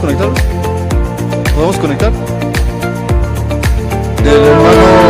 conectar? ¿Podemos conectar? Del hermano.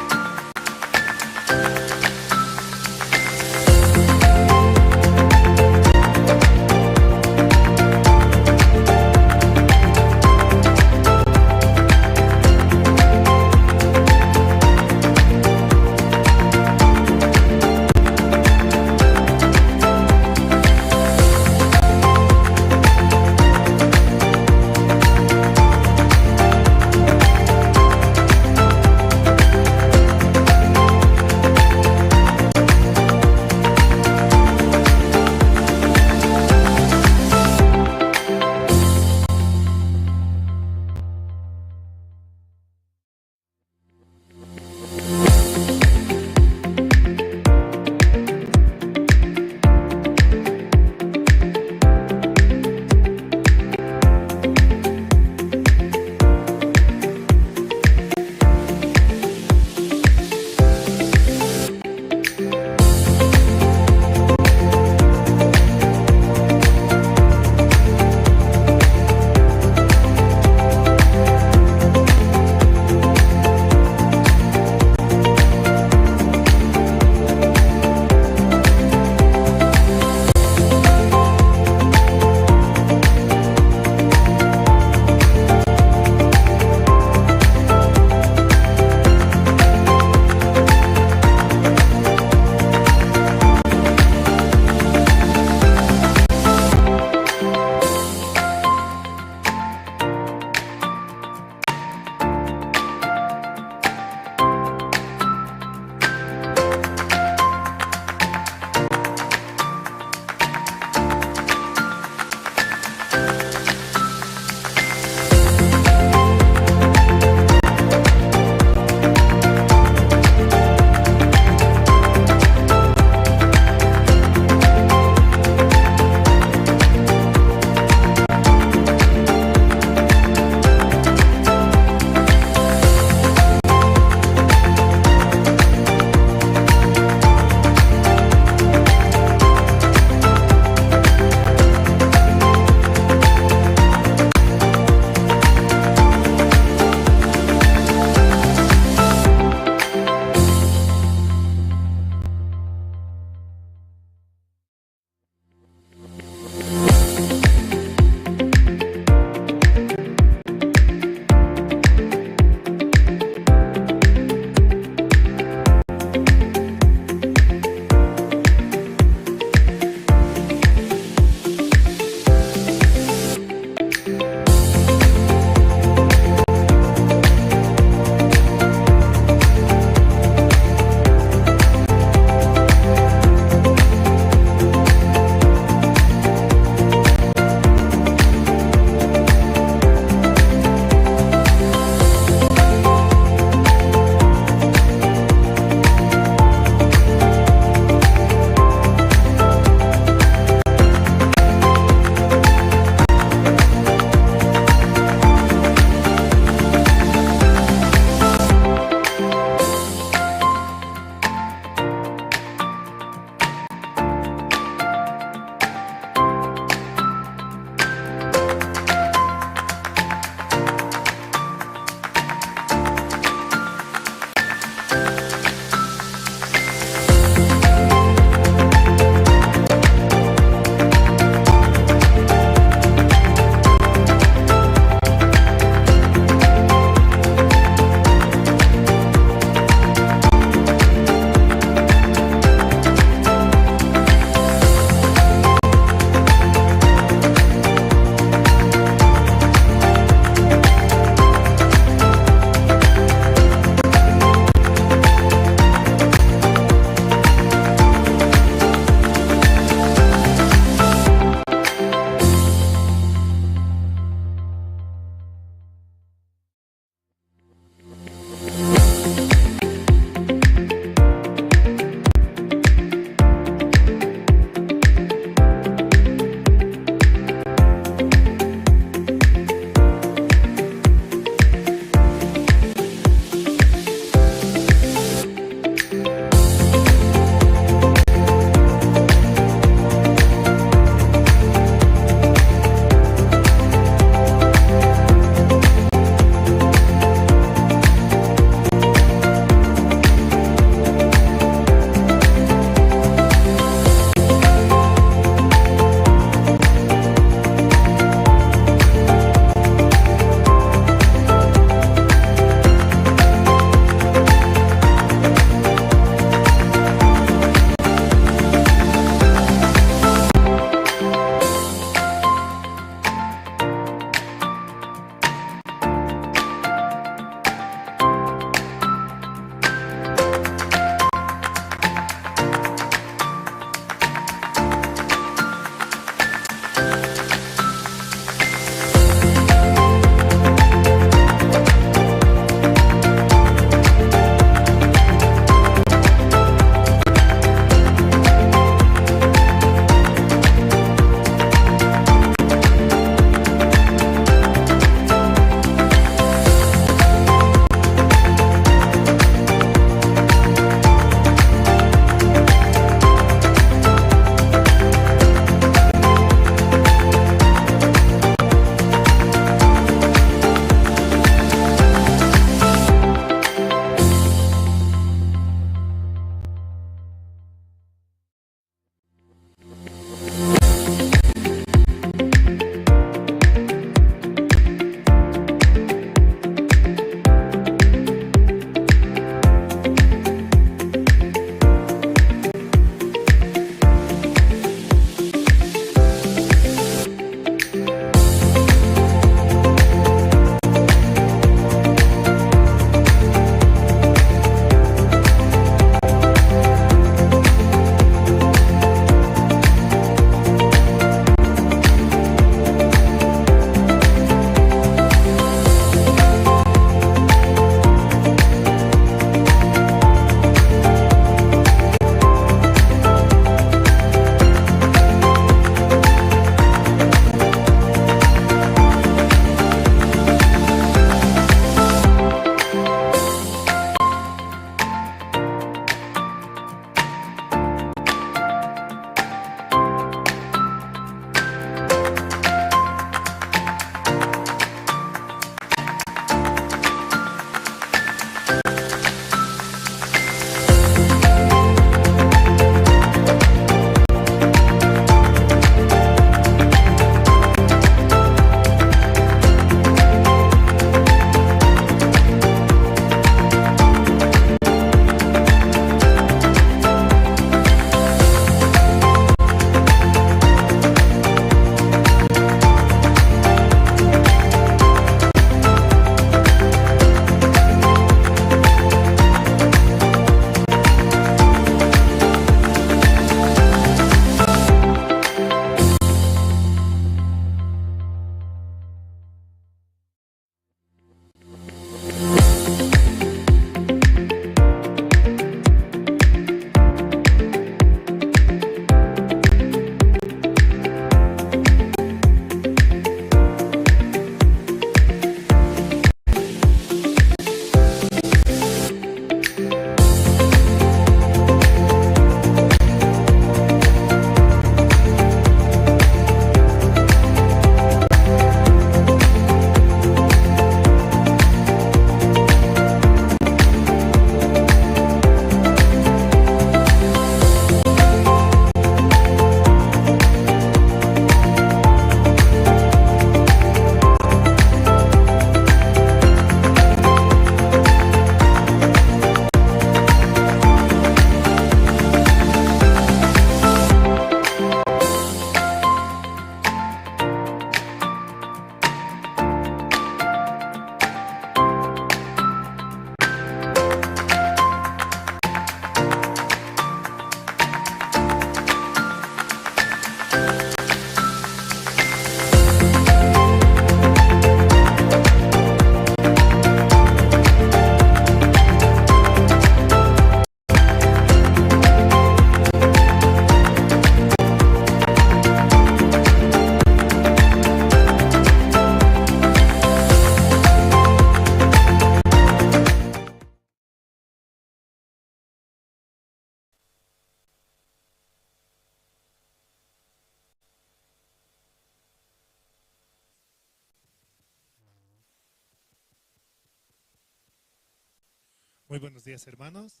Muy buenos días, hermanos.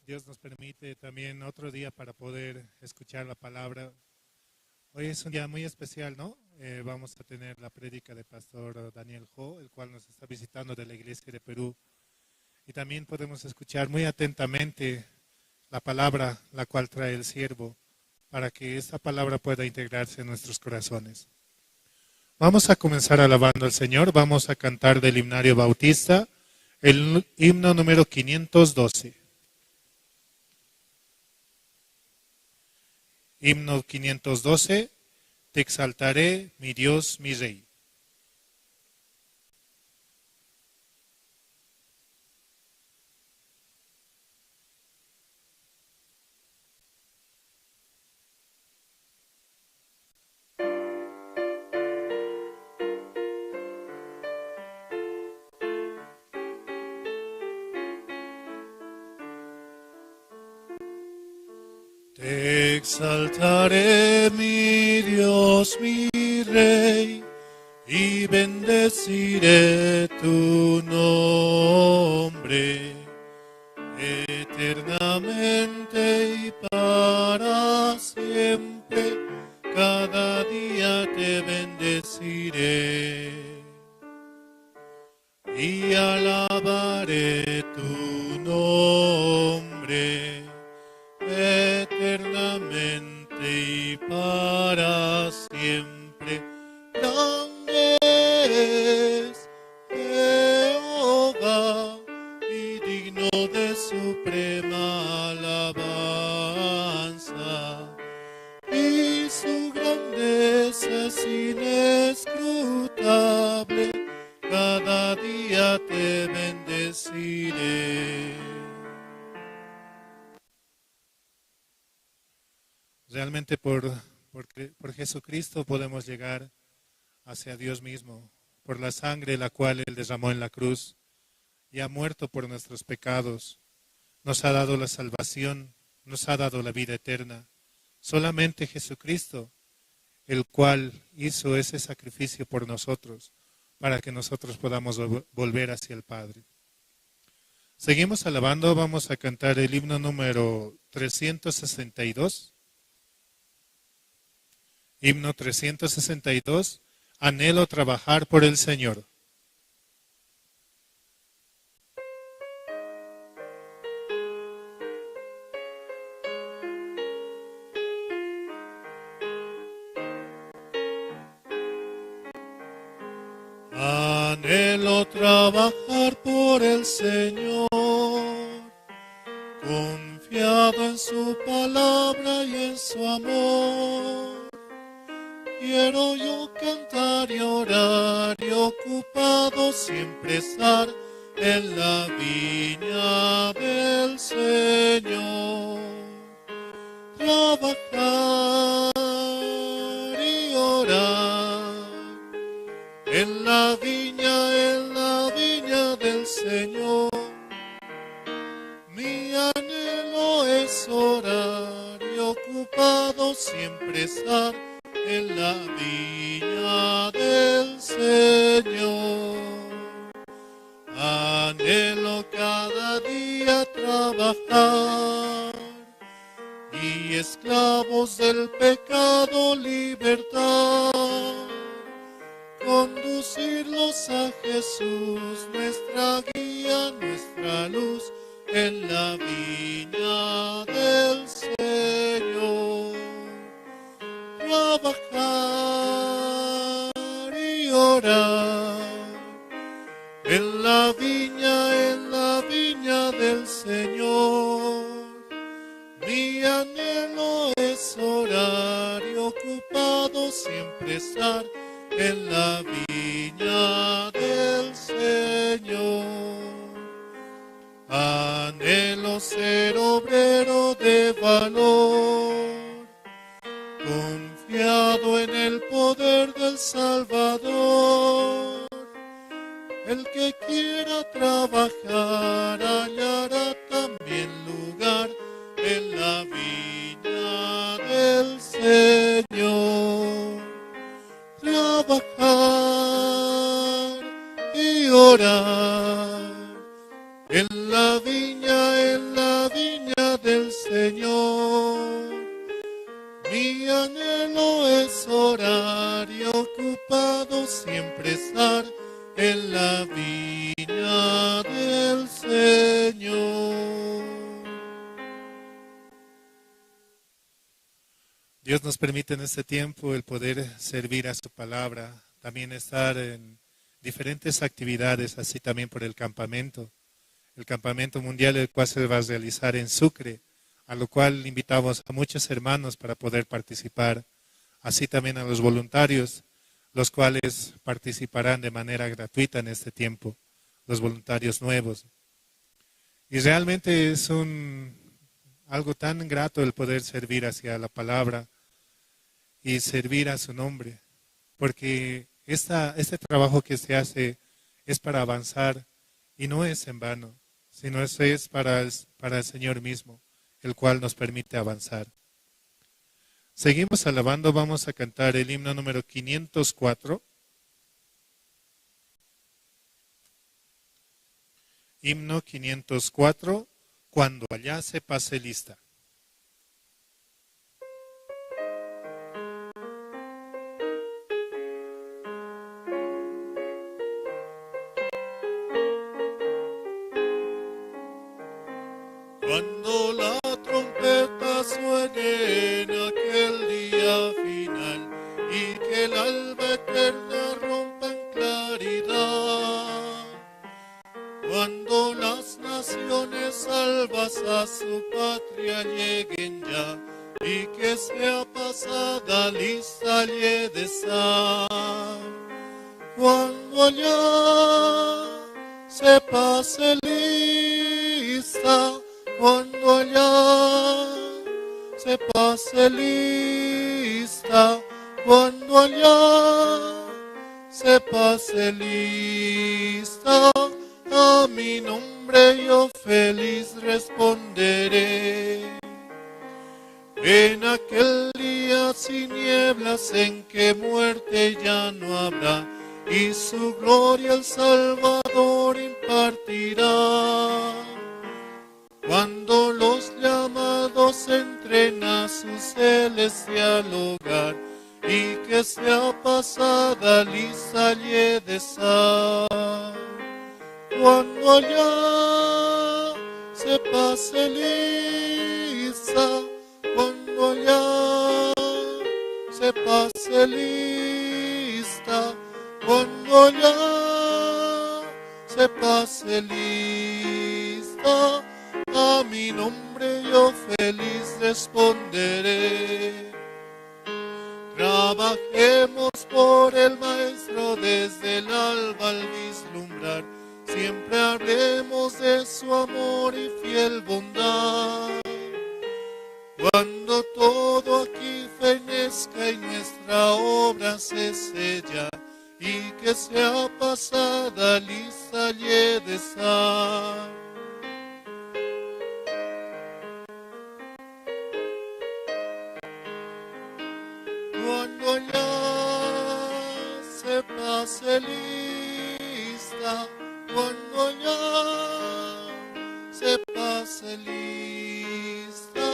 Dios nos permite también otro día para poder escuchar la palabra. Hoy es un día muy especial, ¿no? Vamos a tener la prédica de Pastor Daniel Ho, el cual nos está visitando de la Iglesia de Perú. Y también podemos escuchar muy atentamente la palabra la cual trae el siervo, para que esta palabra pueda integrarse en nuestros corazones. Vamos a comenzar alabando al Señor. Vamos a cantar del himnario bautista, el himno número 512. Himno 512, te exaltaré, mi Dios, mi Rey. Te exaltaré, mi Dios, mi Rey, y bendeciré tu nombre eternamente y para siempre. Cada día te bendeciré y alabaré tu nombre eternamente y para siempre. Grande es Jehová y digno de suprema alabanza, y su grandeza es inescrutable. Cada día te bendeciré. Realmente por Jesucristo podemos llegar hacia Dios mismo, por la sangre la cual Él derramó en la cruz y ha muerto por nuestros pecados. Nos ha dado la salvación, nos ha dado la vida eterna. Solamente Jesucristo, el cual hizo ese sacrificio por nosotros, para que nosotros podamos volver hacia el Padre. Seguimos alabando, vamos a cantar el himno número 362. Himno 362, anhelo trabajar por el Señor. Anhelo trabajar por el Señor, confiado en su palabra y en su amor. Quiero yo cantar y orar y ocupado siempre estar en la viña del Señor. Trabajar y orar en la viña del Señor. Mi anhelo es orar y ocupado siempre estar en la viña del Señor. Anhelo cada día trabajar y esclavos del pecado libertar, conducirlos a Jesús, nuestra guía, nuestra luz, en la viña del Señor. Trabajar y orar en la viña del Señor. Mi anhelo es orar y ocupado siempre estar en la viña del Señor. Anhelo ser obrero de valor, confiado en el poder del Salvador. El que quiera trabajar hallará también lugar en la viña del Señor. Trabajar y orar en la siempre estar en la viña del Señor. Dios nos permite en este tiempo el poder servir a su palabra, también estar en diferentes actividades, así también por el campamento mundial, el cual se va a realizar en Sucre, a lo cual invitamos a muchos hermanos para poder participar, así también a los voluntarios, los cuales participarán de manera gratuita en este tiempo, los voluntarios nuevos. Y realmente es algo tan grato el poder servir hacia la palabra y servir a su nombre, porque este trabajo que se hace es para avanzar y no es en vano, sino es para el Señor mismo, el cual nos permite avanzar. Seguimos alabando, vamos a cantar el himno número 504. Himno 504, cuando allá se pase lista. Cuando la trompeta suene en aquel día final y que el alba eterna rompa en claridad, cuando las naciones salvas a su patria lleguen ya y que sea pasada lista y de sal, cuando allá se pase lista, cuando allá se pase lista, cuando allá se pase lista, a mi nombre yo feliz responderé. En aquel día sin nieblas en que muerte ya no habrá, y su gloria el Salvador impartirá. Cuando los llamados entren a su celestial hogar y que sea pasada lisa y de sal, cuando allá se pase lisa, cuando allá se pase lista, cuando allá se pase lista, a mi nombre yo feliz responderé. Trabajemos por el Maestro desde el alba al vislumbrar, siempre hablemos de su amor y fiel bondad. Cuando todo aquí fenezca y nuestra obra se sella, y que sea pasada lisa y de sal. Cuando ya se pase lista, cuando ya se pase lista,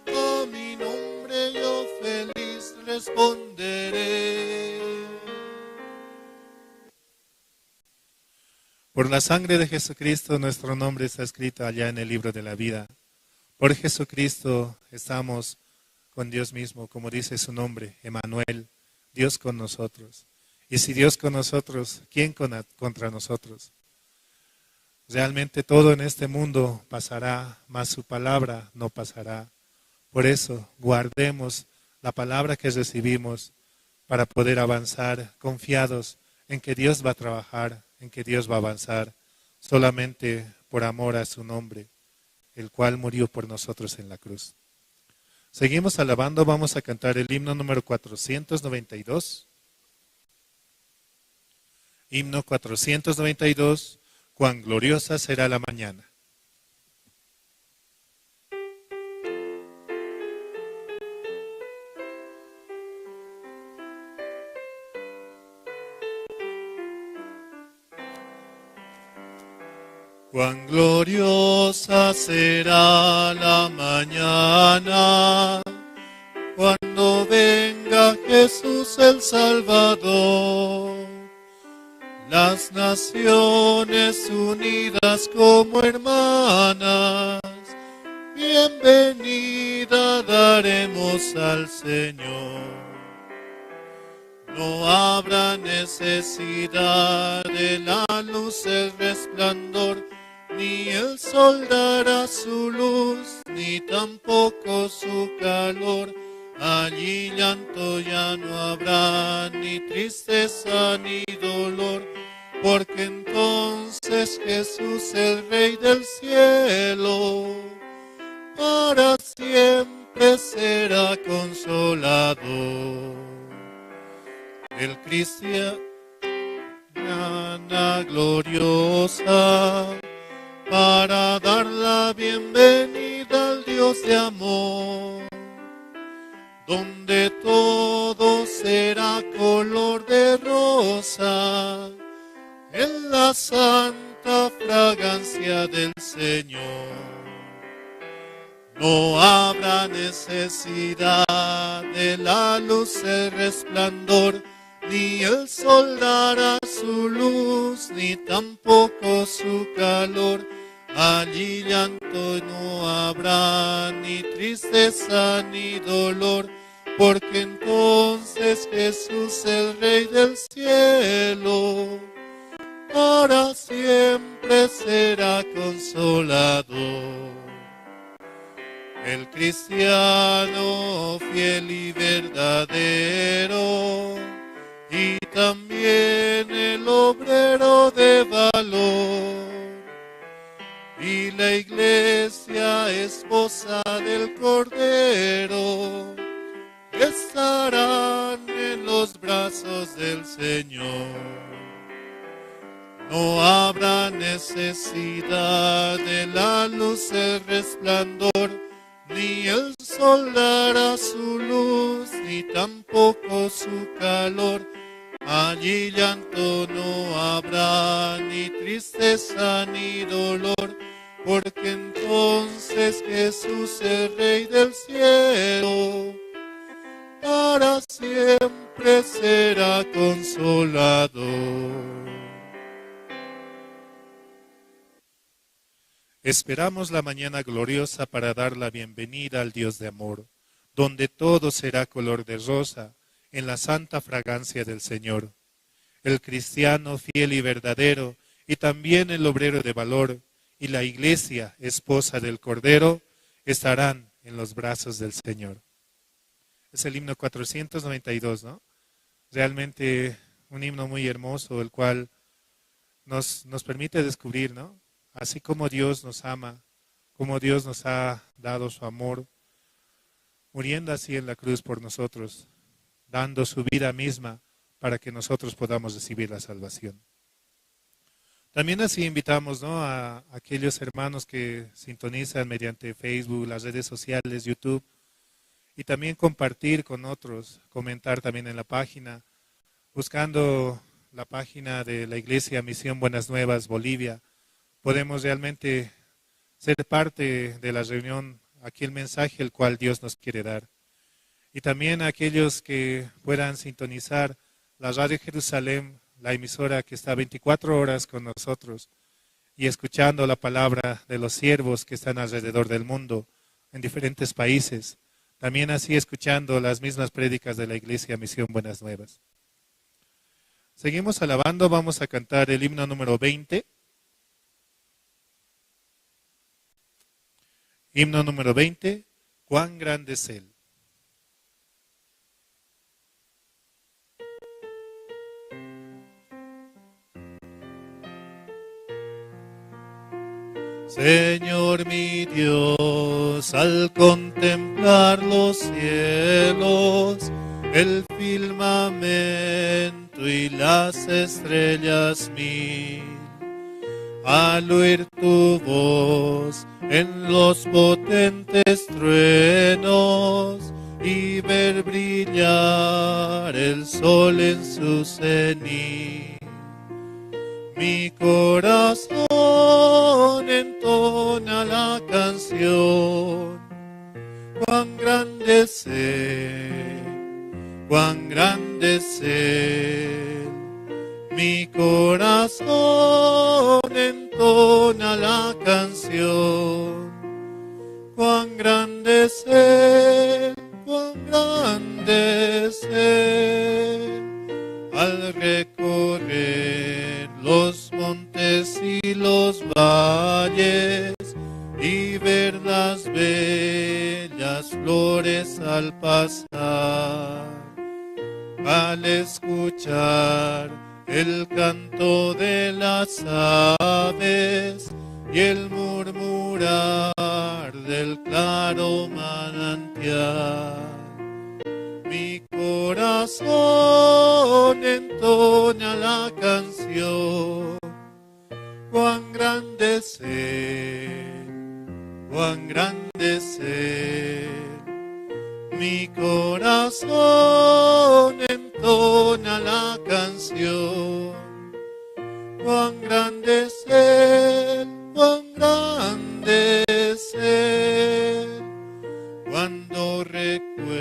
a mi nombre yo feliz responderé. Por la sangre de Jesucristo nuestro nombre está escrito allá en el libro de la vida. Por Jesucristo estamos con Dios mismo, como dice su nombre, Emmanuel, Dios con nosotros. Y si Dios con nosotros, ¿quién contra nosotros? Realmente todo en este mundo pasará, mas su palabra no pasará. Por eso guardemos la palabra que recibimos para poder avanzar confiados en que Dios va a trabajar, en que Dios va a avanzar, solamente por amor a su nombre, el cual murió por nosotros en la cruz. Seguimos alabando, vamos a cantar el himno número 492. Himno 492, cuán gloriosa será la mañana. Cuán gloriosa será la mañana, cuando venga Jesús el Salvador. las naciones unidas como hermanas, bienvenida daremos al Señor. No habrá necesidad de la luz, el resplandor, ni el sol dará su luz, ni tampoco su calor. Allí llanto ya no habrá, ni tristeza ni dolor, porque entonces Jesús, el Rey del cielo, para siempre será consolador. El cristiana gloriosa, para dar la bienvenida al Dios de amor, donde todo será color de rosa, en la santa fragancia del Señor. No habrá necesidad de la luz, el resplandor, ni el sol dará su luz, ni tampoco su calor. Allí llanto no habrá, ni tristeza ni dolor, porque entonces Jesús, el Rey del cielo, para siempre será consolador. El cristiano fiel y verdadero, y también el obrero de valor, y la iglesia esposa del Cordero, estarán en los brazos del Señor. No habrá necesidad de la luz, el resplandor, ni el sol dará su luz, ni tampoco su calor. Allí llanto no habrá, ni tristeza ni dolor, porque entonces Jesús, el Rey del cielo, para siempre será consolador. Esperamos la mañana gloriosa para dar la bienvenida al Dios de amor, donde todo será color de rosa, en la santa fragancia del Señor. El cristiano fiel y verdadero, y también el obrero de valor, y la iglesia, esposa del Cordero, estarán en los brazos del Señor. Es el himno 492, ¿no? Realmente un himno muy hermoso, el cual nos permite descubrir, ¿no? Así como Dios nos ama, como Dios nos ha dado su amor, muriendo así en la cruz por nosotros, dando su vida misma para que nosotros podamos recibir la salvación. También así invitamos, ¿no?, a aquellos hermanos que sintonizan mediante Facebook, las redes sociales, YouTube, y también compartir con otros, comentar también en la página, buscando la página de la Iglesia Misión Buenas Nuevas Bolivia. Podemos realmente ser parte de la reunión, aquí el mensaje el cual Dios nos quiere dar. Y también a aquellos que puedan sintonizar la Radio Jerusalén, la emisora que está 24 horas con nosotros y escuchando la palabra de los siervos que están alrededor del mundo, en diferentes países. También así escuchando las mismas prédicas de la Iglesia Misión Buenas Nuevas. Seguimos alabando, vamos a cantar el himno número 20. Himno número 20, cuán grande es Él. Señor mi Dios, al contemplar los cielos, el firmamento y las estrellas mil, al oír tu voz en los potentes truenos y ver brillar el sol en su cenit, mi corazón entona la canción. Cuán grande es Él, cuán grande es Él, Mi corazón entona la canción. Cuán grande es Él, cuán grande es Él. Al recorrer los montes y los valles y ver las bellas flores al pasar, al escuchar el canto de las aves y el murmurar del claro manantial, mi corazón entona la canción. Cuán grande es Él, cuán grande es Él. Mi corazón entona la canción. Cuán grande es Él, cuán grande es Él. Cuando recuerdo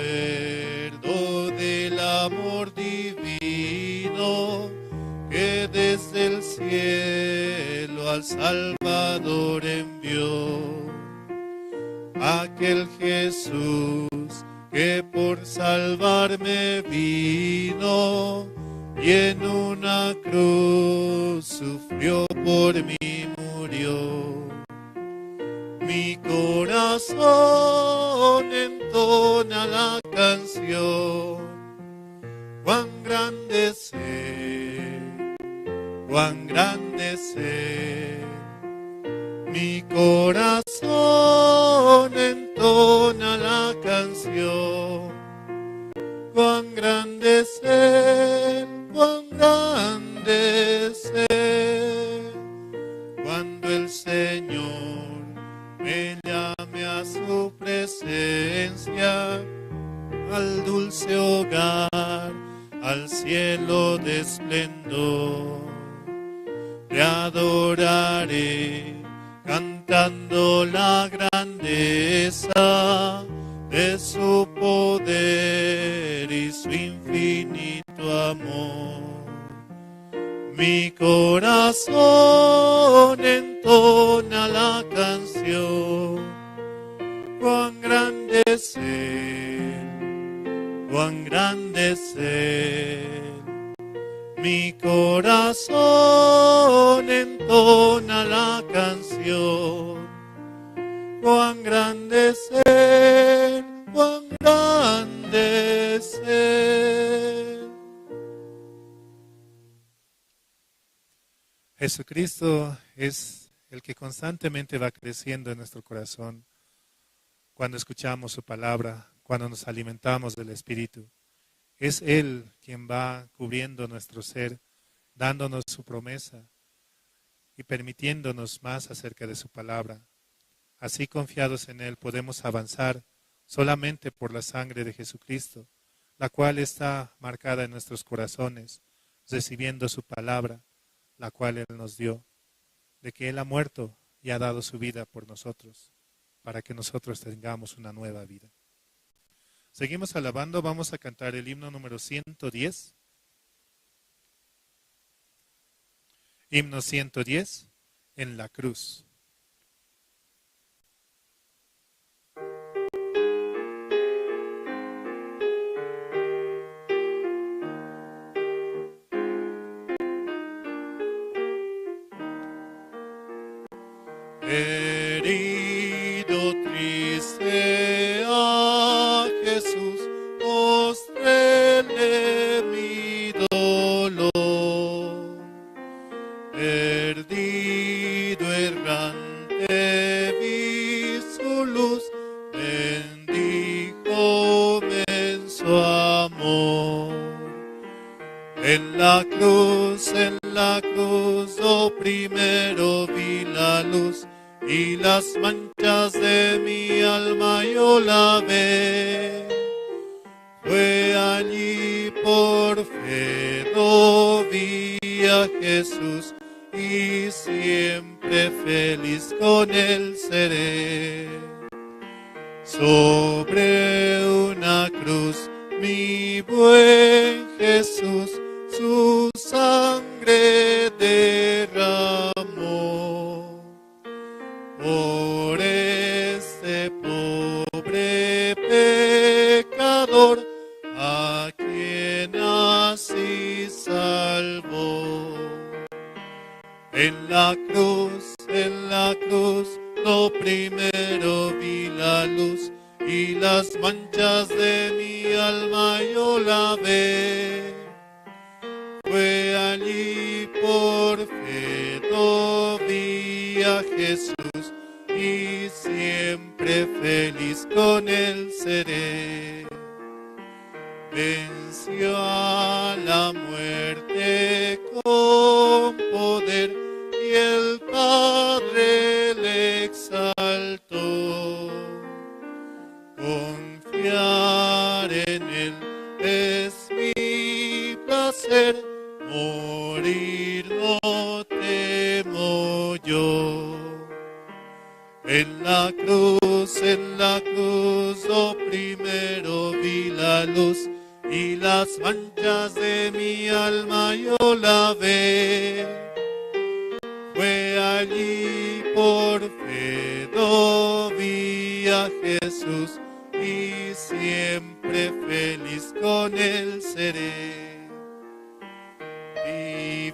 del amor divino que desde el cielo al Salvador envió, aquel Jesús que por salvarme vino y en una cruz sufrió por mí, murió. Mi corazón entona la canción. Cuán grande es Él, cuán grande es Él. Mi corazón entona la canción. Cuán grande es Él, cuán grande es Él. Cuando el Señor me llame a su presencia, al dulce hogar, al cielo de esplendor, te adoraré cantando la grandeza de su poder y su infinito amor. Mi corazón entona la canción. Cuán grande es Él, cuán grande es Él. Mi corazón entona la canción. Cuán grande es Él, cuán grande es Él. Jesucristo es el que constantemente va creciendo en nuestro corazón cuando escuchamos su palabra, cuando nos alimentamos del Espíritu. Es Él quien va cubriendo nuestro ser, dándonos su promesa y permitiéndonos más acerca de su palabra. Así confiados en Él podemos avanzar solamente por la sangre de Jesucristo, la cual está marcada en nuestros corazones, recibiendo su palabra, la cual Él nos dio, de que Él ha muerto y ha dado su vida por nosotros, para que nosotros tengamos una nueva vida. Seguimos alabando, vamos a cantar el himno número 110. Himno 110, en la cruz. Herido, triste a Jesús, mostréle mi dolor. Perdido, errante, vi su luz, bendíjome en su amor. En la cruz, oh primero vi la luz, y las manchas de mi alma yo lavé. Fue allí por fe lo vi a Jesús, y siempre feliz con Él seré. Sobre una cruz mi buen Jesús, su sangre sangre derramó por este pobre pecador, a quien así salvó. En la cruz, lo primero vi la luz, y las manchas de mi alma yo lavé. Fue allí por fe lo vi a Jesús, y siempre feliz con él seré. Venció a la muerte con poder, y el Padre le exaltó. Confiar en él es mi placer, morir no temo yo. En la cruz, lo primero vi la luz, y las manchas de mi alma yo lavé. Fue allí por fe lo vi a Jesús, y siempre feliz con él seré.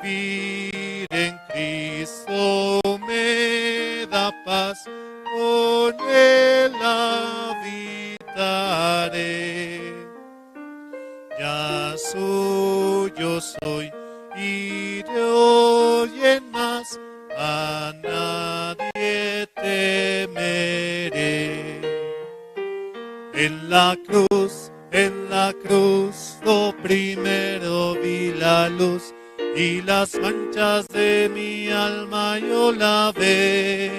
Vivir en Cristo me da paz, con él habitaré. Ya suyo soy, y de hoy en más a nadie temeré. En la cruz, lo primero vi la luz, y las manchas de mi alma yo lavé.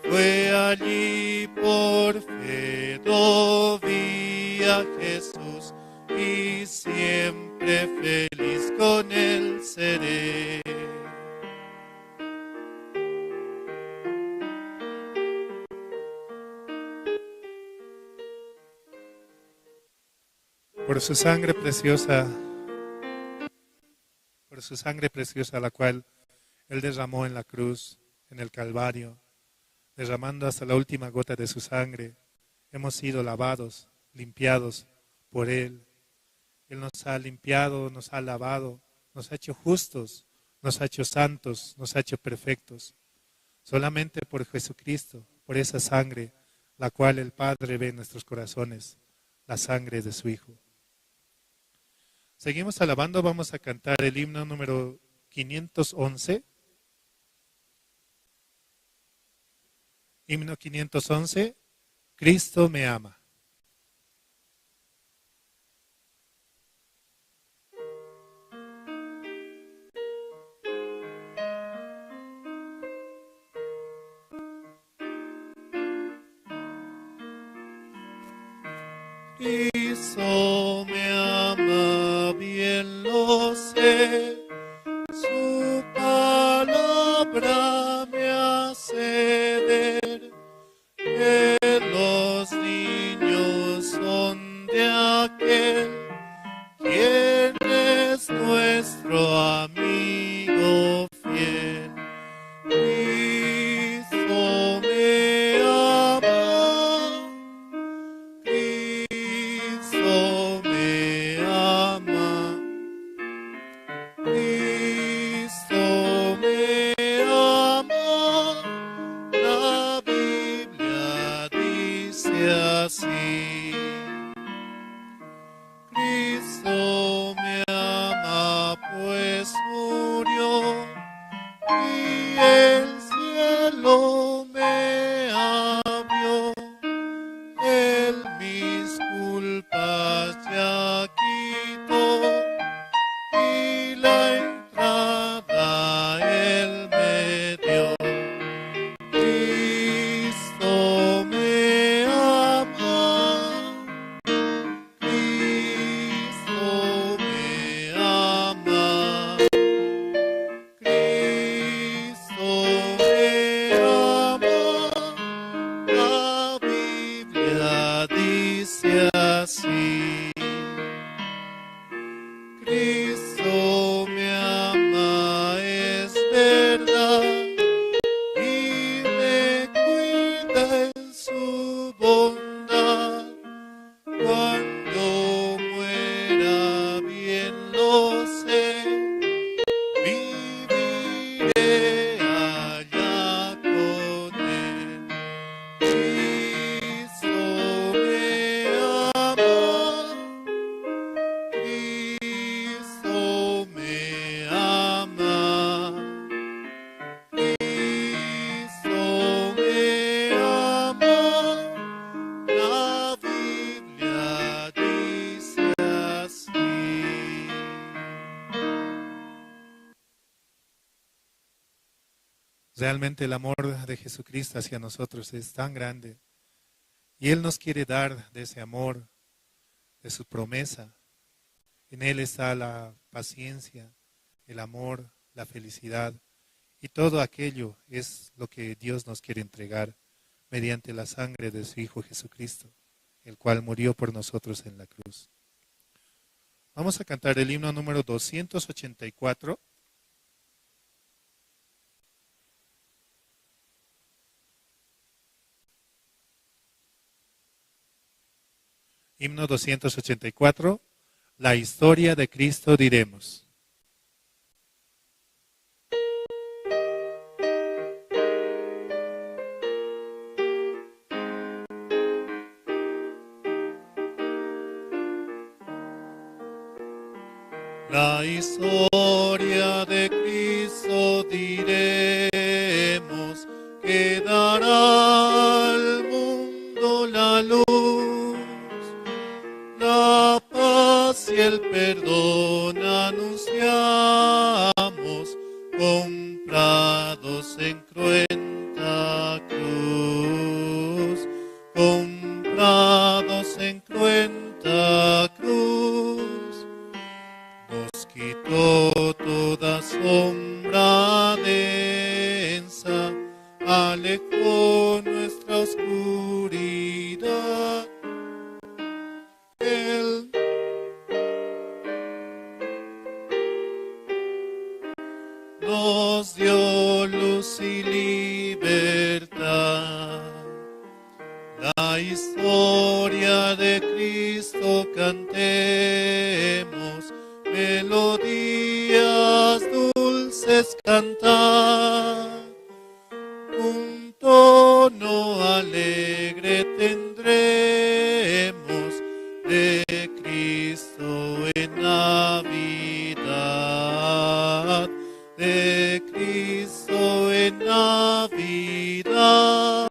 Fue allí por fe lo vi a Jesús, y siempre feliz con él seré. Por su sangre preciosa, la cual Él derramó en la cruz, en el Calvario, derramando hasta la última gota de su sangre, hemos sido lavados, limpiados por Él. Él nos ha limpiado, nos ha lavado, nos ha hecho justos, nos ha hecho santos, nos ha hecho perfectos. Solamente por Jesucristo, por esa sangre, la cual el Padre ve en nuestros corazones, la sangre de su Hijo. Seguimos alabando, vamos a cantar el himno número 511. Himno 511, Cristo me ama. Cristo me ama, bien lo sé, su palabra me hace ver que los niños son de aquel quien es nuestro amigo fiel. Cristo me ama, Cristo me ama, Realmente el amor de Jesucristo hacia nosotros es tan grande. Y Él nos quiere dar de ese amor, de su promesa. En Él está la paciencia, el amor, la felicidad. Y todo aquello es lo que Dios nos quiere entregar mediante la sangre de su Hijo Jesucristo, el cual murió por nosotros en la cruz. Vamos a cantar el himno número 284. Himno 284, la historia de Cristo diremos. La historia de Cristo diremos, que dará al mundo la luz, la paz y el perdón anunciamos, comprados en cruenta cruz, comprados en cruenta cruz. Nos quitó toda sombra densa, alejó nuestra oscuridad. Él nos dio luz y libertad. La historia de Cristo cantemos, melodías dulces cantar, un tono alegre tendremos de Cristo en Navidad, de Cristo en Navidad.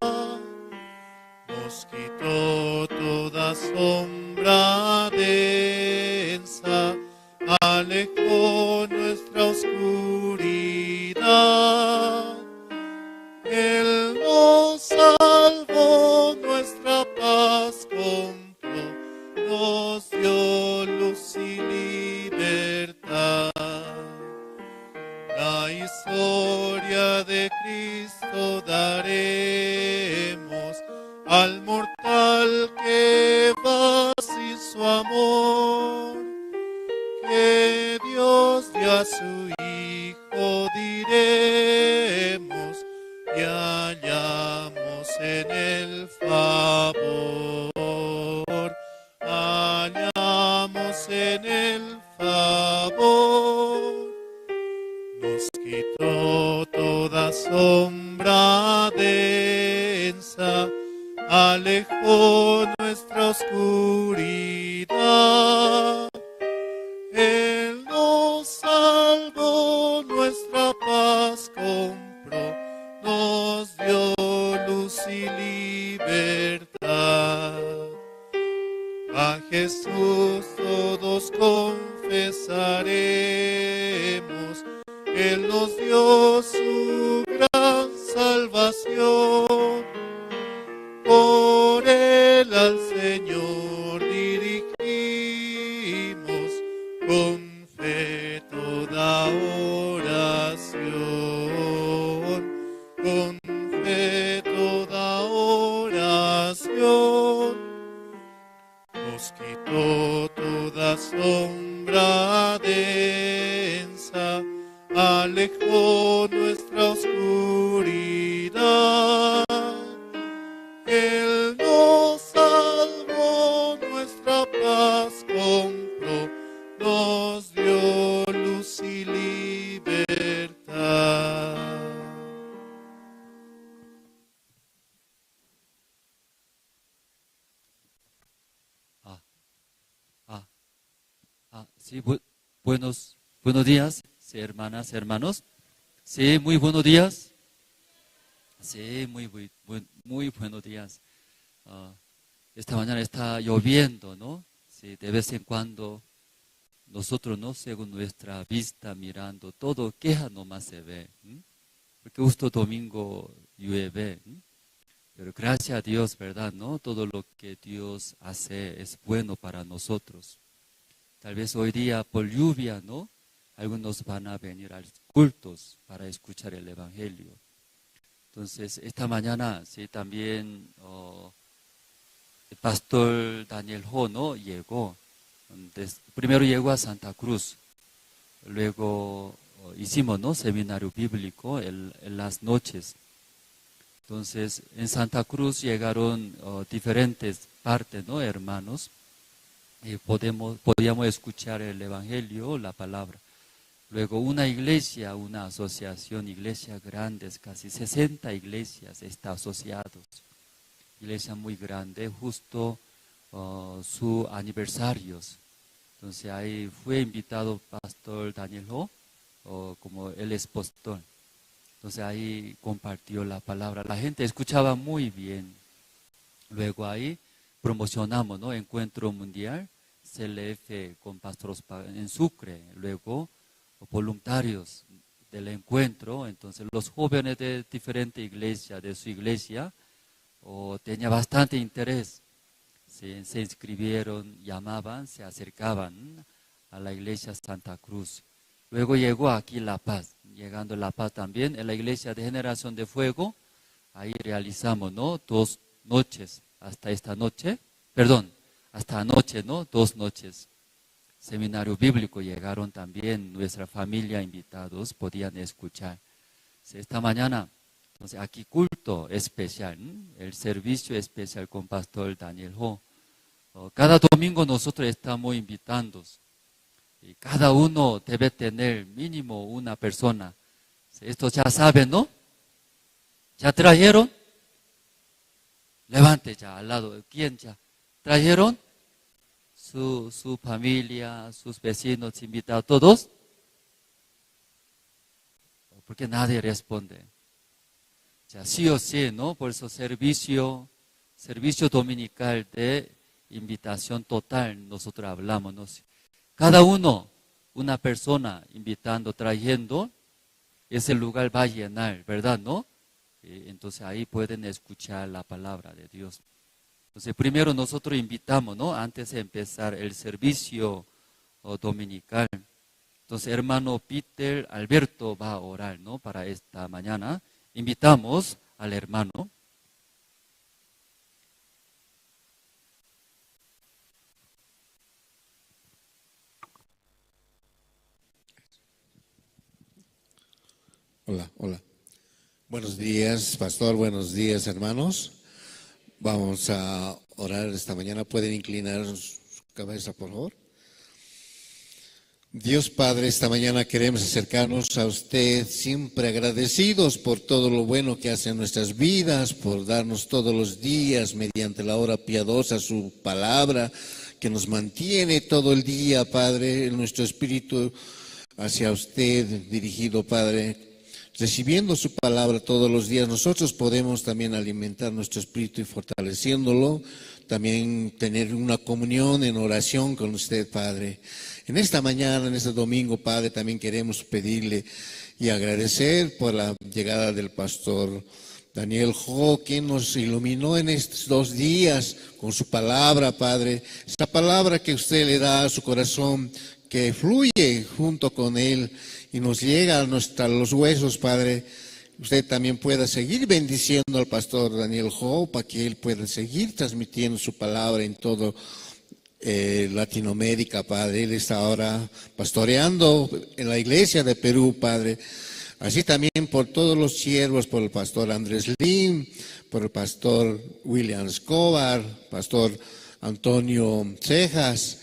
Nos quitó toda sombra densa, alejó nuestra oscuridad. Él nos salvó, nuestra paz compró, nos dio luz y libertad. La historia de Cristo daremos al mortal que va sin su amor, que Dios dio a su Hijo, diremos, y hallamos en el favor, hallamos en el favor. Nos quitó toda sombra densa, alejó nuestra oscuridad. Él nos salvó, nuestra paz compró, nos dio luz y libertad. A Jesús todos confesaremos, Él nos dio su gran salvación. Por Él al Señor dirigimos con fe toda oración, con fe toda oración. Nos quitó toda sombra densa, alejó nuestra oscuridad. Él nos salvó, nuestra paz compró, nos dio luz y libertad. Sí, buenos días, sí, hermanas, hermanos. Sí, muy buenos días. Sí, muy buenos días. Esta mañana está lloviendo, ¿no? Sí, de vez en cuando nosotros, ¿no? Según nuestra vista, mirando, todo queja nomás se ve. porque justo domingo llueve. Pero gracias a Dios, ¿verdad? ¿No? Todo lo que Dios hace es bueno para nosotros. Tal vez hoy día por lluvia, ¿no? Algunos van a venir a los cultos para escuchar el Evangelio. Entonces, esta mañana, sí, también el pastor Daniel Ho, ¿no? Llegó. Primero llegó a Santa Cruz. Luego hicimos, ¿no? Seminario bíblico en las noches. Entonces, en Santa Cruz llegaron diferentes partes, ¿no? Hermanos. Y podíamos escuchar el Evangelio, la palabra. Luego una iglesia, una asociación, iglesias grandes, casi 60 iglesias están asociados. Iglesia muy grande, justo su aniversarios. Entonces ahí fue invitado pastor Daniel Ho, como él es pastor. Entonces ahí compartió la palabra. La gente escuchaba muy bien. Luego ahí promocionamos, ¿no? Encuentro mundial, CLF con pastores en Sucre. Luego voluntarios del encuentro. Entonces los jóvenes de diferentes iglesias, de su iglesia, tenían bastante interés. Se inscribieron, llamaban, se acercaban a la iglesia Santa Cruz. Luego llegó aquí La Paz. Llegando a La Paz también, en la iglesia de Generación de Fuego, ahí realizamos, ¿no? 2 noches, hasta esta noche, hasta anoche, ¿no? 2 noches. Seminario bíblico llegaron también, nuestra familia invitados, podían escuchar. Esta mañana, entonces aquí culto especial, el servicio especial con pastor Daniel Ho. Cada domingo nosotros estamos invitando. Y cada uno debe tener mínimo una persona. Esto ya saben, ¿no? ¿Ya trajeron? Levante ya al lado. ¿Quién ya? ¿Trajeron? Su familia, sus vecinos, invitados, todos. Porque nadie responde. Ya sí o sí, ¿no? Por eso servicio dominical de invitación total, nosotros hablamos, ¿no? Cada uno, una persona invitando, trayendo, ese lugar va a llenar, ¿verdad? ¿No? Entonces ahí pueden escuchar la palabra de Dios. Entonces primero nosotros invitamos, ¿no? Antes de empezar el servicio dominical. Entonces hermano Peter Alberto va a orar, ¿no? Para esta mañana. Invitamos al hermano. Hola, hola. Buenos días, pastor, buenos días, hermanos. Vamos a orar esta mañana. ¿Pueden inclinar su cabeza, por favor? Dios Padre, esta mañana queremos acercarnos a usted siempre agradecidos por todo lo bueno que hace en nuestras vidas, por darnos todos los días mediante la hora piadosa su palabra que nos mantiene todo el día, Padre, en nuestro espíritu hacia usted dirigido, Padre. Recibiendo su palabra todos los días, nosotros podemos también alimentar nuestro espíritu y fortaleciéndolo, también tener una comunión en oración con usted, Padre. En esta mañana, en este domingo, Padre, también queremos pedirle y agradecer por la llegada del pastor Daniel Ho, quien nos iluminó en estos 2 días con su palabra, Padre. Esa palabra que usted le da a su corazón, que fluye junto con él y nos llega a los huesos, Padre. Usted también pueda seguir bendiciendo al pastor Daniel Ho para que él pueda seguir transmitiendo su palabra en todo Latinoamérica, Padre. Él está ahora pastoreando en la iglesia de Perú, Padre. Así también por todos los siervos, por el pastor Andrés Lim, por el pastor William Escobar, pastor Antonio Cejas,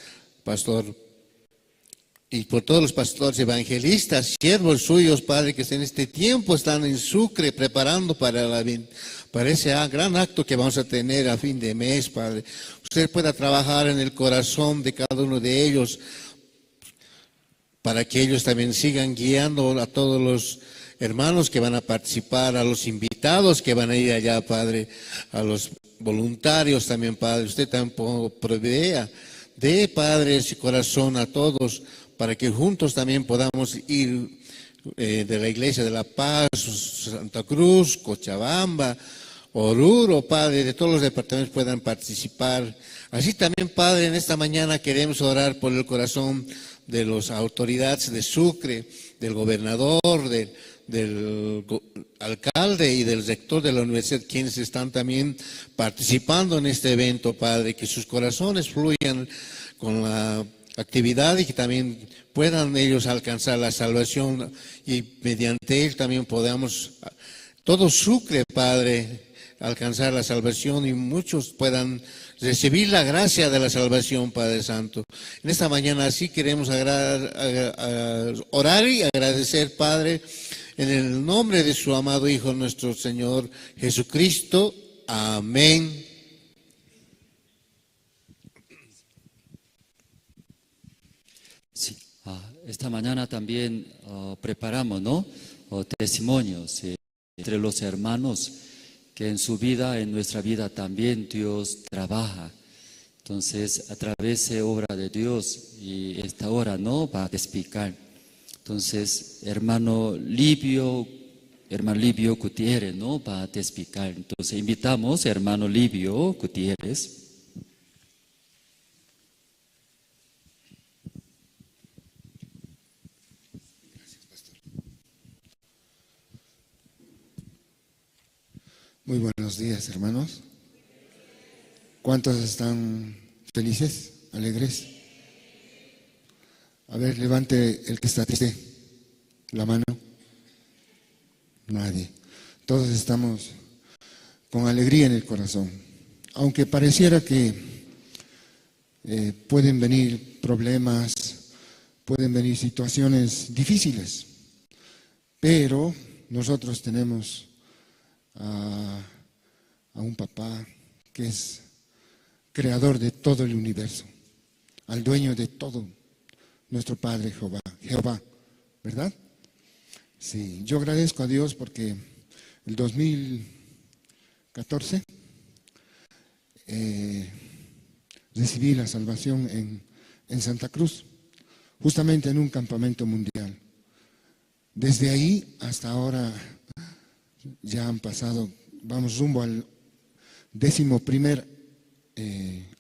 y por todos los pastores evangelistas, siervos suyos, Padre, que en este tiempo están en Sucre preparando para ese gran acto que vamos a tener a fin de mes, Padre. Usted pueda trabajar en el corazón de cada uno de ellos para que ellos también sigan guiando a todos los hermanos que van a participar, a los invitados que van a ir allá, Padre, a los voluntarios también, Padre. Usted también provea de, Padre, ese corazón a todos, para que juntos también podamos ir de la Iglesia de La Paz, Santa Cruz, Cochabamba, Oruro, Padre, de todos los departamentos puedan participar. Así también, Padre, en esta mañana queremos orar por el corazón de las autoridades de Sucre, del gobernador, del alcalde y del rector de la universidad, quienes están también participando en este evento, Padre, que sus corazones fluyan con la actividad y que también puedan ellos alcanzar la salvación y mediante él también podamos, todo Sucre, Padre, alcanzar la salvación y muchos puedan recibir la gracia de la salvación, Padre Santo. En esta mañana así queremos orar y agradecer, Padre, en el nombre de su amado Hijo, nuestro Señor Jesucristo. Amén. Sí, esta mañana también preparamos, ¿no? Testimonios entre los hermanos, que en su vida, en nuestra vida también Dios trabaja. Entonces, a través de obra de Dios, y esta hora, ¿no?, va a explicar. Entonces, hermano Livio Gutiérrez, ¿no?, va a explicar. Entonces, invitamos a hermano Livio Gutiérrez. Muy buenos días, hermanos. ¿Cuántos están felices, alegres? A ver, levante el que está triste la mano. Nadie. Todos estamos con alegría en el corazón. Aunque pareciera que pueden venir problemas, pueden venir situaciones difíciles, pero nosotros tenemos a un papá que es creador de todo el universo, al dueño de todo, nuestro Padre Jehová, ¿verdad? Sí, yo agradezco a Dios porque el 2014 recibí la salvación en Santa Cruz, justamente en un campamento mundial. Desde ahí hasta ahora ya han pasado, vamos rumbo al 11º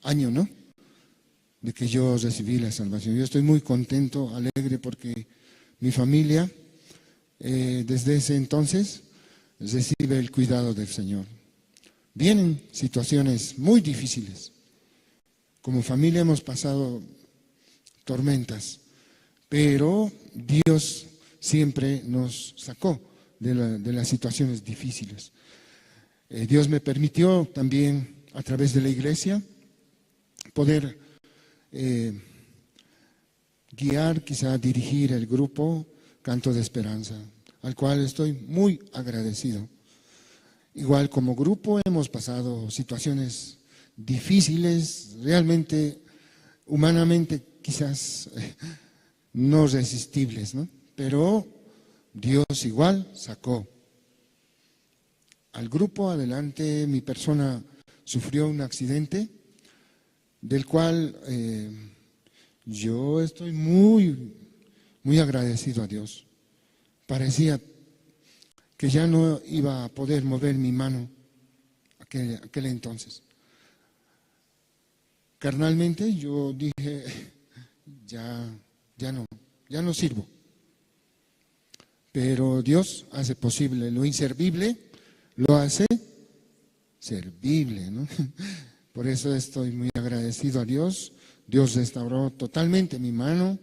año, ¿no?, de que yo recibí la salvación. Yo estoy muy contento, alegre, porque mi familia desde ese entonces recibe el cuidado del Señor. Vienen situaciones muy difíciles. Como familia hemos pasado tormentas, pero Dios siempre nos sacó de las situaciones difíciles. Dios me permitió también, a través de la iglesia, poder guiar, quizá dirigir el grupo Canto de Esperanza, al cual estoy muy agradecido. Igual como grupo hemos pasado situaciones difíciles, realmente, humanamente, quizás no resistibles, ¿no? Pero Dios igual sacó al grupo adelante. Mi persona sufrió un accidente del cual yo estoy muy agradecido a Dios. Parecía que ya no iba a poder mover mi mano aquel entonces. Carnalmente yo dije, ya no sirvo. Pero Dios hace posible lo inservible, lo hace servible, ¿no? Por eso estoy muy agradecido a Dios. Dios restauró totalmente mi mano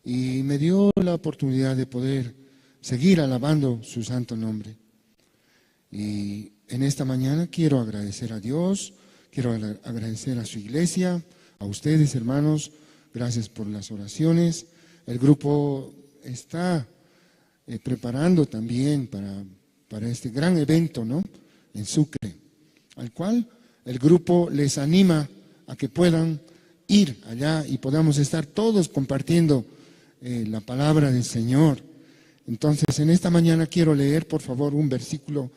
y me dio la oportunidad de poder seguir alabando su santo nombre. Y en esta mañana quiero agradecer a Dios, quiero agradecer a su iglesia, a ustedes, hermanos. Gracias por las oraciones. El grupo está preparando también para este gran evento, ¿no?, en Sucre, al cual el grupo les anima a que puedan ir allá y podamos estar todos compartiendo la palabra del Señor. Entonces, en esta mañana quiero leer, por favor, un versículo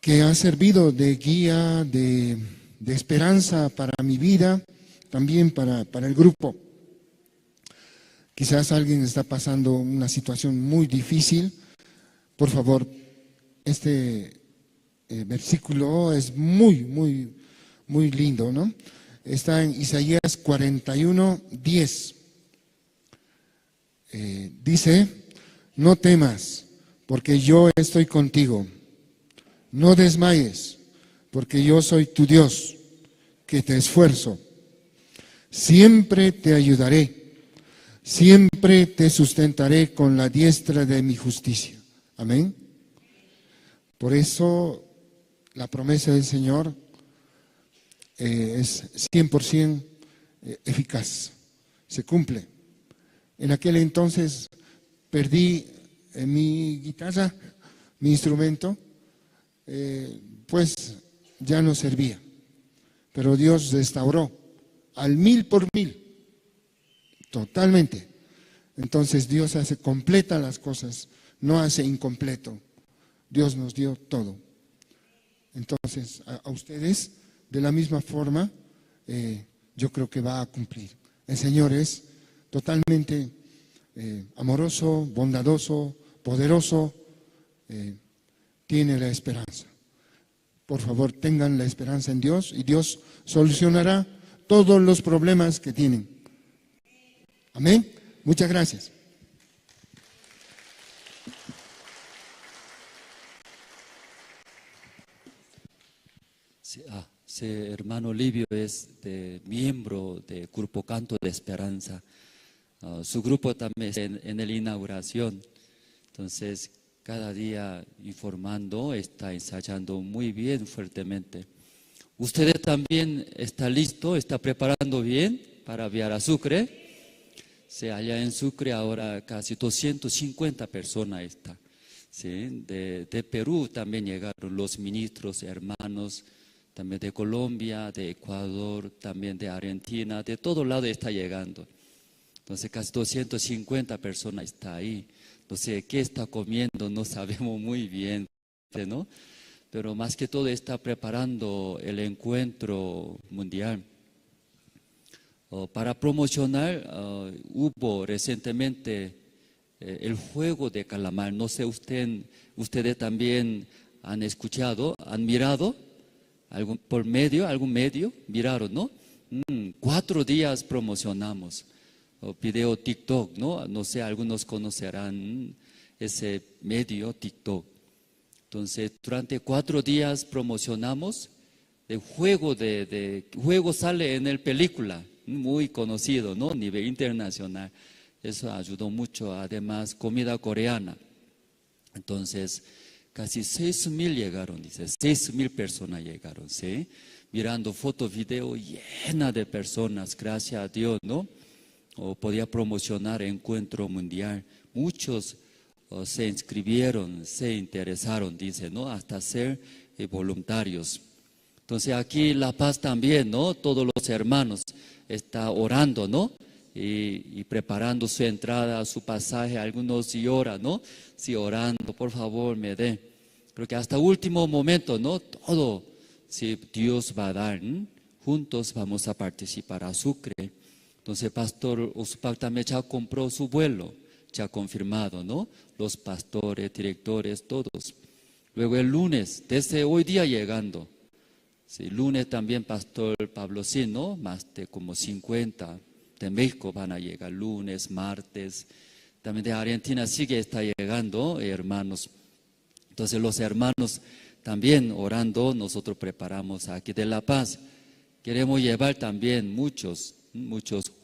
que ha servido de guía, de esperanza para mi vida, también para el grupo, Quizás alguien está pasando una situación muy difícil. Por favor, este versículo es muy lindo, ¿no? Está en Isaías 41:10. Dice, no temas, porque yo estoy contigo. No desmayes, porque yo soy tu Dios, que te esfuerzo. Siempre te ayudaré. Siempre te sustentaré con la diestra de mi justicia. Amén. Por eso la promesa del Señor es 100% eficaz. Se cumple. En aquel entonces perdí mi guitarra, mi instrumento, pues ya no servía. Pero Dios restauró al 1000%, totalmente. Entonces Dios hace completa las cosas, no hace incompleto. Dios nos dio todo. Entonces a ustedes, de la misma forma, yo creo que va a cumplir. El Señor es totalmente amoroso, bondadoso, poderoso, tiene la esperanza. Por favor, tengan la esperanza en Dios y Dios solucionará todos los problemas que tienen. Amén. Muchas gracias. Sí, sí, hermano Livio es miembro del Grupo Canto de Esperanza. Su grupo también está en la inauguración. Entonces, cada día informando, está ensayando muy bien, fuertemente. ¿Usted también está listo, está preparando bien para enviar a Sucre? Sí, allá en Sucre ahora casi 250 personas están. ¿Sí? De Perú también llegaron los ministros, hermanos, también de Colombia, de Ecuador, también de Argentina, de todo lado está llegando. Entonces casi 250 personas están ahí. No sé qué está comiendo, no sabemos muy bien, ¿no? Pero más que todo está preparando el encuentro mundial. Para promocionar, hubo recientemente el juego de calamar. No sé, ustedes también han escuchado, han mirado, algún medio, miraron, ¿no? 4 días promocionamos. Video TikTok, ¿no? No sé, algunos conocerán ese medio TikTok. Entonces, durante 4 días promocionamos el juego juego sale en la película, muy conocido, ¿no? A nivel internacional. Eso ayudó mucho. Además, comida coreana. Entonces, casi 6,000 llegaron, dice, 6,000 personas llegaron, ¿sí? Mirando foto, video llena de personas, gracias a Dios, ¿no? Podía promocionar el encuentro mundial. Muchos se inscribieron, se interesaron, dice, ¿no? Hasta ser voluntarios. Entonces aquí La Paz también, ¿no? Todos los hermanos están orando, ¿no? Y preparando su entrada, su pasaje. Algunos sí oran, ¿no? Sí, orando, por favor, me dé. Creo que hasta último momento, ¿no? Todo, sí, Dios va a dar. Juntos vamos a participar a Sucre. Entonces, Pastor Usupac también ya compró su vuelo, ya confirmado, ¿no? Los pastores, directores, todos. Luego el lunes, desde hoy día llegando. Sí, lunes también Pastor Pablo Sin, ¿no? Más de como 50 de México van a llegar lunes, martes. También de Argentina está llegando, hermanos. Entonces los hermanos también orando, nosotros preparamos aquí de La Paz. Queremos llevar también muchos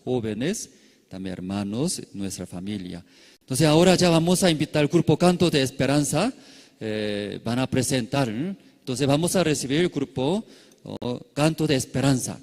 jóvenes, también hermanos, nuestra familia. Entonces ahora ya vamos a invitar al grupo Canto de Esperanza, van a presentar. Entonces vamos a recibir el grupo Canto de Esperanza.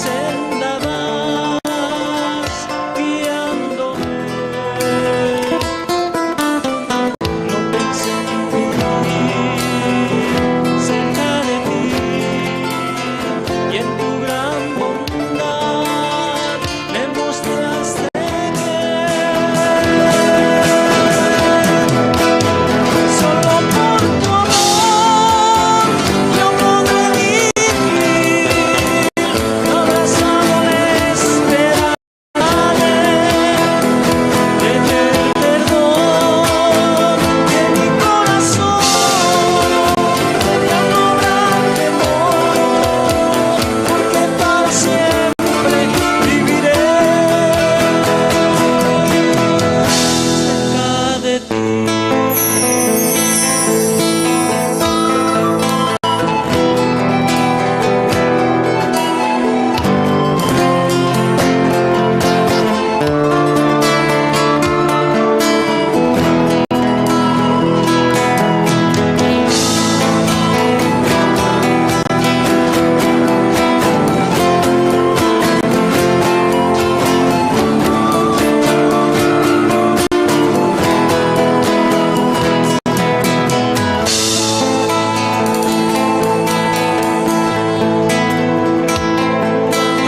senda vas guiándome. No pensé en vivir cerca de ti y en tu gran bondad me mostraste que solo por tu amor yo podré vivir, abrazado de esperanza de el perdón de mi corazón. Ya no habrá temor, porque para siempre viviré cerca de ti.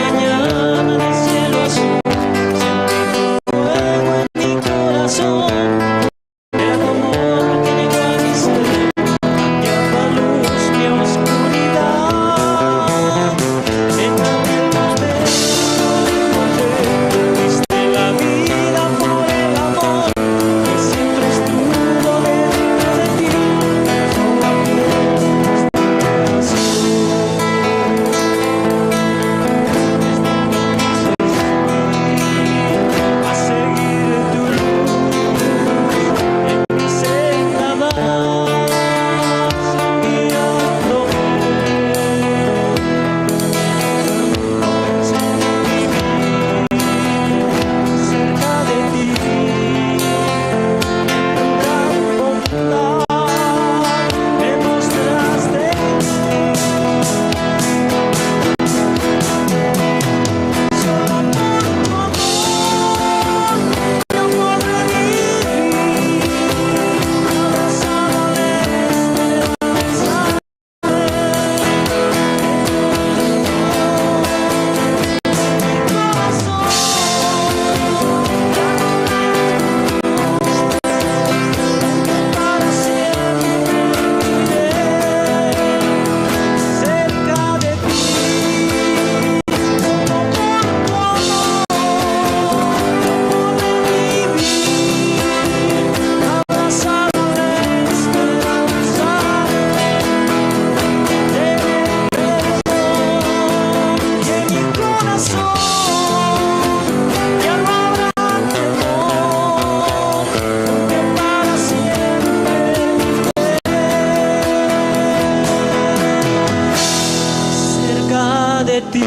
Mañana del cielo azul, sentí tu fuego en mi corazón. Era tu amor que llegó a mi ser, cambiaba luz mi oscuridad. En aquel momento diste la vida por el amor que siempre estuvo dentro de ti. Solo a tu a seguir tu luz en mi senda vas guiándome. No pensé en vivir cerca de ti, en tu gran bondad me mostraste solo por tu amor yo podré vivir, abrazado de esperanza de mi corazón. Para siempre viviré cerca de ti. Solo por tu amor yo podré vivir, abrazado de esperanza de perdón y en mi corazón ya no habrá temor, porque para siempre viviré cerca de ti.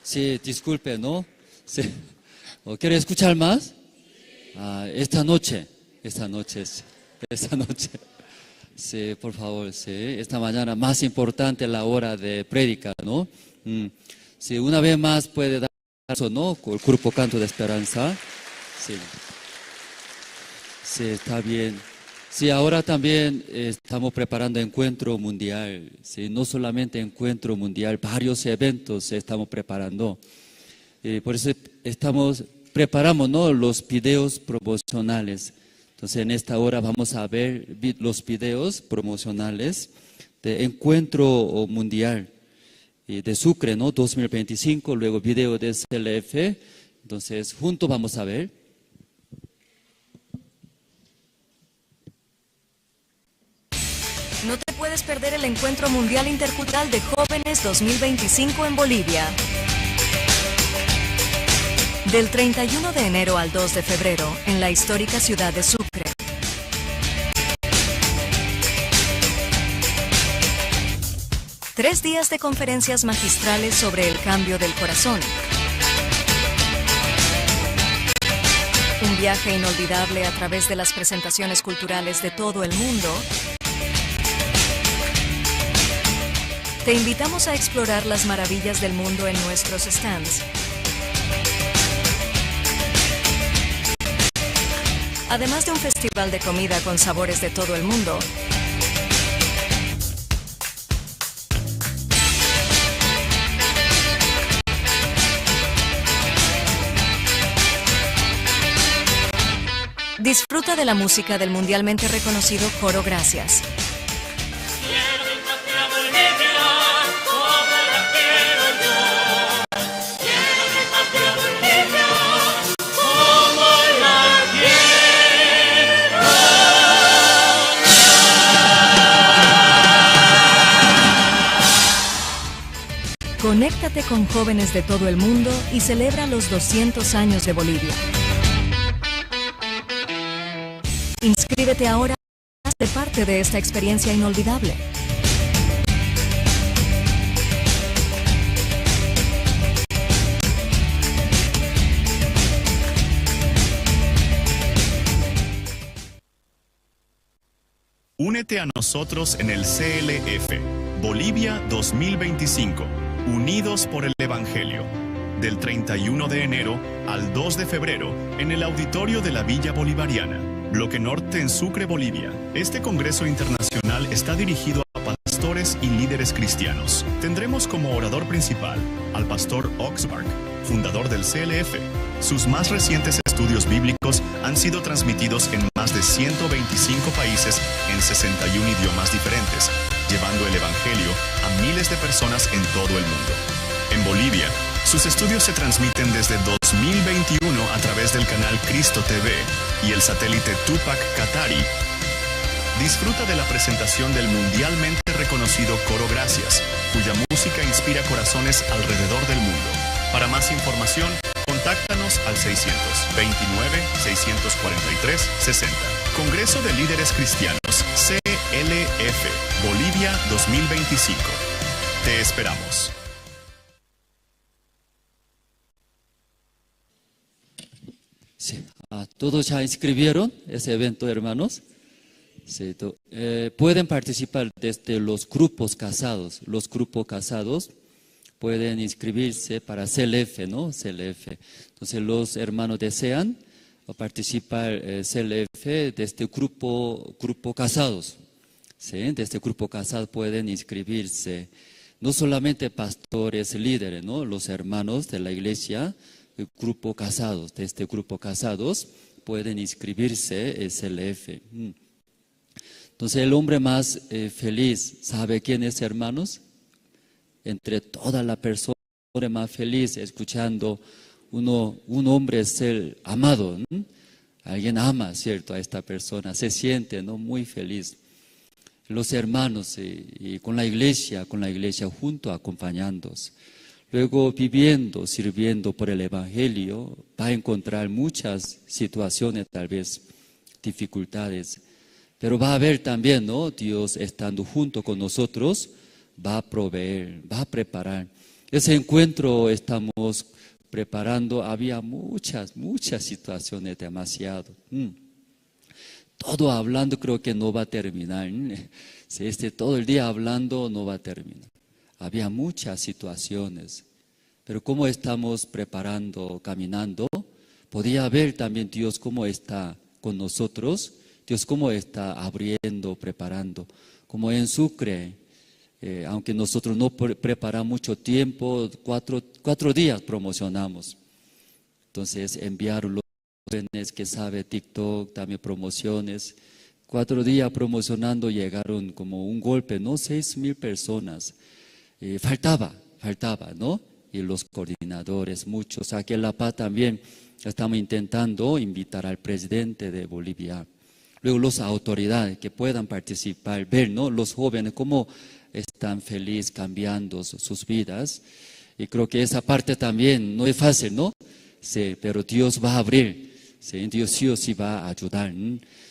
Sí, disculpe, ¿no? Sí. ¿Quiere escuchar más? Esta noche. Sí, por favor, sí. Esta mañana más importante la hora de prédica, ¿no? Sí, una vez más puede dar eso, ¿no? Con el grupo Canto de Esperanza. Sí. Sí, está bien. Sí, ahora también estamos preparando encuentro mundial. Sí, no solamente encuentro mundial, varios eventos estamos preparando. Por eso preparamos, ¿no?, los videos promocionales. Entonces, en esta hora vamos a ver los videos promocionales de encuentro mundial de Sucre, ¿no? 2025, luego video de CLF. Entonces, juntos vamos a ver. No te puedes perder el Encuentro Mundial Intercultural de Jóvenes 2025 en Bolivia. Del 31 de enero al 2 de febrero, en la histórica ciudad de Sucre. Tres días de conferencias magistrales sobre el cambio del corazón. Un viaje inolvidable a través de las presentaciones culturales de todo el mundo. Te invitamos a explorar las maravillas del mundo en nuestros stands. Además de un festival de comida con sabores de todo el mundo. Disfruta de la música del mundialmente reconocido Coro Gracias. Conéctate con jóvenes de todo el mundo y celebra los 200 años de Bolivia. Inscríbete ahora y haz parte de esta experiencia inolvidable. Únete a nosotros en el CLF, Bolivia 2025, Unidos por el Evangelio, del 31 de enero al 2 de febrero en el auditorio de la Villa Bolivariana, Bloque Norte en Sucre, Bolivia. Este congreso internacional está dirigido a pastores y líderes cristianos. Tendremos como orador principal al pastor Oxbark, fundador del CLF. Sus más recientes estudios bíblicos han sido transmitidos en más de 125 países en 61 idiomas diferentes, llevando el Evangelio a miles de personas en todo el mundo. En Bolivia, sus estudios se transmiten desde 2021 a través del canal Cristo TV y el satélite Tupac Katari. Disfruta de la presentación del mundialmente reconocido Coro Gracias, cuya música inspira corazones alrededor del mundo. Para más información, contáctanos al 629-643-60. Congreso de Líderes Cristianos, CLF, Bolivia 2025. Te esperamos. Sí. ¿Todos ya inscribieron ese evento, hermanos? Sí, pueden participar desde los grupos casados. Los grupos casados pueden inscribirse para CLF, ¿no? CLF. Entonces, los hermanos desean participar CLF desde grupo casados. ¿Sí? Desde grupo casado pueden inscribirse. No solamente pastores, líderes, ¿no? Los hermanos de la iglesia, grupo casados, desde grupo casados pueden inscribirse en CLF. Entonces, el hombre más feliz, ¿sabe quién es, hermanos? Entre toda la persona más feliz, escuchando un hombre ser amado. Alguien ama, ¿cierto?, a esta persona, se siente, ¿no?, muy feliz. Los hermanos y con la iglesia junto, acompañándonos. Luego viviendo, sirviendo por el Evangelio, va a encontrar muchas situaciones, tal vez dificultades. Pero va a haber también, ¿no?, Dios estando junto con nosotros, va a proveer, va a preparar. Ese encuentro estamos preparando, había muchas situaciones, demasiado. Todo hablando creo que no va a terminar. Si todo el día hablando no va a terminar. Había muchas situaciones. Pero cómo estamos preparando, caminando, podía ver también Dios cómo está con nosotros, Dios cómo está abriendo, preparando. Como en Sucre, aunque nosotros no preparamos mucho tiempo, cuatro días promocionamos. Entonces enviaron los jóvenes que sabe TikTok, también promociones. 4 días promocionando llegaron como un golpe, ¿no? 6,000 personas. Faltaba, ¿no? Y los coordinadores, muchos. Aquí en La Paz también estamos intentando invitar al presidente de Bolivia. Luego las autoridades que puedan participar, ver, ¿no? Los jóvenes cómo están felices cambiando sus vidas. Y creo que esa parte también no es fácil, ¿no? Sí, pero Dios va a abrir, ¿sí? Dios sí o sí va a ayudar.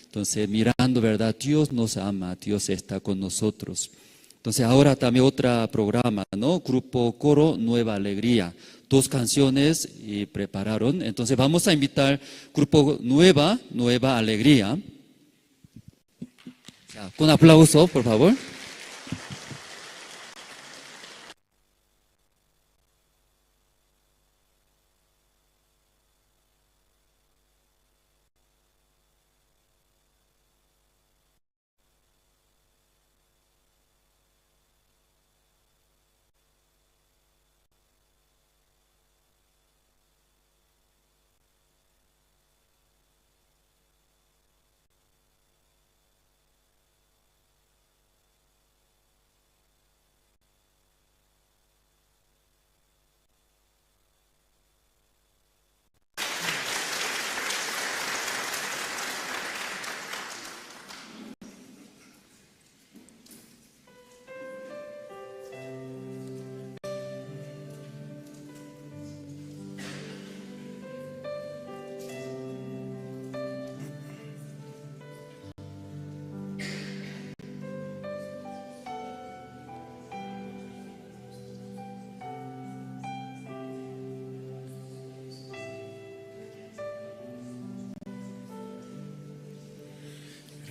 Entonces, mirando, ¿verdad? Dios nos ama, Dios está con nosotros. Entonces, ahora también otro programa, ¿no? Grupo Coro Nueva Alegría. 2 canciones y prepararon. Entonces, vamos a invitar Grupo Nueva Alegría. Ya, con aplauso, por favor.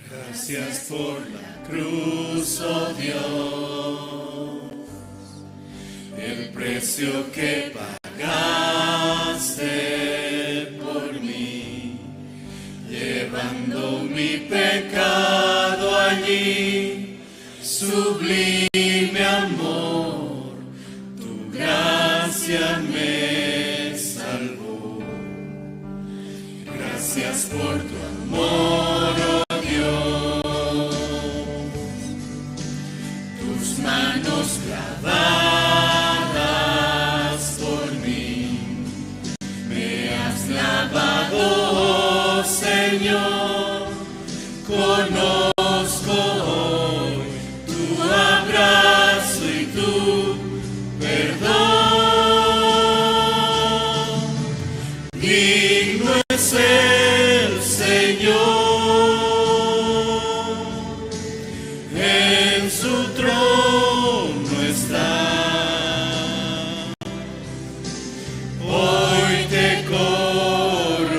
Gracias por la cruz, oh Dios, el precio que pagaste por mí, llevando mi pecado allí, sublime amor, tu gracia me salvó. Gracias por tu amor, oh manos clavadas por mí, me has lavado, oh Señor, conozco hoy tu abrazo y tu perdón. Digno es el Señor, en su trono está. Hoy te coronamos,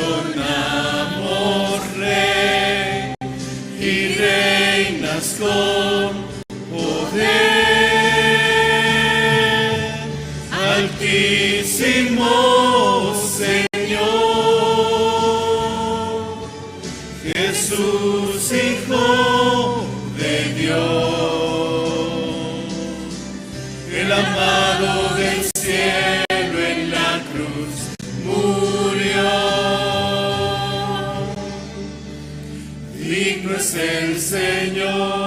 Rey, y reinas con poder. Altísimo Señor, Jesús, Hijo de Dios, el amado del cielo en la cruz murió. Digno es el Señor,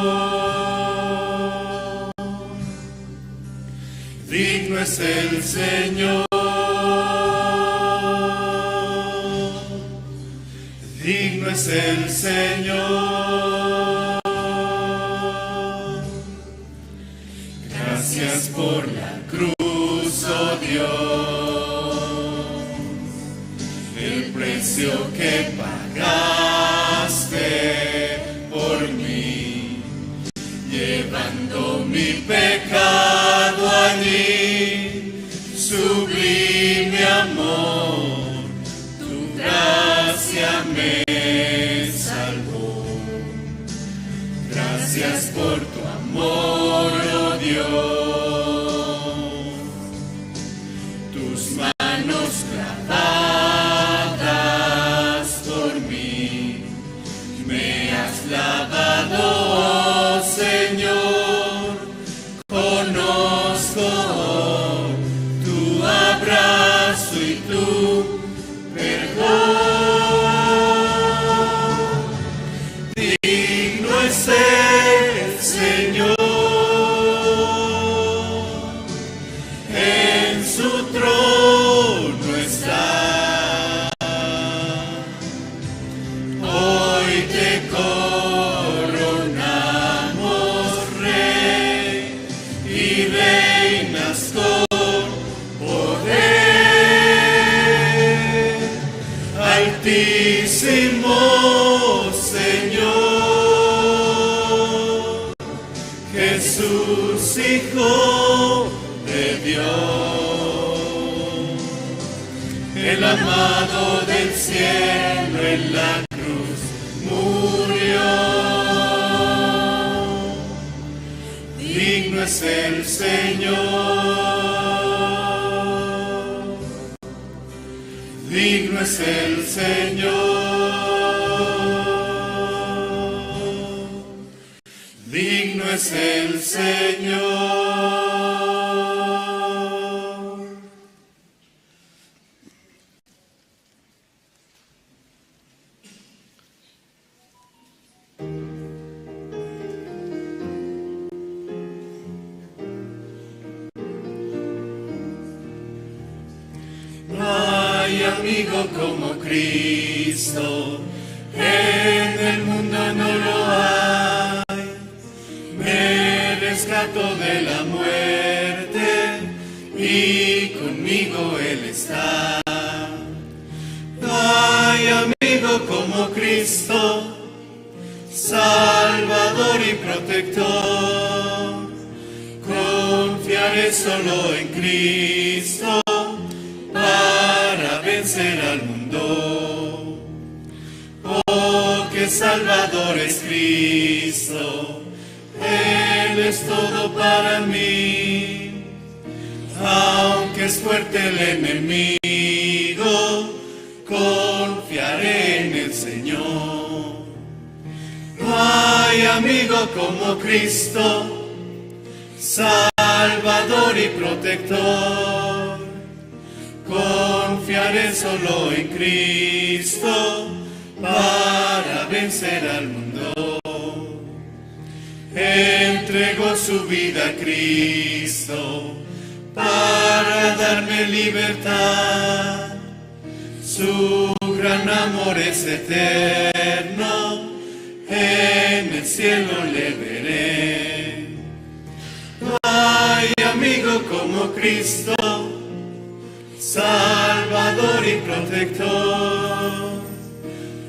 digno es el Señor, digno es el Señor. Gracias por la cruz, oh Dios, el precio que pagaste por mí, llevando mi pecado allí, Gracias por tu amor, oh Dios. Tus manos clavadas por mí, me has lavado, oh Señor. Conozco tu abrazo y tu perdón. Digno es el Señor, en su trono está. Hoy te coronamos, Rey, y reinas con poder. Altísimo Señor, Jesús, Hijo de Dios, el amado del cielo en la cruz murió. Digno es el Señor, digno es el Señor, digno es el Señor. No hay amigo como Cristo, en el mundo no lo hay. Me rescató de la muerte y conmigo Él está. No hay amigo como Cristo, Salvador y protector. Confiaré solo en Cristo para vencer al mundo. Oh, que Salvador es Cristo, Él es todo para mí. Aunque es fuerte el enemigo, confiaré en el Señor. No hay amigo como Cristo, Salvador y protector. Confiaré solo en Cristo para vencer al mundo. Entregó su vida a Cristo para darme libertad. Su gran amor es eterno, en el cielo le veré. No hay amigo como Cristo, Salvador y protector.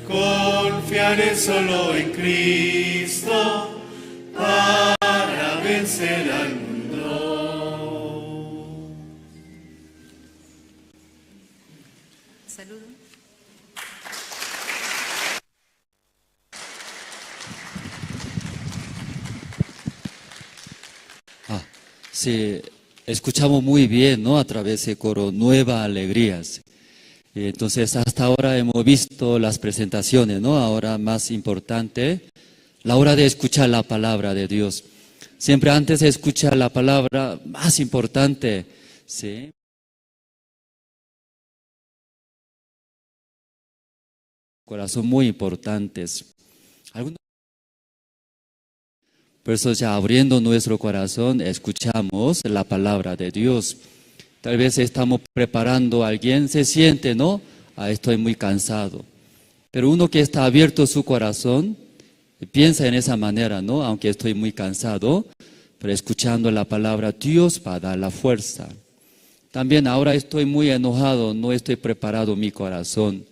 Confiaré solo en Cristo para vencer al mundo. Saludo. Sí, escuchamos muy bien, ¿no? A través del coro Nueva Alegrías. Entonces, hasta ahora hemos visto las presentaciones, ¿no? Ahora más importante, la hora de escuchar la palabra de Dios. Siempre antes de escuchar la palabra, más importante, ¿sí? Corazón muy importantes. Por eso ya abriendo nuestro corazón, escuchamos la palabra de Dios. Tal vez estamos preparando a alguien, se siente, ¿no? Estoy muy cansado. Pero uno que está abierto su corazón, piensa en esa manera, ¿no? Aunque estoy muy cansado, pero escuchando la palabra, Dios va a dar la fuerza. También ahora estoy muy enojado, no estoy preparado mi corazón,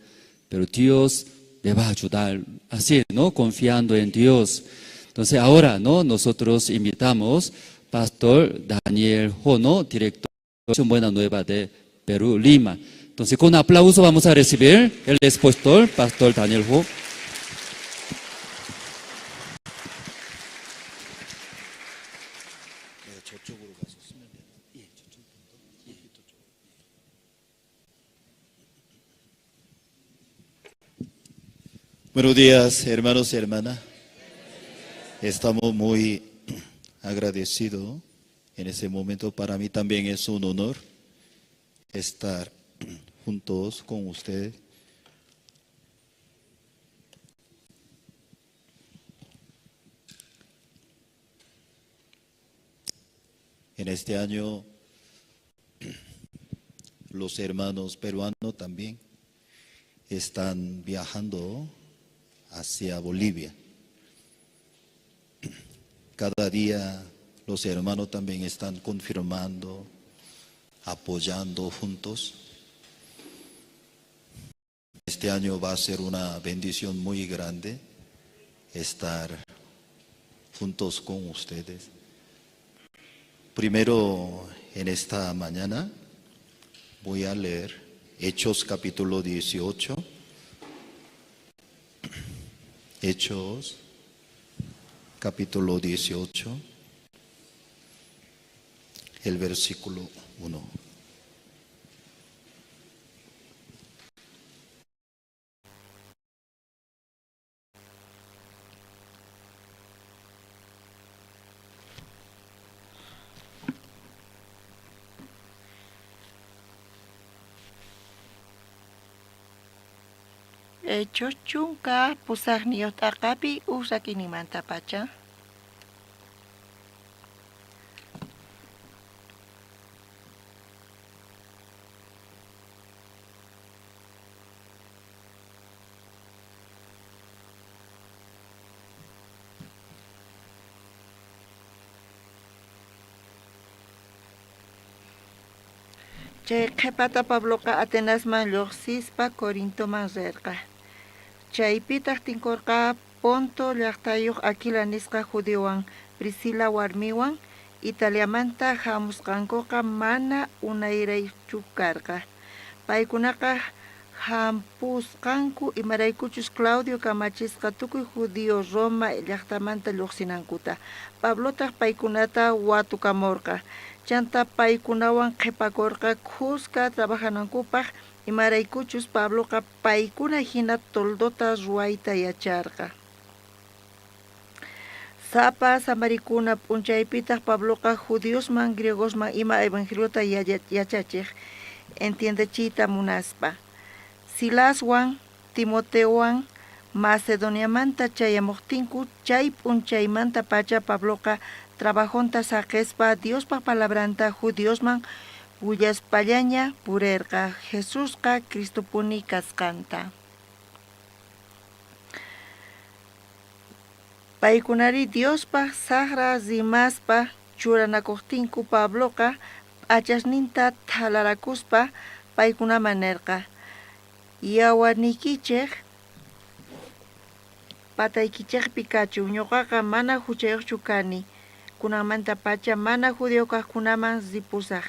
pero Dios me va a ayudar. Así, ¿no? Confiando en Dios. Entonces ahora, ¿no? Nosotros invitamos Pastor Daniel Ho, ¿no? Director de Buena Nueva de Perú, Lima. Entonces con aplauso vamos a recibir el expositor, Pastor Daniel Ho. Buenos días, hermanos y hermanas. Estamos muy agradecidos en ese momento. Para mí también es un honor estar juntos con ustedes. En este año, los hermanos peruanos también están viajando hacia Bolivia. Cada día los hermanos también están confirmando, apoyando juntos. Este año va a ser una bendición muy grande estar juntos con ustedes. Primero, en esta mañana voy a leer Hechos capítulo 18. Hechos capítulo 18, el versículo 1. Hechos chunka pusaqniyuq t'aqapi usakinimanta pacha. Chay qhipata Pabloqa Atenasman lluqsispa Corintoman rirqa. Chaypitaq tinkurqa Ponto llaqtayuq Aquila nisqa judíowan Priscila warmiwan Italiamanta hamusqankuqa mana unayraychu karqa. Paykunaqa hampusqanku imaraykuchus Claudio kamachisqa tukuy judío Roma llaqtamanta lluqsinankuta. Pablotaq paykunata watukamurqa. Chanta paykunawan qhipakurqa Cusca trabajanankupaq imaraykuchus Pabloqa paykuna hina toldota ruwayta yacharqa. Sapa samarikuna p'unchaypitaq Pabloqa judíosman griegosman ima evangeliota yachachiq entiendechiyta munaspa. Silaswan Timoteowan Macedoniamanta chayamuqtinku chay p'unchaymanta pacha Pabloqa trabajonta saqespa Diospa palabranta judíosman willaspallaña purirqa Jesusqa Cristopuni kasqanta. Paykunari Diospa saqra rimaspa churanakuqtinku Pabloqa p'achasninta thalarakuspa paykunaman nirqa. Yawarnikichik pataykichikpi kachu ñuqaqa mana huchayuqchu kani. Kunamanta pacha mana judío kaqkunaman ripusaq.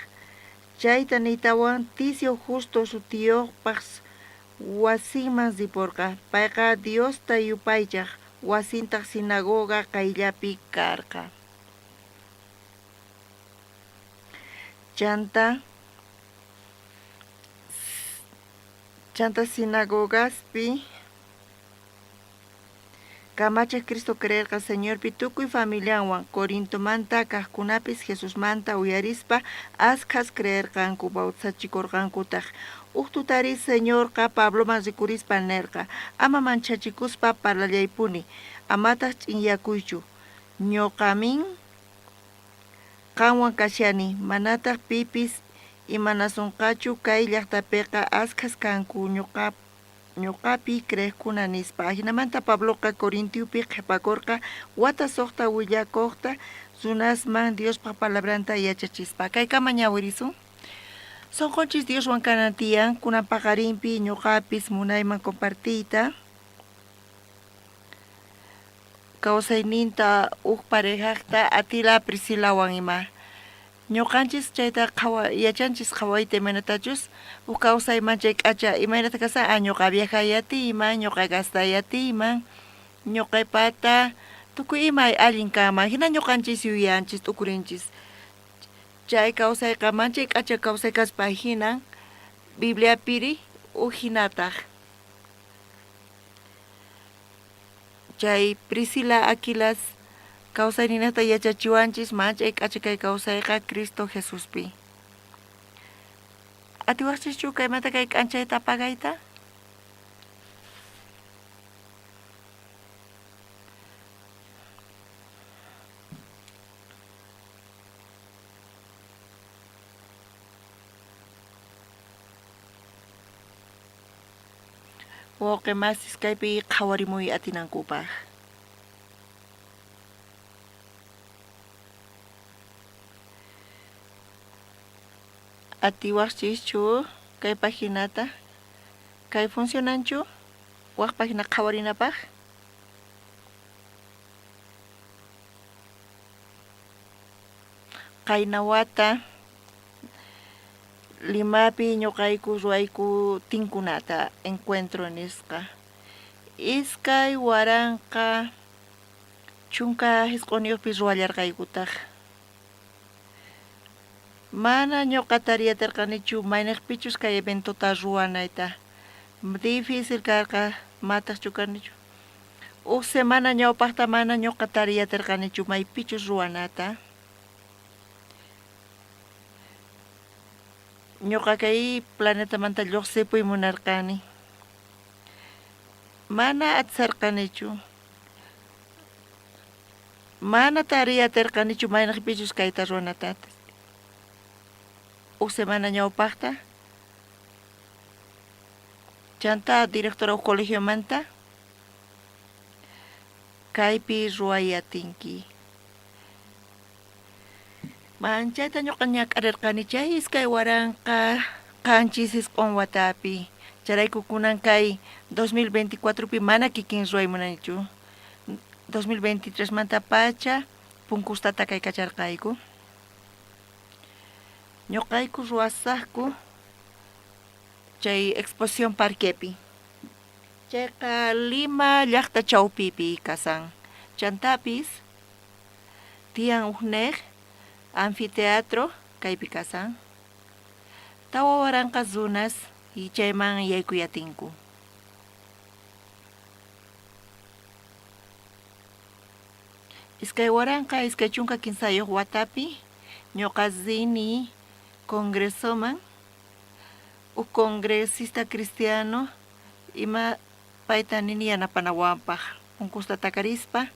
Chayta niytawan Ticio Justo sutiyuqpaq wasinman ripurqa. Payqa Diosta yupaychaq wasintaq sinagoga qayllapi karqa. Chanta sinagogaspi Kamachiq Cristo creerqa Señorpi tukuy familiawan Corintomanta kaqkunapis Jesusmanta uyarispa askhas creerqanku bautizachikurqankutaq. Uqtutari Señorqa Pabloman rikurispa nirqa ama manchachikuspa parlallaypuni amataq ch'inyakuychu. Ñuqamin qanwan kashani manataq pipis imanasunqachu kay llaqtapiqa askhas kanku ñuqapi creeqkuna nispa. Hinamanta Pabloqa Corintiupi qhipakurqa wata suqta willakuqta runasman Diospa palabranta yachachispa. Kaykama ñawirisun. Sonqonchis Dioswan kanantiyan kunan paqarinpi ñuqapis munayman compartiyta kawsayninta huk parejaqta Atila Priscilawan ima. Ñuqanchis chayta yachanchis qhawayta imanatachus huk kawsayman chay k'acha imaynata kasa ñuqa viajayatiman, ñuqa gastayatiman, ñuqaypata tukuy imay allin kama hina ñuqanchis yuyanchis t'ukurinchis chay kawsayqa manchay k'acha kawsayqaspa hinan Biblia piri uhinataq. Chay Priscila Aquilas kawsayninata yachachiwanchis manchay k'acha kay kawsayqa Cristo Jesuspi. Atiwaqchischu kaymanta kay k'anchayta apagayta? Woke masis kaypi qhawarimuy atinankupaq. Atiwaqchischu kay paginata kay funcionanchu waq pagina qhawarinapaq? Qayna wata Limapi ñuqayku ruayku tinkunata encuentro nisqa. Iskay waranqa chunka hisq'uniyuqpi ruwallarqaykutaq. Mana ñuqata riyatirqanichu mayniqpichus kay eventota ruwanayta. Difícil karqa mataqchu karnichu. Huk semana ñawpaqta mana ñuqata riyatirqanichu maypichus ruwanata. Ñuqa kay planetamanta lluqsipuy munarqani. Mana atisarqanichu. Mana riyatirqanichu mayniqpichus kayta ruwanatatas. Huk semana ñawpaqta chanta directora huk colegiomanta kaypi ruwayatinki. Manchayta ñuqa ñak'arirqani chay iskay waranqa qanchis hisq'un watapi. Charayku kunan kay 2024pi mana kikin ruwaymunanichu. 2023 manta pacha punkustata kay kacharqayku. Ñuqayku ruwasaqku chay exposición parquepi. Chayqa Lima llaqta chawpipi kasan. Chantapis tiyan uqneq anfiteatro kaypi kasan. Tawa waranqa zunas y chayman yaykuyatinku. Iskay waranqa iskay chunka kinsayuq watapi ñuqa zini congresoman uk congresista cristiano ima payta nini yanapanawanpaq punkusta takarispa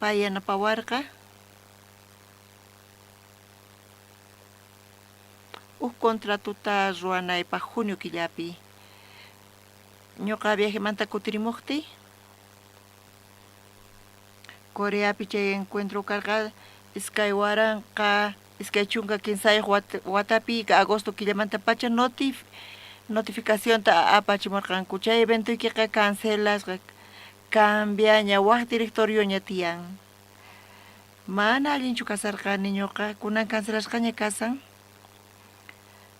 pay yanapawarqa uk contratuta ruwanaypaq junio killapi. Ñuqa viajemanta kutirimuqti Coreapi chay encuentro karqa iskay waranqa iskay chunka kinsayuq watapi agosto killamanta pacha notificacionta apachimurqanku. Chay eventuykiqa cancelasqa cambiaña waq directorio ña tiyan. Mana allinchu kasarqani ñuqa kunan cancelasqaña kasan.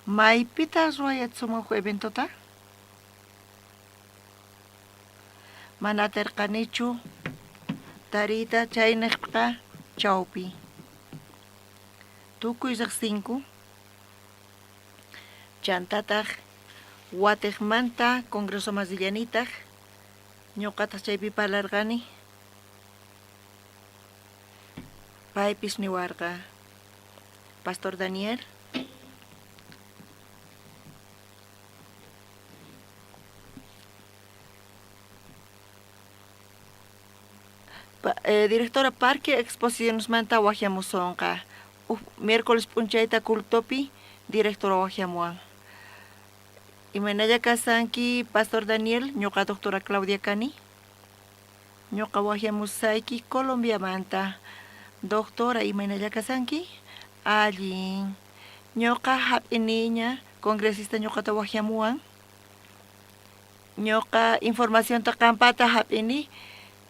Maypita ruwayatsuman huk eventota? Mana atirqanichu tarita chayniqqa chawpi. Tukuy riq 5 chantataq Watiqmanta Congreso Masillanitaq ñuqataq chaypi parlarqani. Paypis niwarqa Pastor Daniel directora Parque Exposiciones manta wajiamusonqa. Miércoles punchayta cultopi directora wajiamuwan. Imanalla kasanki Pastor Daniel, ñuqa doctora Claudia Cani. Ñuqa wajiamusayki Colombia manta. Doctora imanalla kasanki allin. Ñuqa hap'iniña congresista ñuqata wajiamuwan. Ñuqa información ta qampata hap'ini.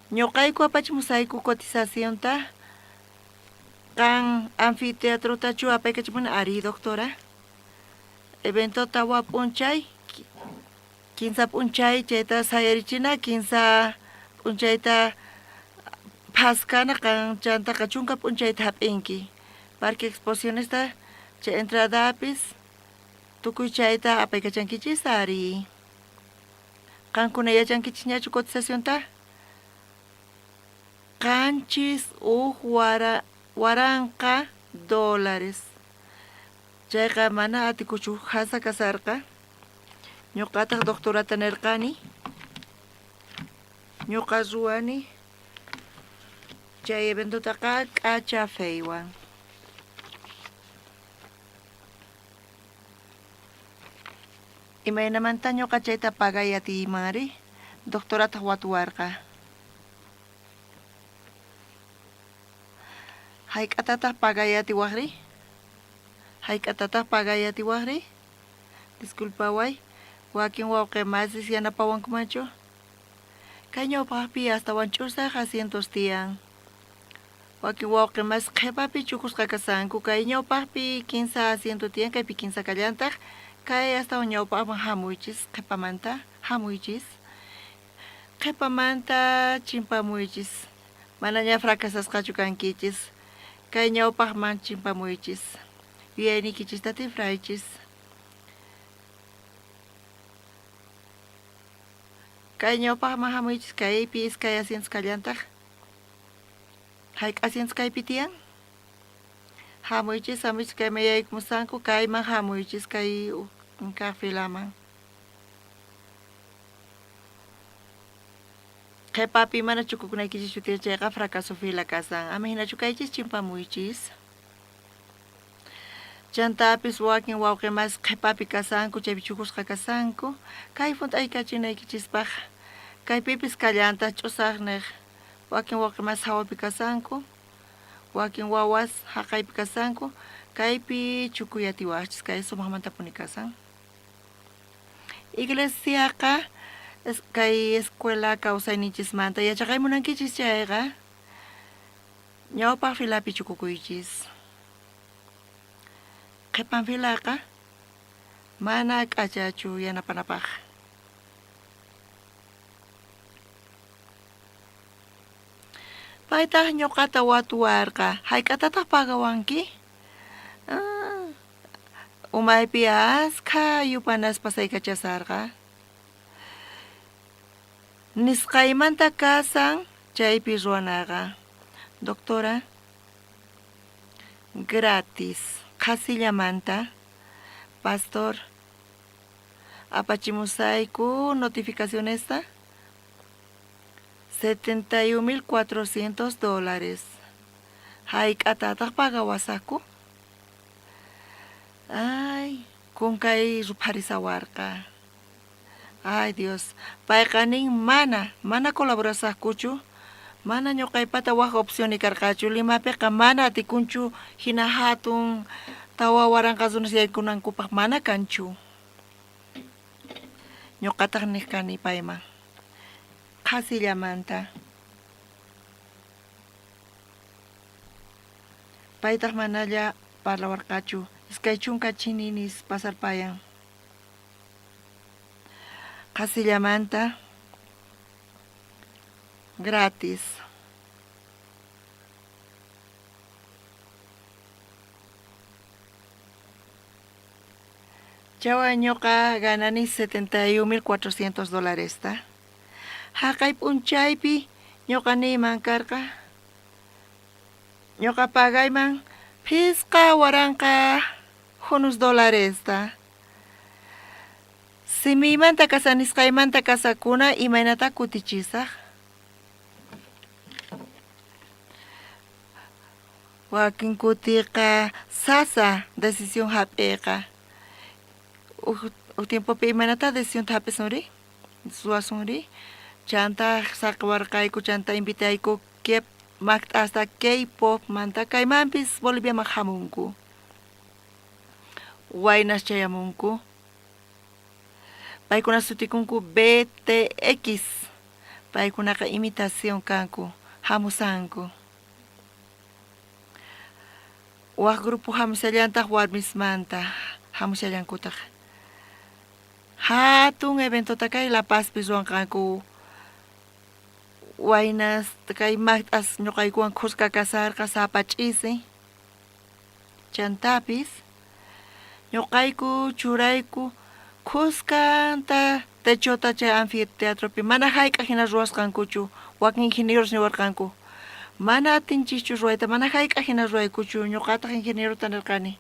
Ñuqayku apachimusayku cotizacionta kan anfiteatro tachu apaykachimuna ari doctora. Evento tawa punchay 15 punchay chayta sayarichina 15 punchay ta paskana kan chanta kachunka punchay hap'inki. Parque exposición está che entradapis tukuy chayta apaykachankichis ari. Kankuna yachankichis ñachu cotización ta. Kanchis waranqa dólares. Chayqa mana atikuchu hasa kasarqa. Ñuqataq doctorata nirqani. Ñuqa ruwani. Chay eventutaqa k'acha feywan. Imaynamanta ñuqa chayta pagay atimari. Doctorata watuwarqa. Hayk'atataq pagay atiwaqri. Hayk'atataq pagay atiwaqri. Disculpa way. Wakin wawqi masis yanapawankumanchu. Kay ñawpaqpi astawan ch'usaq asientos tiyan. Wakin wawqi mas qhipapi chukusqa kasanku. Kay ñawpaqpi 15 asiento tiyan. Kaypi 15 kallantaq. Kay astawan ñawpaqman hamuychis. Qhipamanta hamuychis. Qhipamanta chimpamuychis. Manaña fracasasqachu kankichis. Kay ñawpaqman chimpamuychis. Yuyaynikichista tifraychis. Kay ñawpaqman hamuychis kaypi iskay asientos kallantaq. Hayk asientos kaypi tiyan. Hamuychis kay mayaykumusanku kayman hamuychis kay filaman. Qhipapi mana chukukunaykichis shutir chayqa fracaso fila kasan. Ama hinachu kaychis chimpamuychis. Chantapis wakin wawqi mas qhipapi kasanku chaypi chukusqa kasanku. Kay funt'aykachinaykichispaq. Kaypipis kallanta ch'usaqniq. Wakin wawqi mas hawapi kasanku. Wakin wawas haqaypi kasanku. Kaypi chukuyatiwachis kay sumaqmantapuni kasan. Iglesiaqa kay escuela kawsayninchismanta yachaqaymunankichis chayqa. Ñawpaq filapi chukukuychis. Qhipan filaqa mana k'achachu yanapanapaq. Paytaq ñuqata watuwarqa. Hayk'atataq pagawanki? Umaypi asqa yupanas pasaykachasarqa. Nisqaymanta kasan chaypi ruwanaqa. Doctora, gratis. Qasillamanta, pastor, apachimusayku notificacionesta $71,400. Hayk'atataq pagawasaku. Ay, kunkay ruparisawarqa. Ay Dios, payqa nin mana colaborasaqkuchu. Mana ñuqaypata waq opción karqachu. Limapiqa mana atikunchu hina hatun tawa waranqasunas yaykunankupaq mana kanchu. Ñuqataq niqkani payman. Qasillamanta. Paytaq manalla parlawarqachu. Iskay chunka chininis pasarpayan. Qasillamanta. Gratis. Chawa ñuqa ganani $71,400 ta. Haqay p'unchaypi ñuqa niyman karqa. Ñuqa pagayman pisqa waranqa $1 ta. Simiymanta kasanisqaymanta kasakuna imaynata kutichisaq. Wakin kutiqa sasa decisión hap'iyqa. Tiempopi imanata decisión hapisuri, suasuri. Chanta saqwarqayku, chanta invitayku kep hasta K-pop manta kaymanpis Boliviaman hamunku. Waynas chayamunku. Paykuna sutikunku BTX. Paykunaqa imitación kanku, hamusanku. Waq grupo hamushallantaq warmismanta hamushallankutaq. Hatun eventota kay La Pazpi ruwanqanku. Waynas kay magt'as ñuqaykuwan qusqa kasarqa sapa ch'isi. chantapis ñuqayku churayku kuskanta techota chay anfiteatropi mana hayk'a hina ruwasqankuchu wakin ingenieros niwarqanku mana atinchikchu ruwayta mana hayk'a hina ruwaykuchu ñuqataq ingenierota nirqani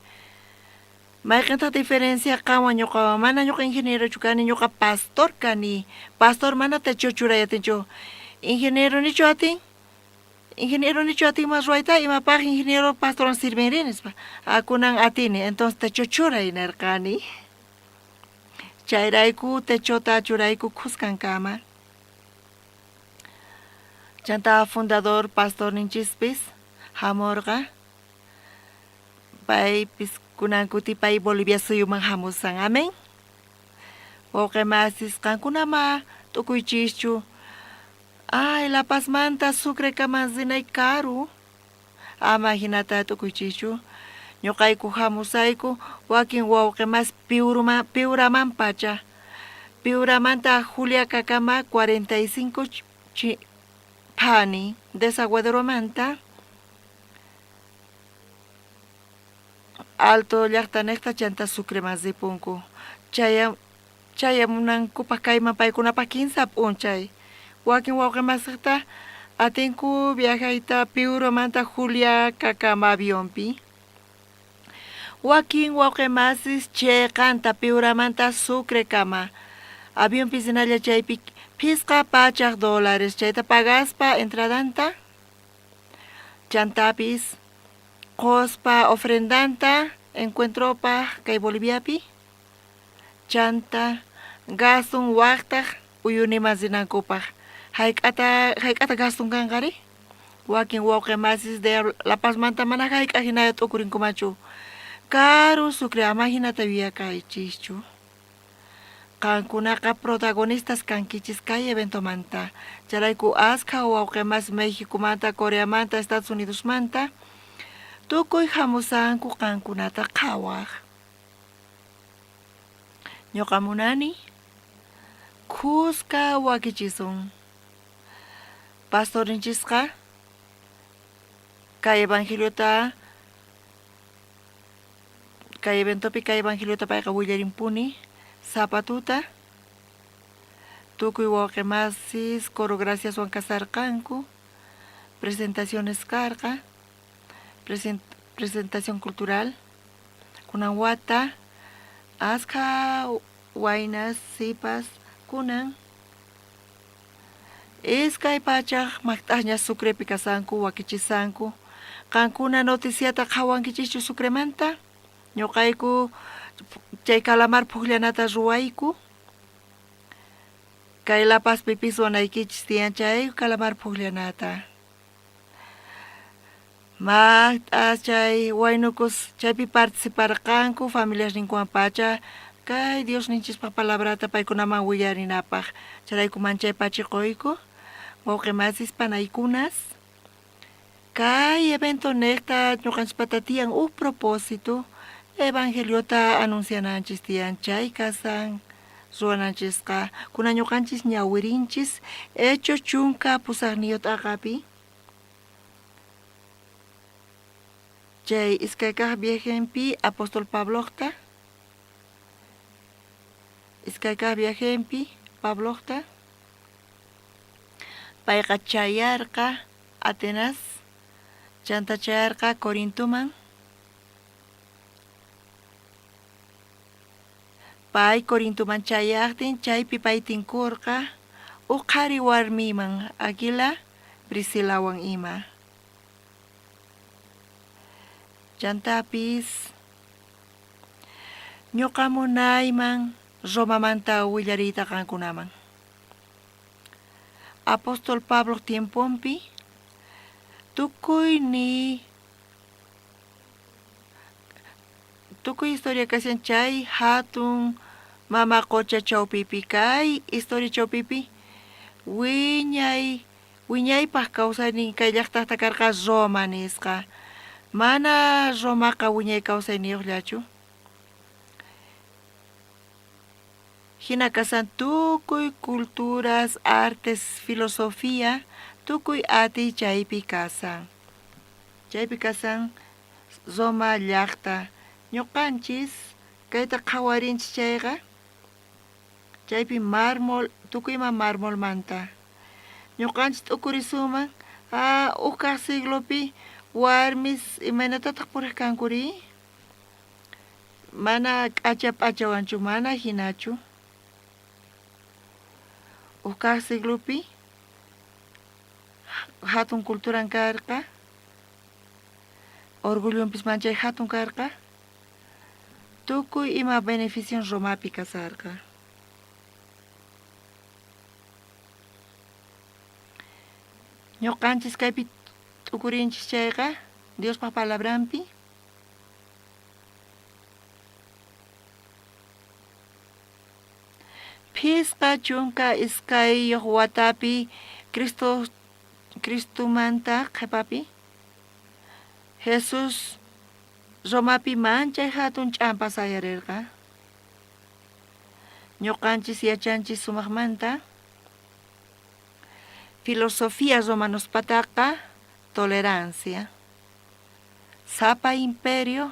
mayqintaq diferencia qawan ñuqawan mana ñuqa ingenierochu kani ñuqa pastor kani pastor mana techo churayatinchu ingeniero nichu atin mas ruwayta imapaq ingeniero pastoran sirvinrinispa kunan atini entonces techo churay nirqani chayrayku techota churayku kusqankama chanta fundador pastor ninchispis hamurqa paypis kunan kutipay Bolivia suyuman hamusan amén wawqimasis qankunama t'ukuychischu ay La Pazmanta Sucre kamansinay karu ama hinata t'ukuychischu ñuqayku hamusayku wakin wawqimas Piuraman pacha Piuramanta Juliacacama 45 pani Desaguaderomanta Alto llaqtanekta chanta Sucre masipunku chayamunankupak kayman paykunapak 15 p'unchay wakin wawqimasqa atinku viajayta Piuramanta Juliacacama avionpi wakin wawqimasis cheqanta Piuramanta Sucrecama avionpi sinalla chaypi pisqa pachaq dólares chayta pagaspa entradanta chantapis qospa ofrendanta encuentropa kay Boliviapi chanta gastun waqtaq uyunimasinankupaq hayk'ata gastun kanqari wakin wawqimasis de La Pazmanta mana hayk'a hinaya t'ukurinkumachu karu Sucre ama hinata wiyakaychischu qankunaqa protagonistas kankichis kay eventomanta charayku askha wawqimas Mexicomanta Coreamanta Estados Unidosmanta tukuy hamusanku qankunata qhawaq ñuqa munani kuska wakichisun pastorinchisqa kay evangeliota kay eventopi kay evangeliota payqa willarimpuni sapatuta tukuy wawqimasis coro graciaswan kasarqanku presentaciones karqa presentación cultural kunan wata askha waynas sipas kunan iskay pachaq maqt'aqña Sucrepi kasanku wakichisanku qankuna noticiata qhawankichischu Sucremanta ñuqayku chay calamar puqllanata ruwayku kay La Pazpipis wanaykichis tiyan chay calamar puqllanata maqt'as chay waynukus chaypi participarqanku familias ninkuwan pacha kay Dios ninchispa palabrata paykunaman willarinapaq charayku manchay pachiquyku wawqimasis panaykunas kay evento nekta ñuqanchispata tiyan propósito evangeliota anunciananchis tiyan chay kasan ruwananchisqa kunan ñuqanchis ñawirinchis hecho chunka pusaqniyuta aqapi chay iskaykaq viajenpi apóstol Pabloqta iskaykaq viajenpi Pabloqta payqa chayarqa Atenas chanta chayarqa Corintoman pay Corintoman chayaqtin chaypi pay tinkurqa uqhari warmiman Aquila Priscilawan ima chantapis ñuqa munayman Romamanta willarita qankunaman apóstol Pablo tiempompi tukuy historia kasian chay hatun mama qocha chawpipi kay historia chawpipi wiñaypaq kawsaynin kay llaqtaqta karqa Roma nisqa mana Romaqa wiñay kawsayniyuqllachu hina kasan tukuy culturas artes filosofía tukuy ati chaypi kasan Zoma llaqta ñuqanchis kayta qhawarinchis chayqa chaypi mármol tukuyman mármolmanta ñuqanchis t'ukurisuman uqa siglopi warmis imanatataq puriq kankuri mana k'acha p'achawanchu mana hinachu uqa siglopi hatun culturan karqa orgullonpis manchay hatun karqa tukuy ima beneficio Romapi kasarqa ñuqanchis kaypi t'ukurinchis chayqa Diospaq palabranpi phisqa chunka iskayuq watapi Cristumanta qhipapi Jesus Romapi manchay hatun ch'ampa sayarirqa ñuqanchis yachanchis sumaqmanta filosofía romanospataqa tolerancia sapa imperio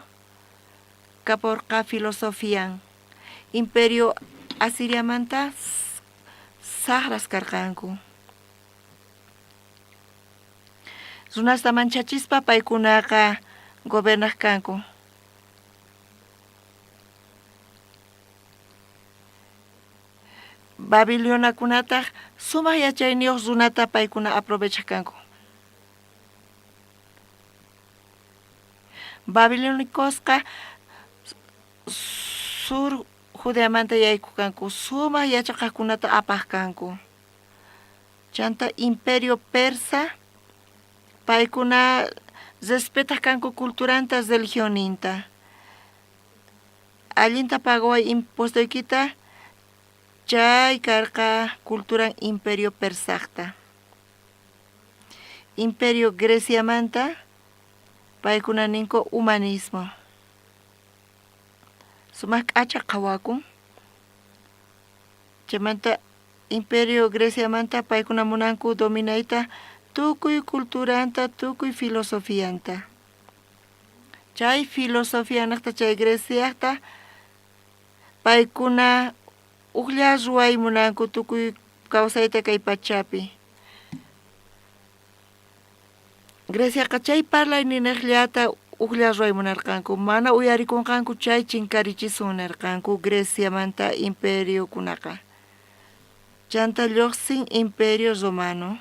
kaporqa filosofian imperio Asiriamanta saqras karqanku runasta manchachispa paykunaqa gobernaq kanku Babiloniakunataq sumaq yachayniyuq runata paykuna aprovechaq kanku Babilónicosqa sur Judeamanta yayku kanku sumaq yachaqaqkunata apaq kanku chanta imperio persa paykuna respetaq kanku culturanta religioninta allinta pagaway impuestoykita chay karqa culturan imperio persaqta imperio Greciamanta paykuna ninku humanismo sumaq k'acha qhawakun chaymanta imperio Greciamanta paykuna munanku dominayta tukuy culturanta tukuy filosofianta chay filosofianaqta chay Greciaqta paykuna uqlla ruway munanku tukuy kawsayta kay pachapi Greciaqa chay parlay ninaqllata uqlla ruway munarqanku mana uyarikunqanku chay chinkarichisun nirqanku Greciamanta imperio kunaqa chanta lluqsin imperio romano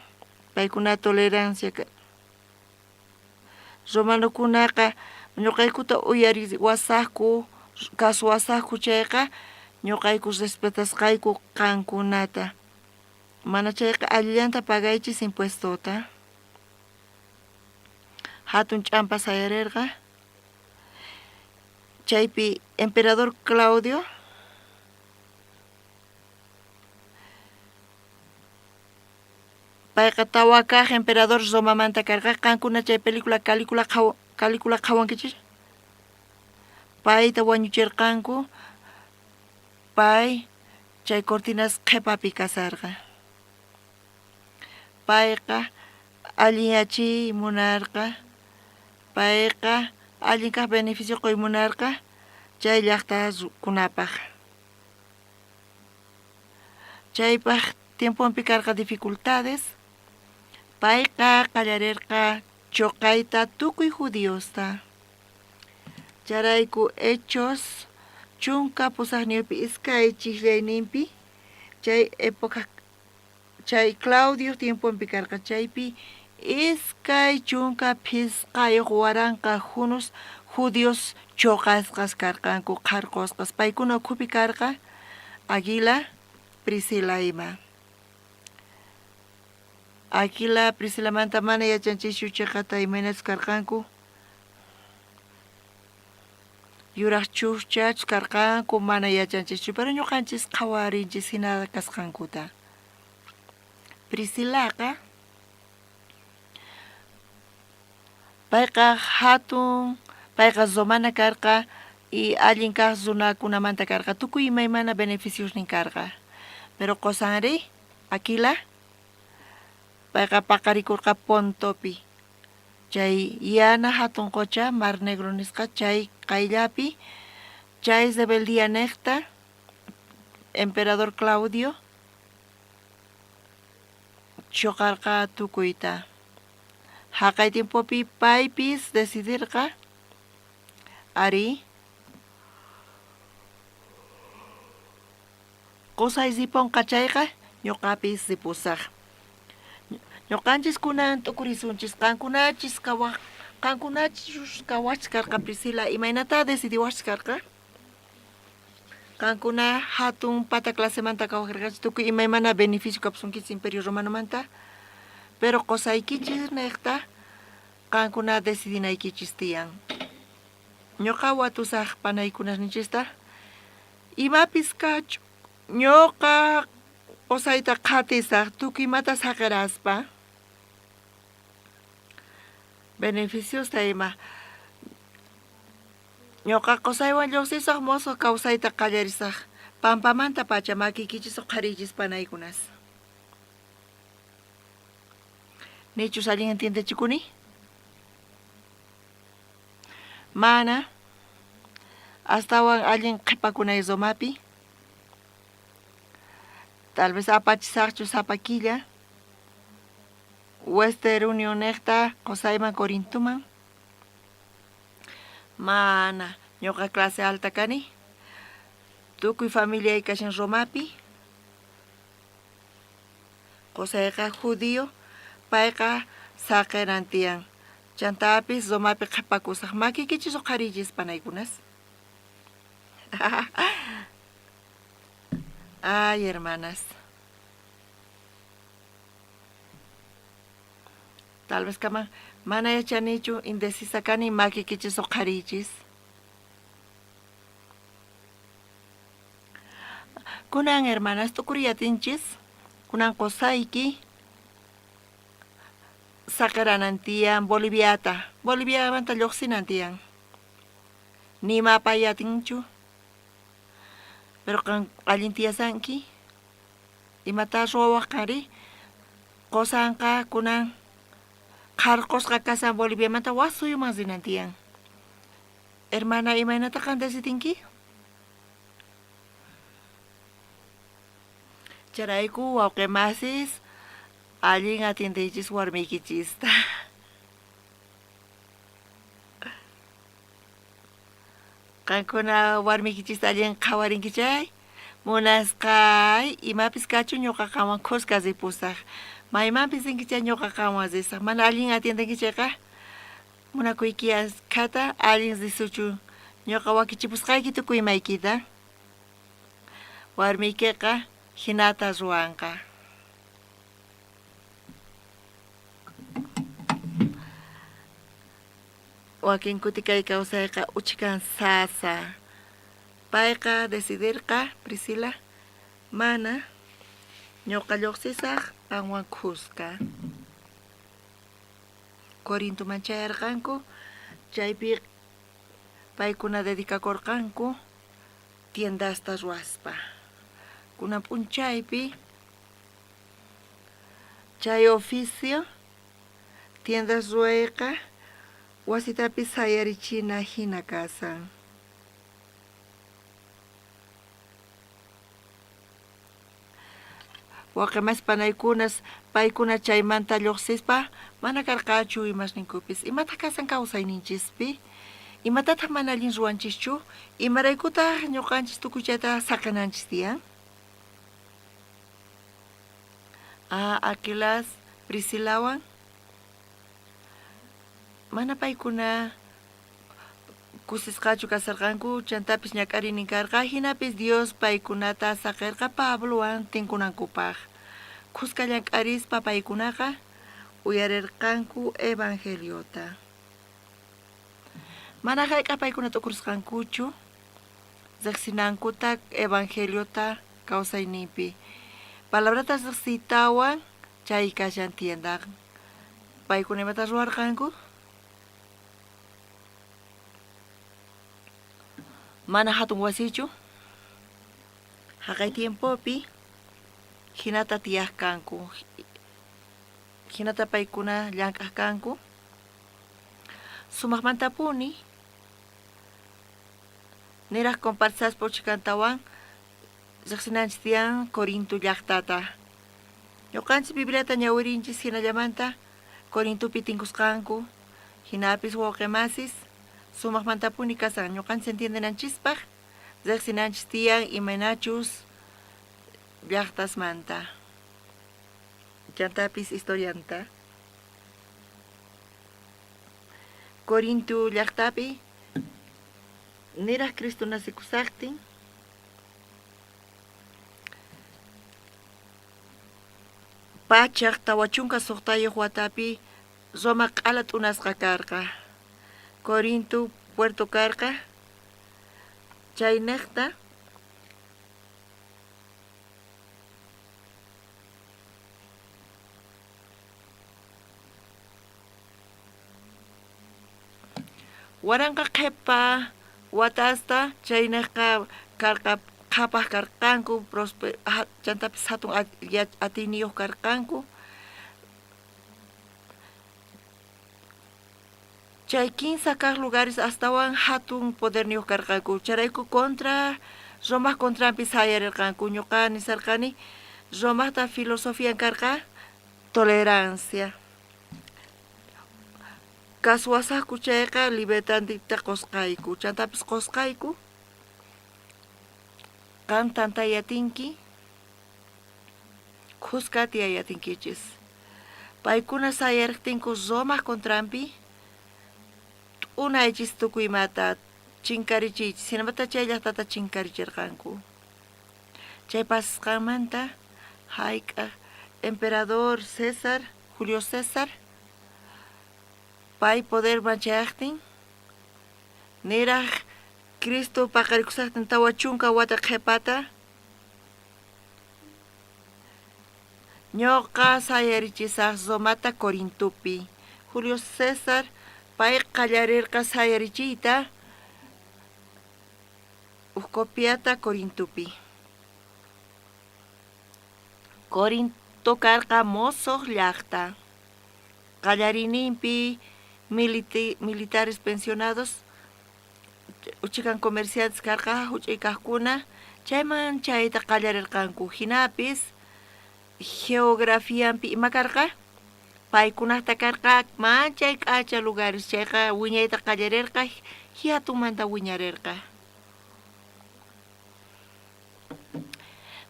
paykuna tolerancia romano kunaqa ñuqaykuta uyariwasaqku kasuwasaqku chayqa ñuqayku respetasqayku qankunata mana chayqa allanta pagaychis impuestota hatun ch'ampa sayarirqa chaypi emperador Claudio payqa tawa kaq emperador Romamanta karqa qankuna chay película Calígula qhawankichis payta wañuchirqanku pay chay cortinas qhipapi kasarqa payqa allin yachiy munarqa payqa allin kaq beneficio qoy munarqa chay llaqtakunapaq chaypaq tiempopi karqa dificultades payqa qallarirqa choqayta tukuy judiosta charayku hechos chunka pusaqniyupi iskay chiklayninpi chay época chay Claudio tiempopi karqa chaypi iskay chunka phisqayuq waranqa hunus judíos choqasqas karqanku qarqusqas paykuna ukhupi karqa Aquila Priscila ima Aquila Priscilamanta mana yachanchischu chayqata imaynachus karqanku yuraq chuqchach karqanku mana yachanchischu pero ñuqanchis qhawarinchis hina kasqankuta Priscilaqa payqa hatun payqa romana karqa y allin kaq runakunamanta karqa tukuy imaymana beneficiosnin karqa pero qosanri Aquila payqa paqarikurqa Pontopi Chay yana hatun qocha Mar Negro nisqa chay qayllapi chay rebeldía necta Emperador Claudio choqarqa tukuyta. Haqay tiempopi paypis decidirqa ari qusay sipon qachayqa ñuqapis sipusaq. Ñuqanchis kunan tukurisunchis qankunachis kawachkarqa Priscila imaynata decidiwachkarqa qankuna hatun pata clasemanta kawjarqanchis tukuy imaymana beneficio kapsunkichis Imperio Romanomanta pero qusaykichis niqta qankuna decidinaykichis tiyan. Ñuqa watusaq panaykunasninchista imapis kachu ñuqa qusayta qatisaq tukuymata saqiraspa beneficios ima ñuqa qusaywan lluqsisaq mozo kawsayta qallarisaq pampamanta pacha makikichis qharichis panaykunas. Nichus alguien entiende chikuni? Mana astawan alguien qhipakunay zomapi tal vez apachisaqchu sapaquilla Western Union necta qusayman Corintuman mana ñuqa clase alta kani tukuy familia kashan Romapi qusayqa judío payqa saqiran tiyan chantapis Romapi qhipakusaq makikichis qharichis panaykunas. Ay hermanas, tal vez kama mana yachanichu indecisa kani makikichis qharichis. Kunan hermanas tukuriyatinchis kunan qusayki saqaranantiyan Boliviamanta lluqsinantiyan nima payatinchu pero kan allintiyasanki imata ruwaq qari qosanqa kunan qarqusqa kasan Boliviamanta wasuyman rinantiyan. Hermana imaynata kan decidinki? Charayku wawqimasis allin atindiychis warmiykichista. Qankuna warmiykichista allin qhawarinki munasqay imapis kachu ñuqa qawan qusqa sipusaq maymanpis rinkichay ñuqa qawan risaq mana allin atiendenkichayqa munakuyki kata allin risuchu ñuqa wakichipusqayki tukuy imaykita warmiykiqa hinata ruwanqa. Wakin kuti kay kawsayqa uchikan sasa payqa decidirqa Priscila mana ñuqa lluqsisaq qanwan qusqa Corintuman chayarqanku chaypi paykuna dedicakurqanku tiendasta ruwaspa kunan p'unchaypi chay oficio tiendas ruwayqa wasitapis sayarichina hina kasan. Waqemas panaykunas paykuna chaymanta lluqsispa mana karqachu imasninkupis imata kasan kawsayninchispi imatataq mana allin ruwanchischu imaraykutaq ñuqanchis tukuychayta saqinanchis tiyan. Aquilas Priscilawan mana paykuna kusisqachu kasarqanku chantapis ñak'arinin karqa hinapis Dios paykunata saqirqa Pablowan tinkunankupaq qusqa llank'arispa paykunaqa uyarirqanku evangeliota mana hayk'a paykuna t'ukurisqankuchu riqsinankuta evangeliota kawsayninpi palabratas riqsiytawan chay kashan tiendaq paykuna imata ruwarqanku mana hatun wasichu haqay tiempopi hinata tiyaq kanku hinata paykuna llank'aq kanku sumaqmantapuni niraq comparsas pochikantawan riqsinanchis tiyan Corinto llaqtata. Ñuqanchis Bibliata ñawirinchis hinallamanta Corintopi tinkusqanku, hinapis wawqimasis sumaqmantapuni kasan ñuqanchis entiendenanchispaq riqsinanchis tiyan imaynachus llaqtasmanta. Chantapis historianta. Corinto llaqtapi niraq Cristo nasikusaqtin pachaq tawachunka suqtayuq watapi Roma q'ala t'unasqa karqa. Corinto puerto karqa. Chaynaqta waranqa qhipa watasta chaynaqqa karqa qhapaq karqanku chantapis hatun atiniyuq karqanku. Chay 15 kaq lugares astawan hatun poderniyuq karqanku. Charayku contra Roma contrapis hayarirqanku. Ñuqa nisarqani Romata filosofía karqa tolerancia. Kasuwasaqku chayqa libertadita qusqayku. Chantapis qusqayku qan tantayatinki qusqatiyayatinkichis. Paykuna sayariqtinku Roma contrampi unaychis tukuymata chinkarichiychis hinamanta chay llaqtata chinkarichirqanku. Chay pasasqanmanta hayk'a emperador César, Julio César pay poder manchayaqtin niraq Cristo paqarikusaqtin tawa chunka wata qhipata ñuqa sayarichisaq Romata Corintopi. Julio César pay qallarirqa sayarichiyta copiata Corintopi. Corinto karqa mosoq llaqta. Qallarininpi militares pensionados uchikan comerciantes karqa huch'uy kaqkuna chayman chayta qallarirqanku. Hinapis geografiampi ima karqa paykunata karqa manchay k'acha lugares chayqa wiñayta qallarirqa hiatumanta wiñarirqa.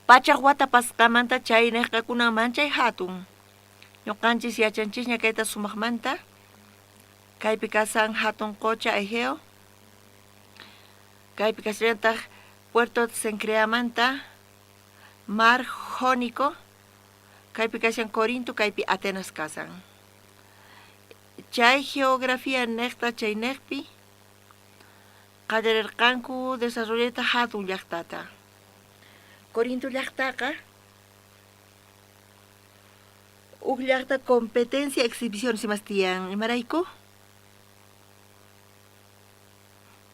Pachaq wata pasqamanta chay niqakunan manchay hatun. Ñuqanchis yachanchisña kayta sumaqmanta kaypi kasan hatun qucha Egeo, kaypi kasllantaq Puerto Cencreamanta, Mar Jónico, kaypi kashan Corinto, kaypi Atenas kasan. Chay geografía niqta chay niqpi qallarirqanku desarrollata hatun llaqtata. Corinto llaqtaqa uk llaqta competencia exhibición simas tiyan imarayku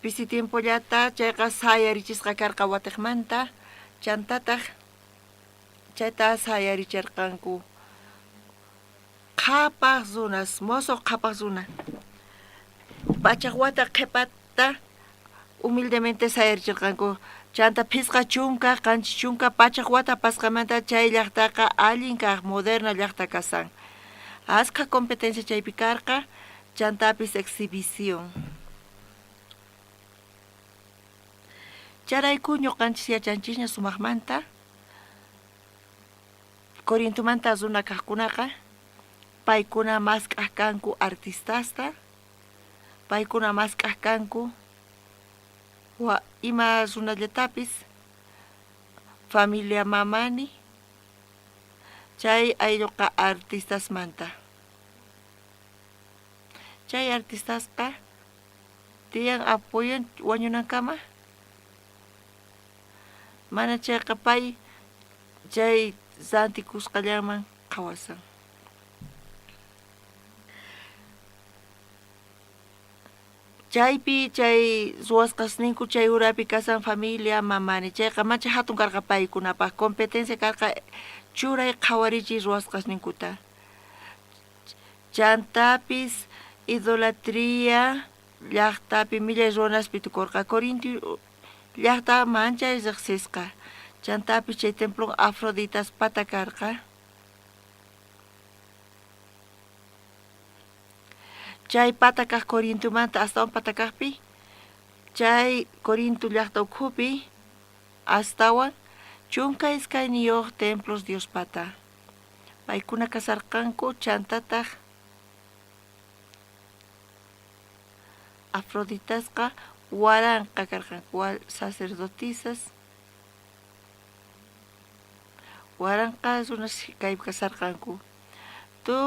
pisi tiempo llata chayqa sayarichisqa karqa watiqmanta chantataq chayta sayaricharqanku qhapaq runas mosoq qhapaq runa pachaq wata qhipata humildemente sayarichirqanku chanta phisqa chunka qanchis chunka pachaq wata pasqamanta chay llaqtaqa allin kaq moderna llaqta kasan. Asqa competencia chaypi karqa chantapis exhibición. Charayku ñuqanchis yachanchisña sumaqmanta Corintomanta runa kaqkunaqa paykuna masq'aq kanku artistasta, paykuna masq'aq kanku ima runallatapis familia mamani chay aylluqa artistasmanta. Chay artistasqa tiyan apoyan wañunankama mana chayqa pay chay santikusqallaman qawasan. Chaypi chay ruwasqasninku chay urapi kasan familia mamani chayqa macha hatun karqa paykunapaq competencia karqa churay qhawarichiy ruwasqasninkuta chantapis idolatría llaqtapi millay runaspi tukurqa Corinto llaqta mancha riqsisqa chantapi chay templo Afroditas pata karqa chay pata kaq Corintomanta astawan pata kaqpi chay Corinto llaqta ukhupi astawan chunka iskayniyuq templos Dios pata paykuna kasarqanku chantataq Afroditasqa waranqa karqanku sacerdotisas waranqa runas kaypi kasarqanku tu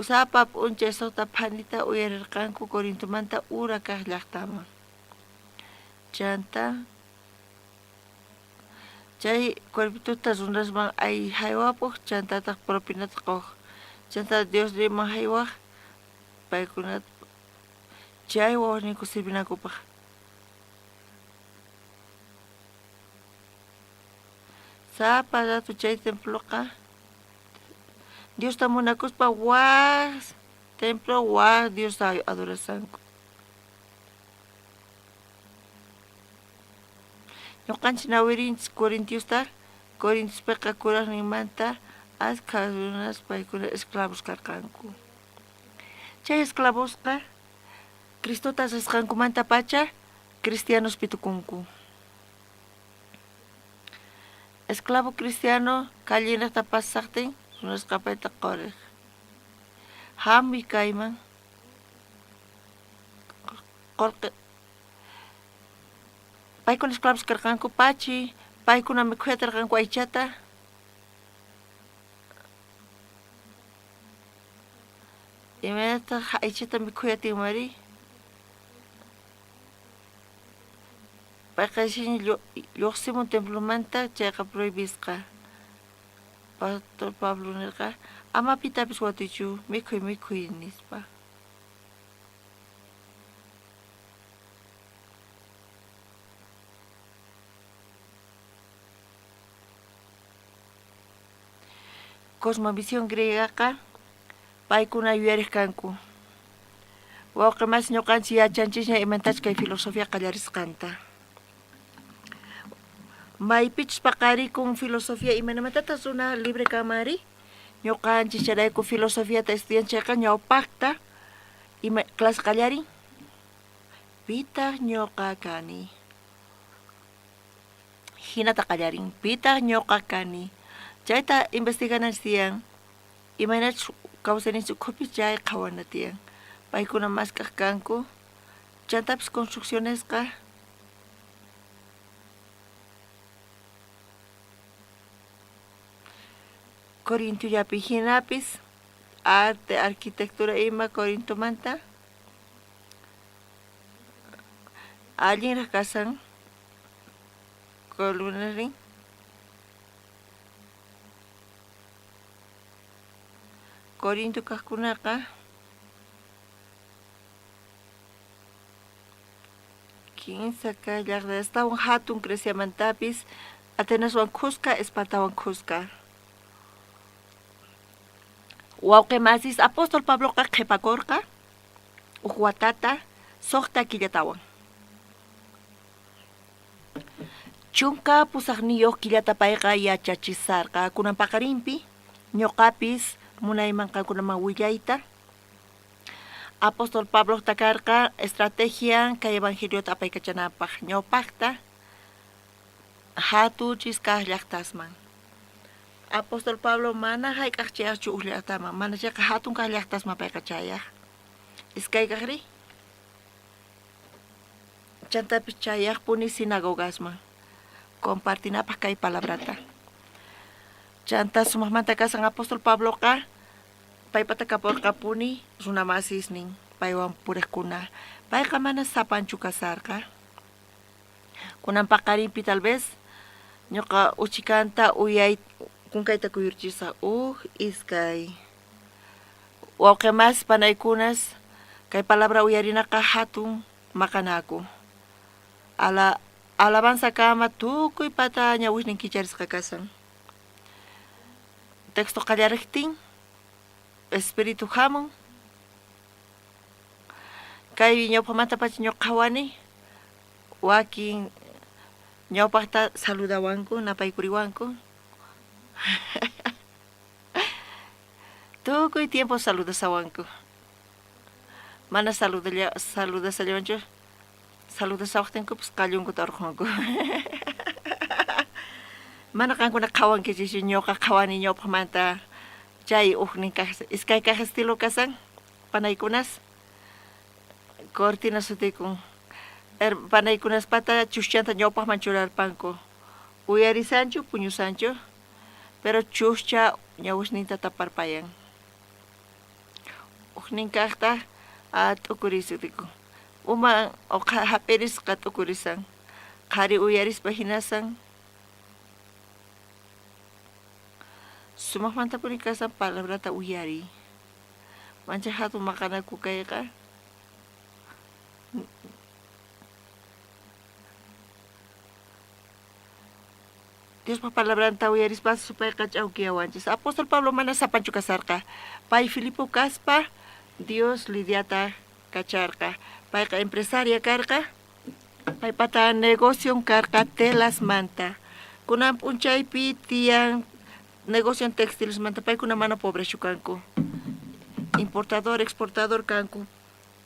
sapa p'unchay suqta phanita uyarirqanku Corintomanta ura kaq llaqtaman chanta chay cuerpituta runasman ay haywapuq chantataq propinata quq chanta Dios riman haywaq paykunata chay wawaqniyku sirvinakupaq sapa ratu chay temploqa Diosta munakuspa waq templo waq Diosta adorasanku ñuqanchik nawirinchik Corintospiqa kuraqninmanta ashkha runas paykuna esclavos karqanku chay esclavosqa Cristota risqankumanta pacha cristianospi tukunku esclavo cristiano kallinaqta pasaqtin runasqa payta qoriq hampi kayman paykuna esclavos karqanku pachi paykuna mikhuyatarqanku aychata imanataq aychata mikhuyatin mari payqaysini lluqsimun templomanta chayqa prohibisqa Pastor Pablo nirqa ama pitapis watuychu mikhuy nispa cosmovisión griegaqa paykuna yuyariq-kanku wawqimas ñuqanchik yachanchikña imantachu kay filosofía qallarisqanta maypichus paqarikun filosofía imanamantatas runa libre kamari ñuqanchik charayku filosofiata estudianchayqa ñawpaqta ima clase qallarin pitaq ñuqa kani hinata qallarin pitaq ñuqa kani chayta investigananchik tiyan imanachus kawsayninchik ukhupi chay qhawana tiyan paykuna maskaq kanku chantapis construccionesqa Corintollapi hinapis arte arquitectura ima Corintomanta allinraq kasan columnarin Corinto kaqkunaqa quinsa kay llaqtastawan hatun Greciamantapis Atenaswan khusqa Espartawan khusqa wawqimasis apóstol Pabloqa qhipakurqa uq watata suqta killatawan chunka pusaqniyuq killata payqa yachachisarqa kunan paqarinpi ñuqapis munayman qankunaman willayta apóstol Pabloqta karqa estrategia kay evangeliota apaykachanapaq ñawpaqta hatuchis kaq llaqtasman apóstol Pablo mana hayk'aq chayaqchu uq llaqtaman mana chayqa hatun kaq llaqtasman payqa chayaq iskay kaqri chantapis chayaqpuni sinagogasman compartinapaq kay palabrata chanta sumaqmanta kasan apóstol Pabloqa paypata kapurqapuni runamasisnin paywan puriqkuna payqa mana sapanchu kasarqa kunan paqarinpi tal vez ñuqa uchikanta uyay kunkayta kuyurchisa iskay wawqimas panaykunas kay palabra uyarinaqa hatun maqanaku alabanza kama tukuy pata ñawishnin kicharisqa kasan texto qallariktin espiritu hamun kay ñawpamanta pacha ñuqawani wakin ñawpaqta saludawanku napaykuriwanku tukuy tiempo saludasawanku mana saludasallawanchu saludasawaqtinku pues qallunkuta urqunku mana qankuna qhawankichis ñuqa qhawani ñawpaqmanta chay uqnin kaq iskay kaq estilo kasan panaykunas cortina sutikun panaykunas pata chushchanta ñawpaqman churarpanku uyarisanchu puñusanchu pero chushcha ñawishninta taparpayan uqnin kaqta t'ukurisutiku uma hapirisqa t'ukurisan qhari uyarispa hinasan sumaqmanta puni kasan palabrata uyari mancha hatun maqanaku kayqa Diospa palabranta uyarispa supayqa ch'awkiyawanchis apóstol Pablo mana sapanchu kasarqa pay Filipo kaspa Dios lidiata kacharqa payqa empresaria karqa paypata negocio karqa telas manta kunan p'unchaypi tiyan negocio textiles manta paykuna mana pobreschu kanku importador exportador kanku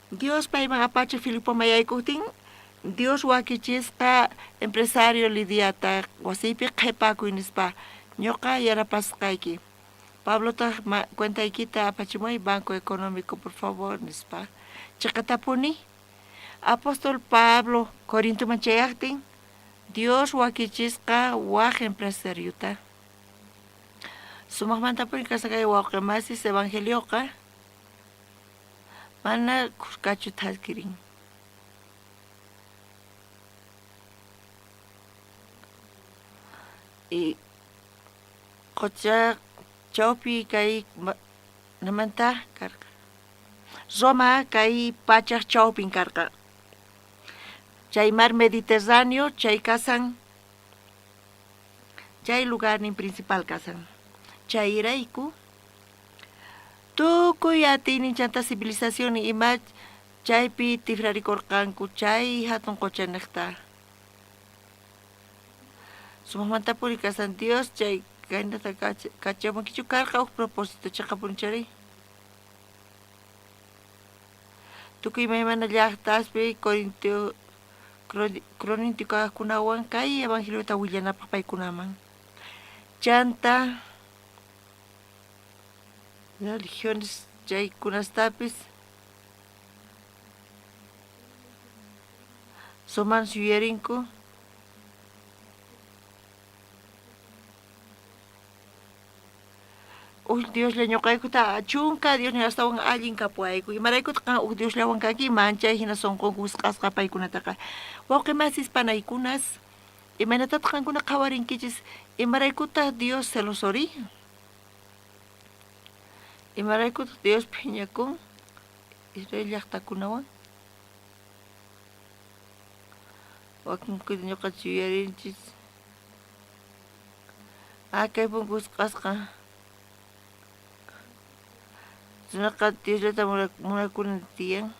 Dios payman apache Filipo mayaykutin Dios wakichisqa empresario lidiata wasipi qhipakuy nispa ñuqa yarapasqayki Pablota cuentaykita apachimuy Banco Económico por favor nispa chaqatapuni Apóstol Pablo Corintoman chayaqtin Dios wakichisqa waq empresariota sumaqmantapuni kasaqay wawqimasis evangelioqa mana kuskachu thaskirin y qocha chawpi kay namanta karqa Roma kay pachaq chawpin karqa chay mar Mediterráneo chay kasan chay lugarnin principal kasan chayrayku tukuy atiyninchanta civilización ima chaypi tifrarikurqanku chay hatun quchaniqta sumaqmantapuni kasan Dios chay kaynata kachamunkichu karqa huk propósito chaqapunchari tukuy maymana llaqtaspi Corinto kaqkunawan kay evangeliota willanapaq paykunaman chanta religiones chaykunastapis suman suyarinku Dios le ñuqaykuta chunka Dios ni astawan allin kapuayku imaraykuta kan Dios lawan kaki manchay hina sonqonku wisq'asqa paykunataqa wawqimasis panaykunas imaynatataq qankuna qhawarinkichis imaraykuta Dios celosori imaraykuta Dios phiñakun Israel llaqtakunawan wakinkuta ñuqanchis yuyarinchis kaypun wisq'asqa Sunaqa Dioslata munakunan tiyan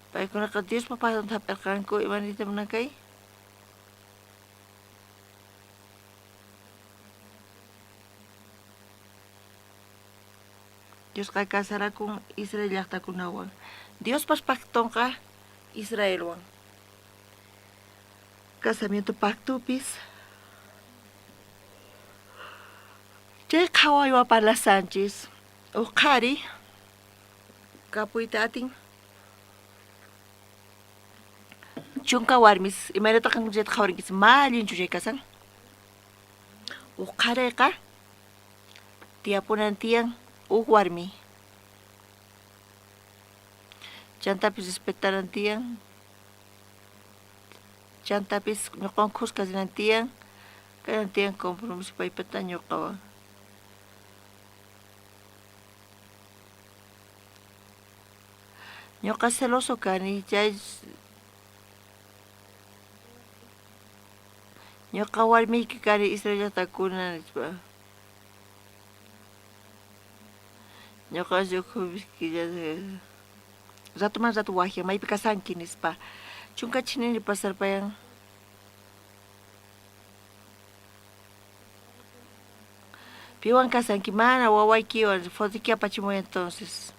paykunaqa Dios papasan thapirqanku imanita munakay Dios kay kasarakun Israel llaqtakunawan Dios paspaqtonqa Israelwan casamiento pactupis chay qhawaywa parlasanchis uqhari kapuyta atin chunka warmis imaynataq qanchayta qhawarinkis mallinchu chay kasan uqharayqa tiyapunan tiyan warmi chantapis respetaran tiyan chantapis ñuqankus kasinantiyan kanantiyan compromiso paypata ñuqawan ñuqa celoso kani chay ñuqa warmiyki kani Israel llaqtakuna nispa Ñuqa llukupiskilla rato más rato wajya maypi kasanki nispa. Chunka chinini pasarpayan. Piwan kasanki mana wawaykiwan fotiki apachimuy entonces.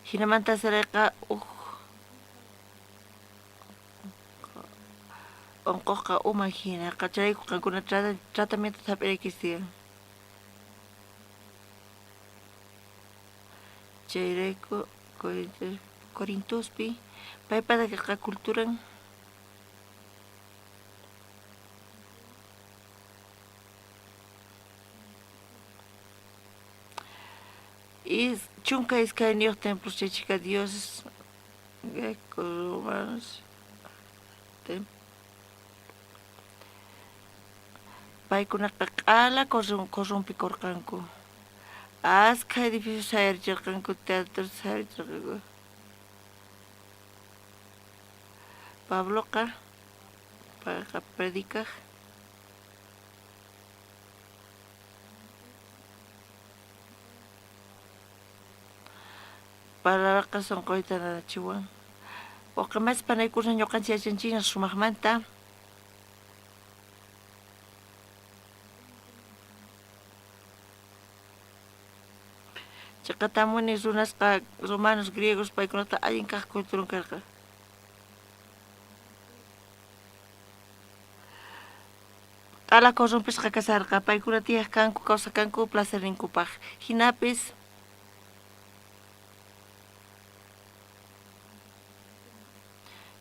Hinamanta sarayqa onqoqa uma hina qacharayku qankuna tratamiento hap'iraykistiyan. Chayrayku Corinthospi paypataqa culturan y chunka iskayniyuq templos chaychika dioses greco-romanos paykunaqa q'ala corrompikurqanku. Askha edificios sayarchirqanku, teatros sayarchirqanku. Pabloqa payqa predikaq palabra sonqoyta nanachiwan. Waqamas panaykusqa ñuqanchik yachanchikña sumaqmanta chaqatamuni runasqa romanos griegos paykunata allin kaq culturan karqa. Q'ala corrompisqa kasarqa paykuna tiyaq kanku kawsakanku placer ninkupaq. Hinapis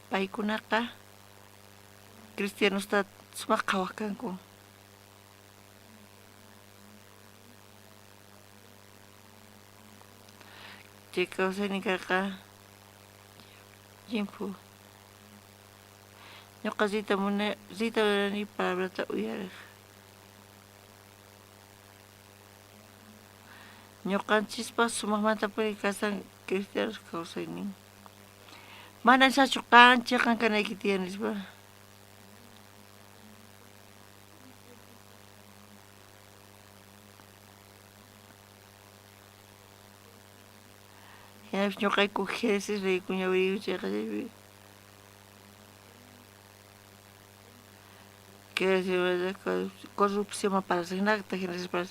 paykunaqa cristianusta sumaq qhawaq kanku. Chay kawsayninkaqa llimpu. Ñuqa rita munani palabrata uyariq. Ñuqanchispa sumaqmanta puri kasan cristianos kawsaynin. Mana shachu qanchis qankanayki tiyan nispa. Hinapis ñuqayku Jesús raykuña wiriyuchayqa chaypi. Que corrupción para regnacta Génesis para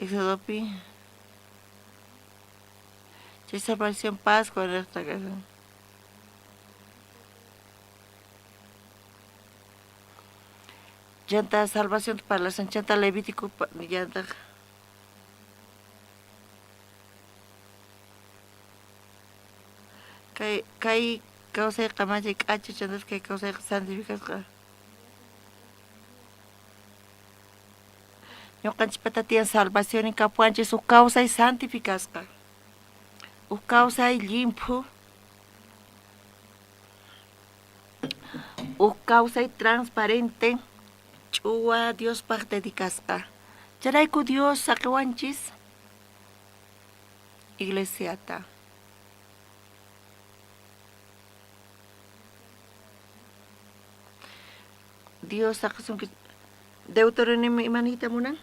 Éxodopi. Chay salvación Pascua en esta casa. Llanta salvación para la sanchanta Levítico llanta. Kay causa qamaya k'acha chantas kay causa santificasqa. Ñuqanchikpata tiyan salvación kapuanchis uk kawsay santificasqa. Uk kawsay limpu. Uk kawsay transparente. Ch'uwa Diospaq dedicasqa. Charayku Dios saqiwanchis iglesiata. Dios saqisunki Deuteronomio imanita munan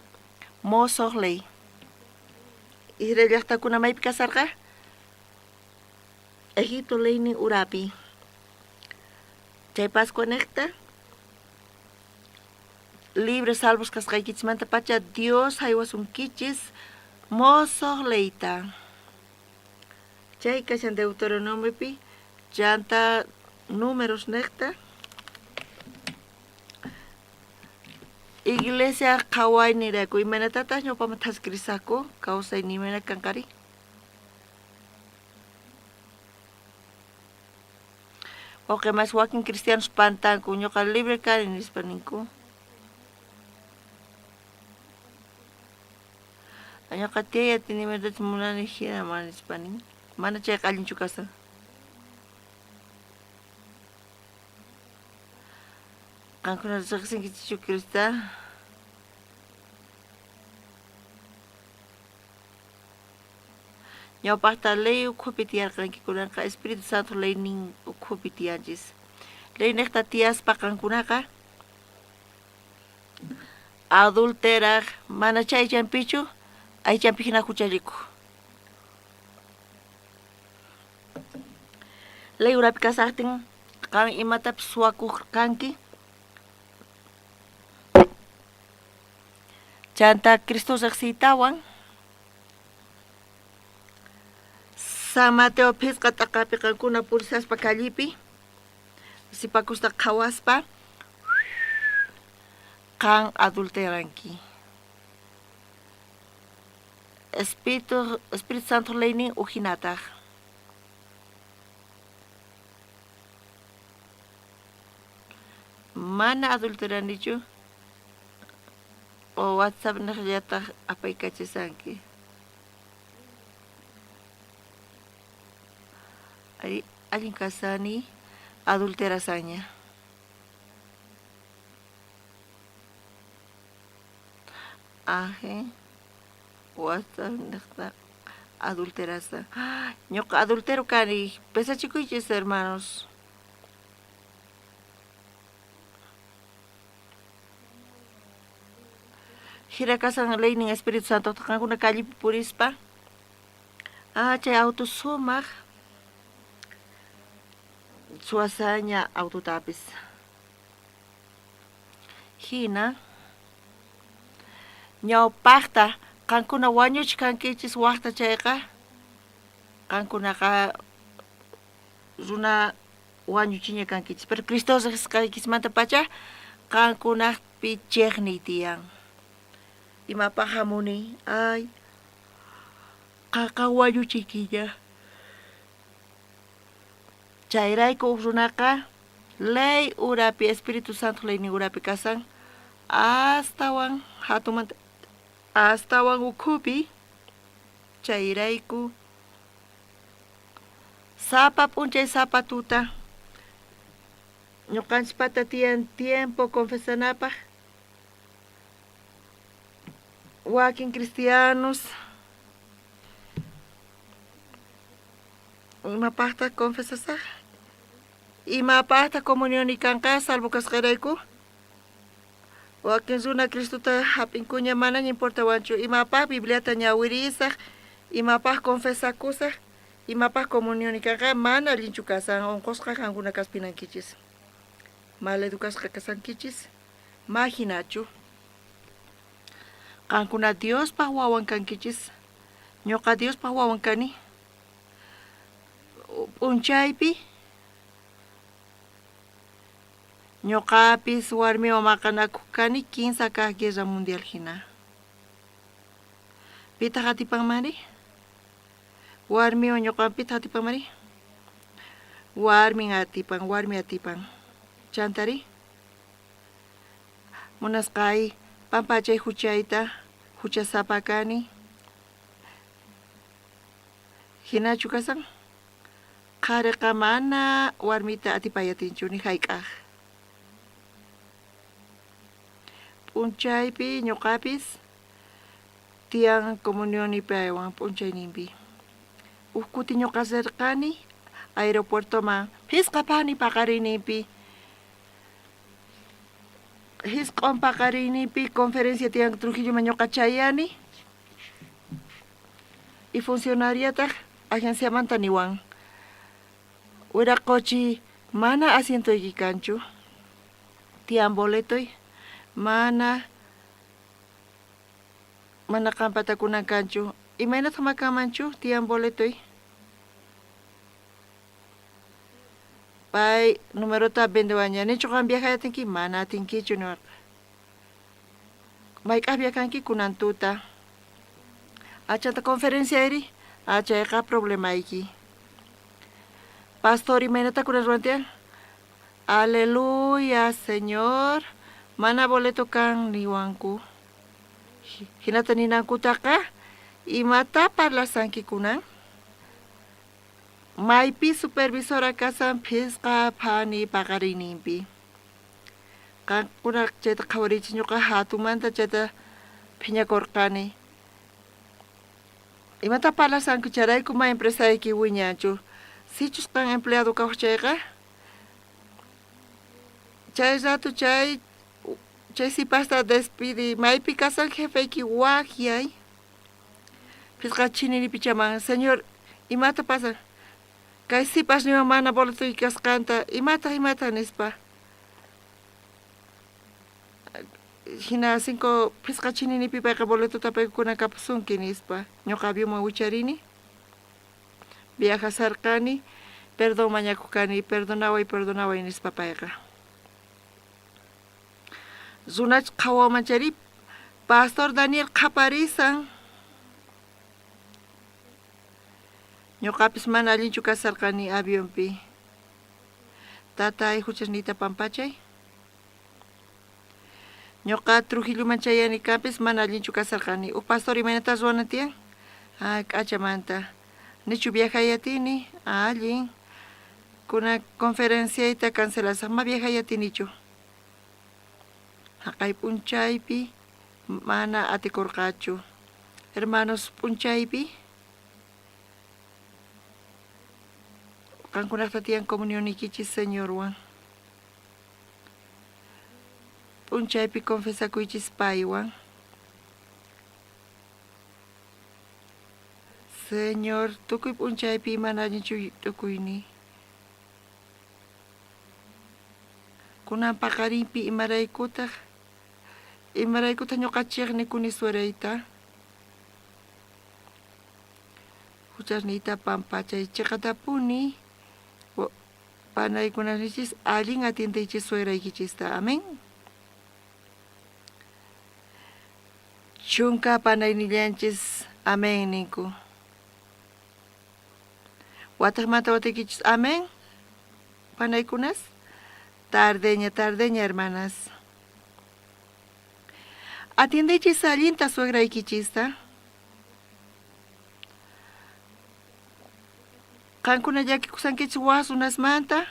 mosoq ley. Israel llaqtakuna maypi kasarqa Egipto leynin urapi. Chay Pascua niqta libre salvos kasqaykichimanta pacha Dios haywasunkichis mosoq leyta. Chay kashan Deuteronomiopi llanta números niqta Iglesia qhaway niraku imanatatas ñawpama tascrisaku kawsay nimana kankari. Oke mas wakin cristianos pantanku ñuqa libre kani nispa ninku. Ñuqa tiyaya tinimantatas munani hina mana nispa nin. Mana chayqa allinchu kasa. Kankuna riqsinkichu Crista. Ñawpaqta ley ukhupi tiyarqankikunanqa Espíritu Santo ley nin ukhupi tiyanchis. Ley niqta tiyaspa kankunaqa adulteraq mana chaychanpichu aychanpi hina huchariku. Ley urapi kasaqtin kan imatapis suwakuq kanki. Chanta Cristo riqsiytawan San Mateo pisqa t'aqapi qankuna purisaspa kallipi sipakusta qhawaspa kan adulteranki. Espíritu Santo leynin ujinataq. Mana adulteranichu o WhatsApp naqllataq apaykachisanki. Allin kasani adulterasaña. Aje WhatsApp naqta adulterasa. Ñuqa adultero kani pesachikuychis hermanos. Hirakasan leynin Espíritu Santo qankuna kallipi purispa chay auto sumaq suwasaña autotapis hina ñawpaqta qankuna wañuchkankichis waqta chayqa qankunaqa runa wañuchiña kankichis pero Cristo riqsisqaykismanta pacha qankunaqpi chiqniyta tiyan. Imapaq hamuni ay qaqa wañuchikiña. Chayrayku runaqa ley urapi Espíritu Santo leynin urapi kasan astawan hatumanta astawan ukhupi chayrayku sapa p'unchay sapa tuta ñuqanchipata tiyan tiempo confesanapaq wakin cristianos imapaqta confesasaq imapaqta comunión kanqa salvo kasqarayku wakin runa Cristuta hap'inkuña manaña importawanchu imapaq Bibliata ñawirisaq imapaq confesakusaq imapaq comunión kanqa mana allinchu kasan unqusqa qankuna kaspinankichis mal educasqa kasankichis mahinachu qankuna Diospaq wawan kankichis ñuqa Diospaq wawan kani p'unchaypi ñuqapis warmiwan maqanakuq kani 15 kaq guerra mundial hina pitaq atipanmari warmiwan ñuqa pitaq atipanmari warmi atipan chantari munasqay pampachay huchayta huchasapa kani hinachu kasan qhariqa mana warmita atipayatinchu ni hayk'aq p'unchaypi ñuqapis tiyan comunionipi aywan p'unchayninpi ukkuti ñuqa sirqani aeropuertoman hisqapani paqariyninpi hisq'on paqariyninpi conferencia tiyan Trujilloman ñuqa chayani y funcionariataq agenciamanta niwan wiraquchi mana asientoyki kanchu tiyan boletoy mana qampatakunan kanchu imaynataq makamanchu tiyan boletoy pay numerota vendewaña nichu qan viajayatinki mana atinkichu niwarqa mayk'aq viajanki kunan tuta achanta conferencia iri chayqa problemayki pastor imaynata kunan rurantiyan aleluya señor mana boleto kan niwanku hinata ninankutaqa imata parlasanki kunan maypi supervisora kasan phisqa phani paqariyninpi qankuna chayta qhawarichis ñuqa hatumanta chayta phiñakurqani imata parlasanki charayku ma empresayki wiñanchu sichus qan empleado kawq chayqa chay rato chay Chaysi pasta despidi, maypi kasan jefeyki wakyay. Pisqachinini pichaman, señor, imata pasa. Kay sipas nima mana boletuy kasqanta, imata nispa. Hina 5 pisqachinini pipayqa boletuta paykuna kapusunki nispa. Ñuqa avión wicharini. Viajasarqani, perdón mañakukani, perdonaway nispa payqa. Zunach qhawamanchari, Pastor Daniel qhaparisan. Ñuqapis mana allinchu kasarqani avionpi. Tatay huchasnita pampachay. Ñuqa Trujilloman chayani kapis mana allinchu kasarqani. Pastor imaynatas ruwana tiyan? K'achamanta. Nichu viajayatini, allin. Kuna conferenciaita cancelasaq, ma viajayatinichu. Haqay p'unchaypi mana atikurqachu. Hermanos p'unchaypi qankunaqta tiyan comunionikichis Señorwan. P'unchaypi confesakuychis paywan. Señor, tukuy p'unchaypi mana allinchu tukuyni. Kunan paqarinpi imaraykutaq ñuqachiqni kuni suerayta. Huchasnita pampachay chiqatapuni. Panaykunanichis allin atindaychis sueraykichista. Amén. Chunka panaynillanchis amén ninku. Wataqmanta watakichis amén. Panaykunas. Tardeña, hermanas. Atiendaychis allinta suegraykichista. Qankuna llakikusankichis wasunasmanta.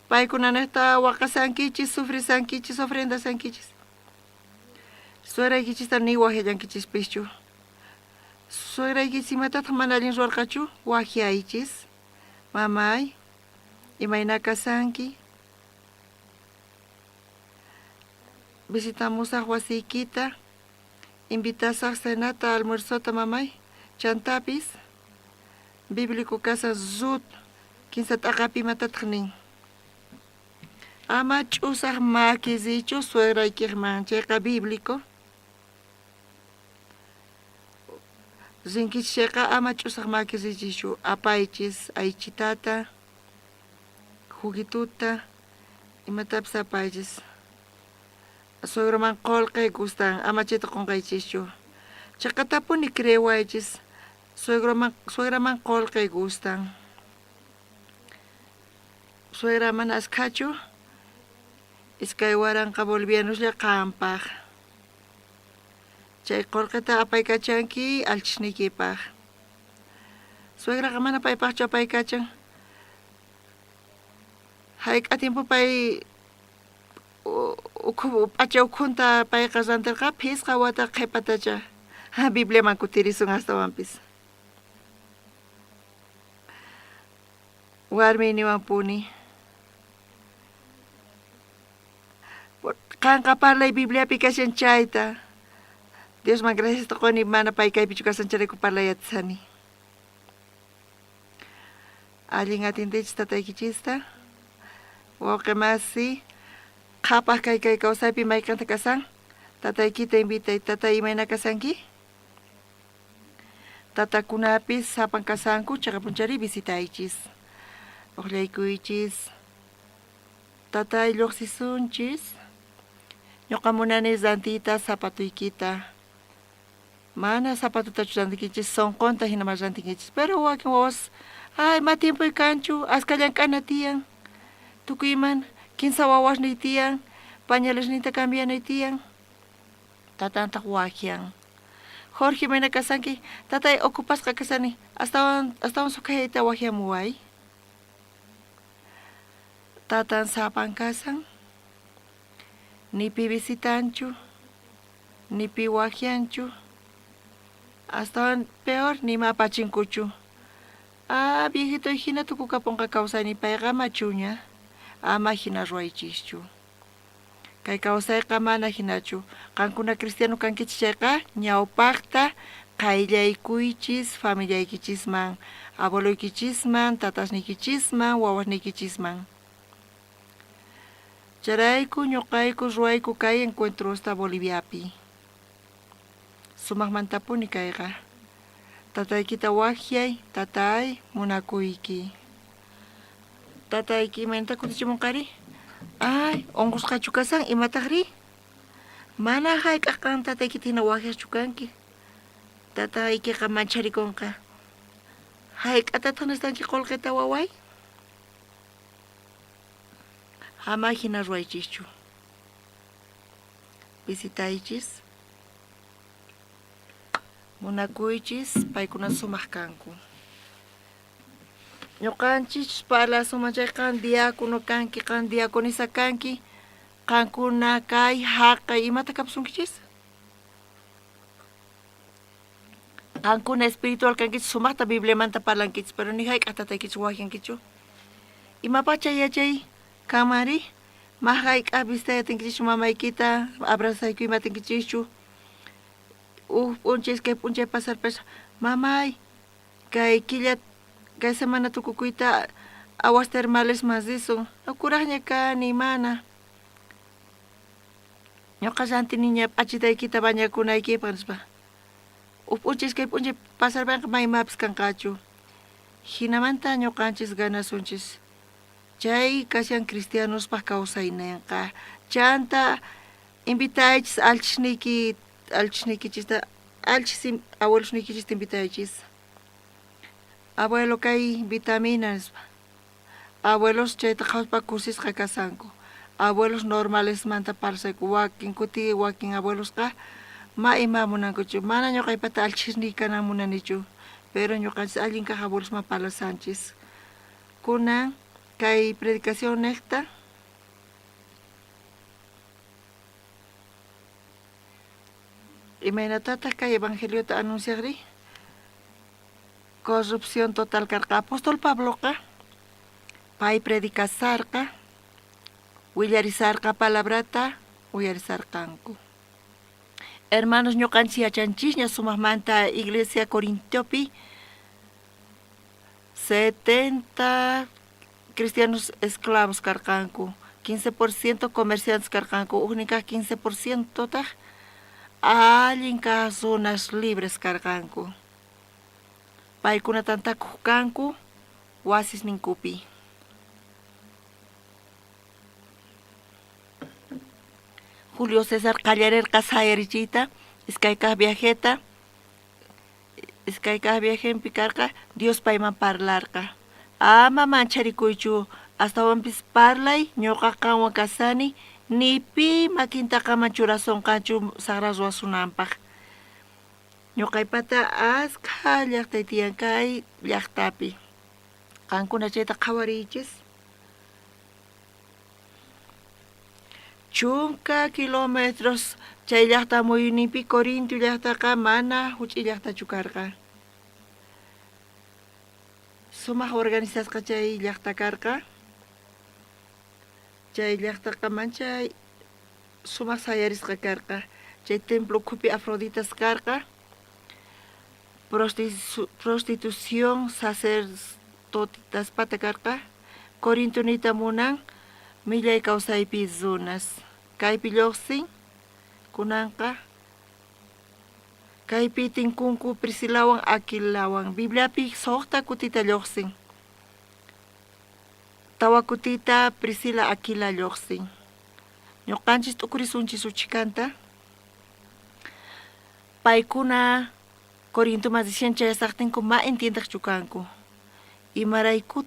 Paykunanaqta waqasankichis, sufrisankichis, ofrendasankichis. Suegraykichista ni wajiallankichis pischu. Suegraykichis imatataq mana allin ruwarqachu, wajiaychis. Mamay, imayna kasanki. Visitamos wasiykita, invitasaq cenata, almuerzota mamay, chantapis, bíblico casa zut, 15 t'aqapi matataq nin. Ama ch'usaq makizichu suegraykiqman, chayqa bíblico. Zinkichis chayqa ama ch'usaq makizichischu, apaychis aychitata, juguituta, imatapis apaychis. Suegroman qolqay gustan, ama chayta qunqaychischu. Chaqatapuni crewaychis, suegraman qolqay gustan. Suegraman askachu, iskay waranqa bolivianoslla qampaq. Chay qolqita apaykachanki alchishniykipaq. Suegraqa mana paypaqchu apaykachan. Hayk'a tiempo pay pacha ukhunta payqa rantirqa phisqa wata qhipatacha Bibliaman kutirisun astawanpis. Warminiwan puni. Qanqa parlay Bibliapi kashan chayta. Diosman gracias tuquni mana pay kaypichu kasancharayku parlayatisani. Allin atindaychis tataykichista. Wawqimasi. Qhapaq kay kawsaypi maykanta kasan. Tataykita invitay. Tatay imayna kasanki? Tatakunapis sapan kasanku chaqa punchari visitaychis. Uqllaykuychis. Tatay lluqsisunchis. Ñuqa munani rantiyta zapatuykita. Mana zapatutachu rantikichis, sonqonta hinaman rantikichis. Pero wakin wawas, ay ma tiempoy kanchu, askallan tiyan. Tukuyman 15 wawasniy tiyan, pañalesnita cambianay tiyan. Tatantaq wakian. Jorge mayna kasanki, tatay okupasqa kasani, astawan sukayayta wakiamuway. Tatan sapan kasan, nipi visitanchu, nipi wakianchu. Astawan peor ni mapachinkuchu. Viejito hina tukukapunqa kawsayni payqa machuña. Ama hina ruaychischu. Kay kawsayqa mana hinachu. Qankuna cristiano kankichis chayqa ñawpaqta qayllaykuychis familiaykichisman, abueloykichisman, tatasniykichisman, wawasniykichisman. Charayku ñuqayku ruwayku kay encuentrosta Boliviapi. Sumaqmantapuni kayqa. Tataykita waqyay, tatay munakuyki. Tatayki imaynata kutichimunqari? Ay, onqusqachu kasan imataqri? Mana hayk'aqan tataykita hina waqyaqchu kanki. Tataykiqa mancharikunqa. Hayk'atata nastanki qolqita waway? Ama hina ruwaychischu. Visitaychis. Munakuychis, paykuna sumaq kanku. Ñuqanchis pala sumachayqa diácono kanki, qan diaconisa kanki, qankuna kay haqay imata kapsunkichis? Qankuna espiritual kankichis sumaqta Bibliamanta parlankichis, pero ni hayk'atataykichis waqyankichu. Imapacha yachay kamari, mahayk'a vistayatinkichis mamaykita, abrazayku imatinkichichu. Punches kay punchay pasarpas, mamay, kay killat, kay semana tukukuyta aguas termales más eso. Okuraqña kani mana. Ñuqa ranti niña achitaykita bañakunaykipanspa. Punches kay punchay pasarpanqa maymapis kanqachu. Hinamanta ñuqanchis ganasunchis. Chay kashan cristianospaq kawsayninqa. Chanta invitaychis alchisnikichista, abuelosnikichista invitaychis. Abuelo kay vitaminas. Abuelos chayta qhawspa kusisqa kasanku. Abuelos normales manta parsayku. Wakin kuti wakin abuelosqa ma ima munankuchu. Mana ñuqaypata alchisnikana munanichu. Pero ñuqanchis allin kaq abuelosman parlasanchis. Kunan kay predicación necta. Imaynatata kay evangeliota anunciaqri. Corrupción total karqa apóstol Pabloqa. Pay predicasarqa. Willarisarqa palabrata. Willarisarqanku. Hermanos ñuqanchis yachanchis sumaqmanta iglesia Corintiopi 70 cristianos esclavos karqanku. 15% comerciantes karqanku. Uqnika 15% taq. Allin kaq zonas libres karqanku. Paykuna tantakuq kanku wasis ninkupi. Julio César qallarerqa sayarichiyta, iskaykaq viajeta, iskaykaq viajenpi karqa Dios payman parlarqa. Ama mancharikuychu, astawanpis parlay, ñuqa qanwan kasani, nipi makintaqa manchurasonqachu saqra ruwasunanpaq. Ñuqaypata asqa llaqtay tiyan kay llaqtapi. Qankuna chayta qhawariychis. Chunka kilómetros chay llaqta muyunipi Corintio llaqtaqa mana huch'y llaqtachu karqa. Sumaq organizasqa chay llaqta karqa. Chay llaqtaqa manchay sumaq sayarisqa karqa. Chay templo kupi Afroditas karqa. Prostitución sacerdotitas pata karqa. Corinto nita munan millay kawsaypi zonas. Kaypi lluqsin kunanqa. Kaypi tinkunku Priscilawan Aquilawan. Bibliapi suqta kutita lluqsin. Tawa kutita Priscila Aquila lluqsin. Ñuqanchis t'ukurisunchis uchikanta. Paykuna Corinto más dicen chayasaqtinku ma entiendaqchu kanku. Imarayku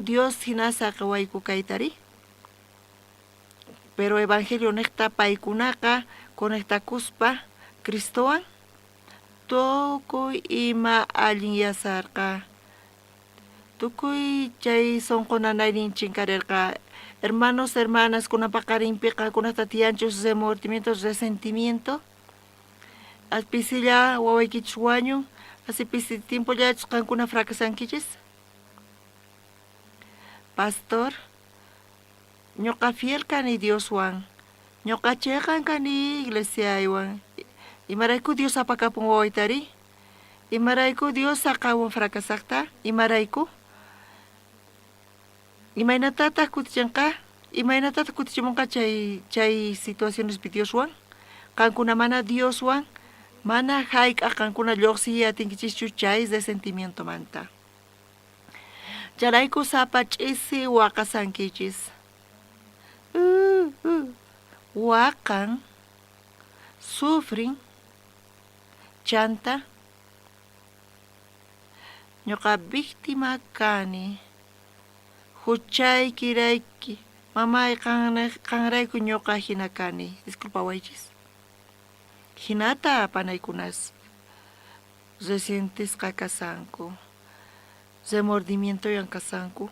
Dios hinasa qawayku kaytari. Pero evangelio necta paykunaqa conectakuspa Cristowan tukuy ima allin yasarqa. Tukuy chay sonqonanaynin chinkarerqa. Hermanos, hermanas, kunapaqarinpiqa kunata tiyanchus remordimiento, resentimiento. Alpisilla wawaykichis wañun, así pisi tiempo ya qankuna fracasankichis. Pastor, ñoqa fiel kani Dioswan, ñoqa cheqan kani iglesiaywan. Imarayku Dios apakapun wawaitari, imarayku Dios saqawan fracasaqta, imarayku. Imaynatata kutichanqa, imaynatata kutichimunqa chay situaciones pi Dioswan, qankuna mana Dioswan, mana hayk'a qankuna lluqsiya atinkichishchu chay de sentimiento manta. Charayku sapa ch'isi waqasankichis. Waqan, sufrin, chanta, ñuqa víctima kani, huchaykirayki, mamay qanrayku ñuqa hina kani, disculpa waychis. Hinata panaykunas, recientes kasanku, remordimiento yan kasanku.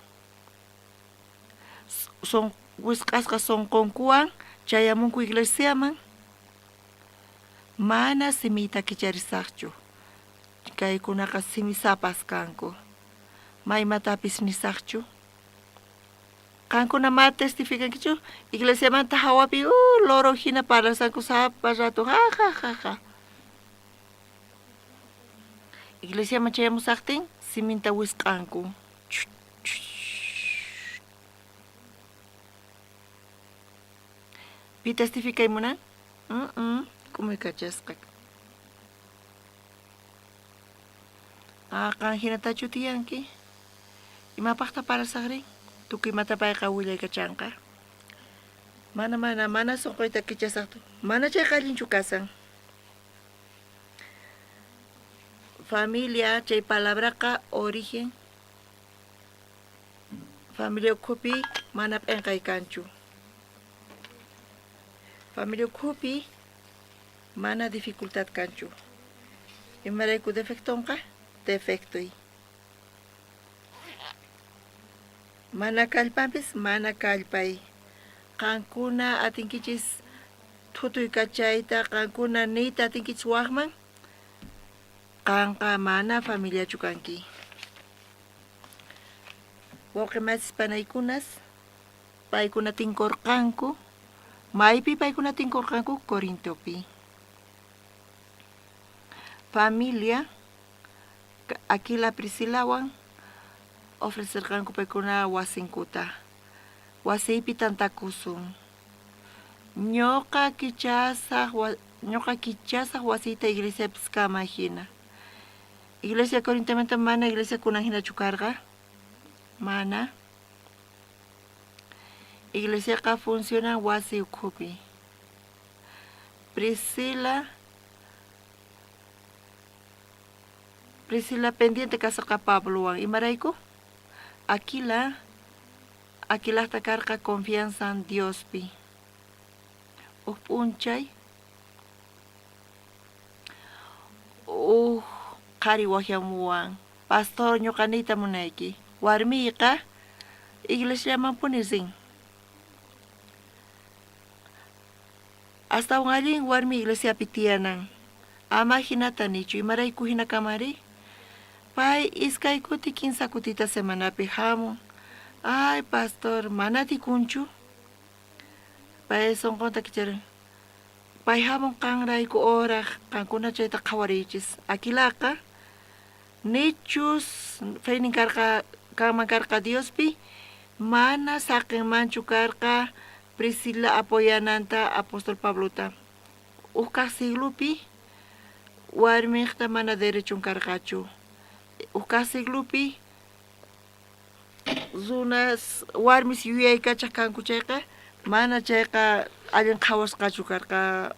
Son wisqasqa sonqunkuwan chayamunku iglesiaman, mana simita kicharisaqchu. Kaykunaqa simisapas kanku, maymatapis nisaqchu. Kankuna ma testificankichu, iglesiamanta hawapi loro hina parlasanku sapa rato, ja. Iglesiaman chayamusaqtin siminta wisqanku. Pi testificaymuna? Kumuy kachasqa. Kan hinatachu tiyanki. Imapaqta parasaqrin? Tukimata payqa willaykachanqa. Mana sonqoyta kichasaqtu. Mana chayqa allinchu kasan. Familia, chay palabraqa origen. Familia ukhupi mana p'inqay kanchu. Familia ukhupi mana dificultad kanchu. Imarayku defectonqa, defectoy. Mana kallpampis, mana kallpay. Qankuna atinkichis thutuy kachayta, qankuna niyta atinkichis waqman, qanqa mana familiachu kanki. Wawqimasis panaykunas, paykuna tinkurqanku, maypi paykuna tinkurqanku, Corintopi. Familia, Aquila Priscilawan, ofrecerqanku paykuna wasinkuta. Wasiypi tantakusun. Ñuqa kichasaq wasita iglesiapis kama hina. Iglesia Corintomanta mana iglesia kunan hinachu karqa. Mana. Iglesiaqa funcionan wasi ukhupi. Priscila pendiente kasarqa Pablowan. Imarayku? Aquilasta karqa confianza en Diospi. P'unchay. Qhari waqhamuwan. Pastor ñuqaniyta munayki. Warmiyqa iglesiaman punisin. Hasta allin warmi iglesiapi tiyanan. Ama hinata nichu. Imarayku hina kamari. Pay iskay kuti 15 kutita semanapi hamun. Ay, pastor, mana tikunchu. Pay sonqonta kicharan. Pay hamun qanrayku ora qankuna chayta qhawarichis. Aquilaqa nichus feynin kanman karqa Diospi mana saqinmanchu karqa Priscila apoyananta apóstol Pablota. Kaq siglupi warmiqta mana derechun karqachu. Kaq siglupi runas warmis yuyaykachaq kanku chayqa mana chayqa allin qhawasqachu karqa.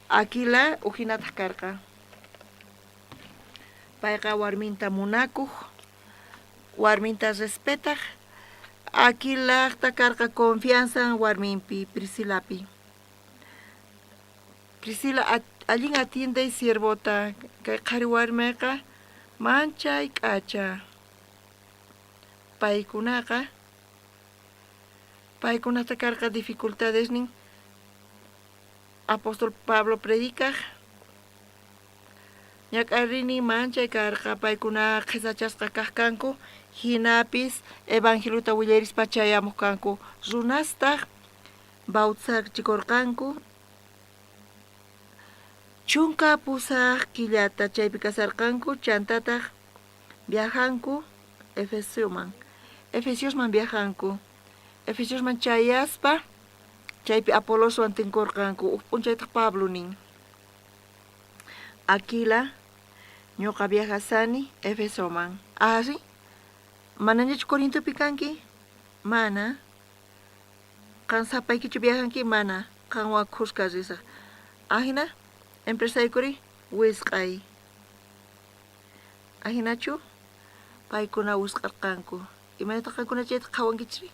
Aquila hinataq karqa. Payqa warminta munakuq, warminta respetaq. Aquilaqta karqa confianza warminpi, Priscilapi. Priscila allin atienday siervota. Kay qhari warmiqa manchay k'acha. Paykunata karqa dificultades nin apóstol Pablo predicaq. Ñak'arini manchay karqa paykuna qhisachasqa kaq kanku hinapis evangelio willaris pachayamuq kanku runastaq bautizarchikurqanku chunka pusaq killata chaypi kasarqanku chantataq viajanku Efesiosman viajanku Efesiosman chayaspa chaypi Apoloswan tinkurqanku uk p'unchaytaq Pablo nin Aquila ñuqa viajasani Efesoman ari manañachu Corintopi kanki mana kan sapaykichu viajanki mana kanwa khusqa risaq ahina empresaykuri wisq'ay ahinachu paykuna wisq'arqanku imanataq qankuna chayta qhawankichri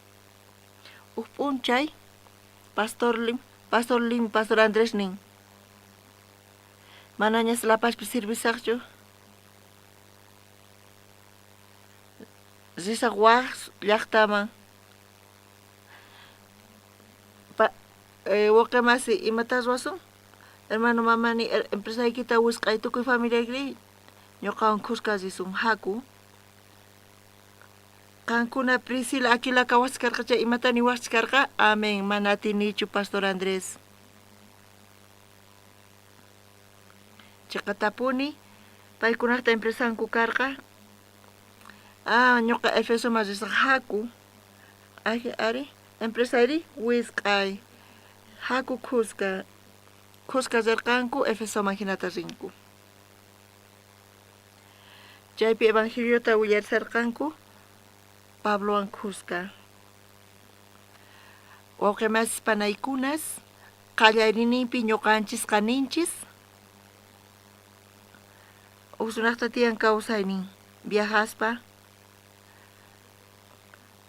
uk p'unchay Pastor Andrés nin manañas lapashpi sirvisaqchu risaq waq llaqtaman waqemasi imatas ruasun hermano mamani empresaykita wisq'ay tukuy familiaykri ñuqawan khusqa risun haku kankuna Priscila Aquila kawaskarqa chay imatani waskarqa amen mana atinichu Pastor Andrés chaqatapuni paykunaqta empresanku karqa ñuqa Efesoman risaq haku ari empresari wisq'ay haku khusqa rirqanku Efesoman hinata rinku chaypi evangeliota willarisarqanku Pablowan khusqa wawqimasis panaykunas qallariyninpi ñuqanchis qaninchis usunaqta tiyan kawsaynin viajaspa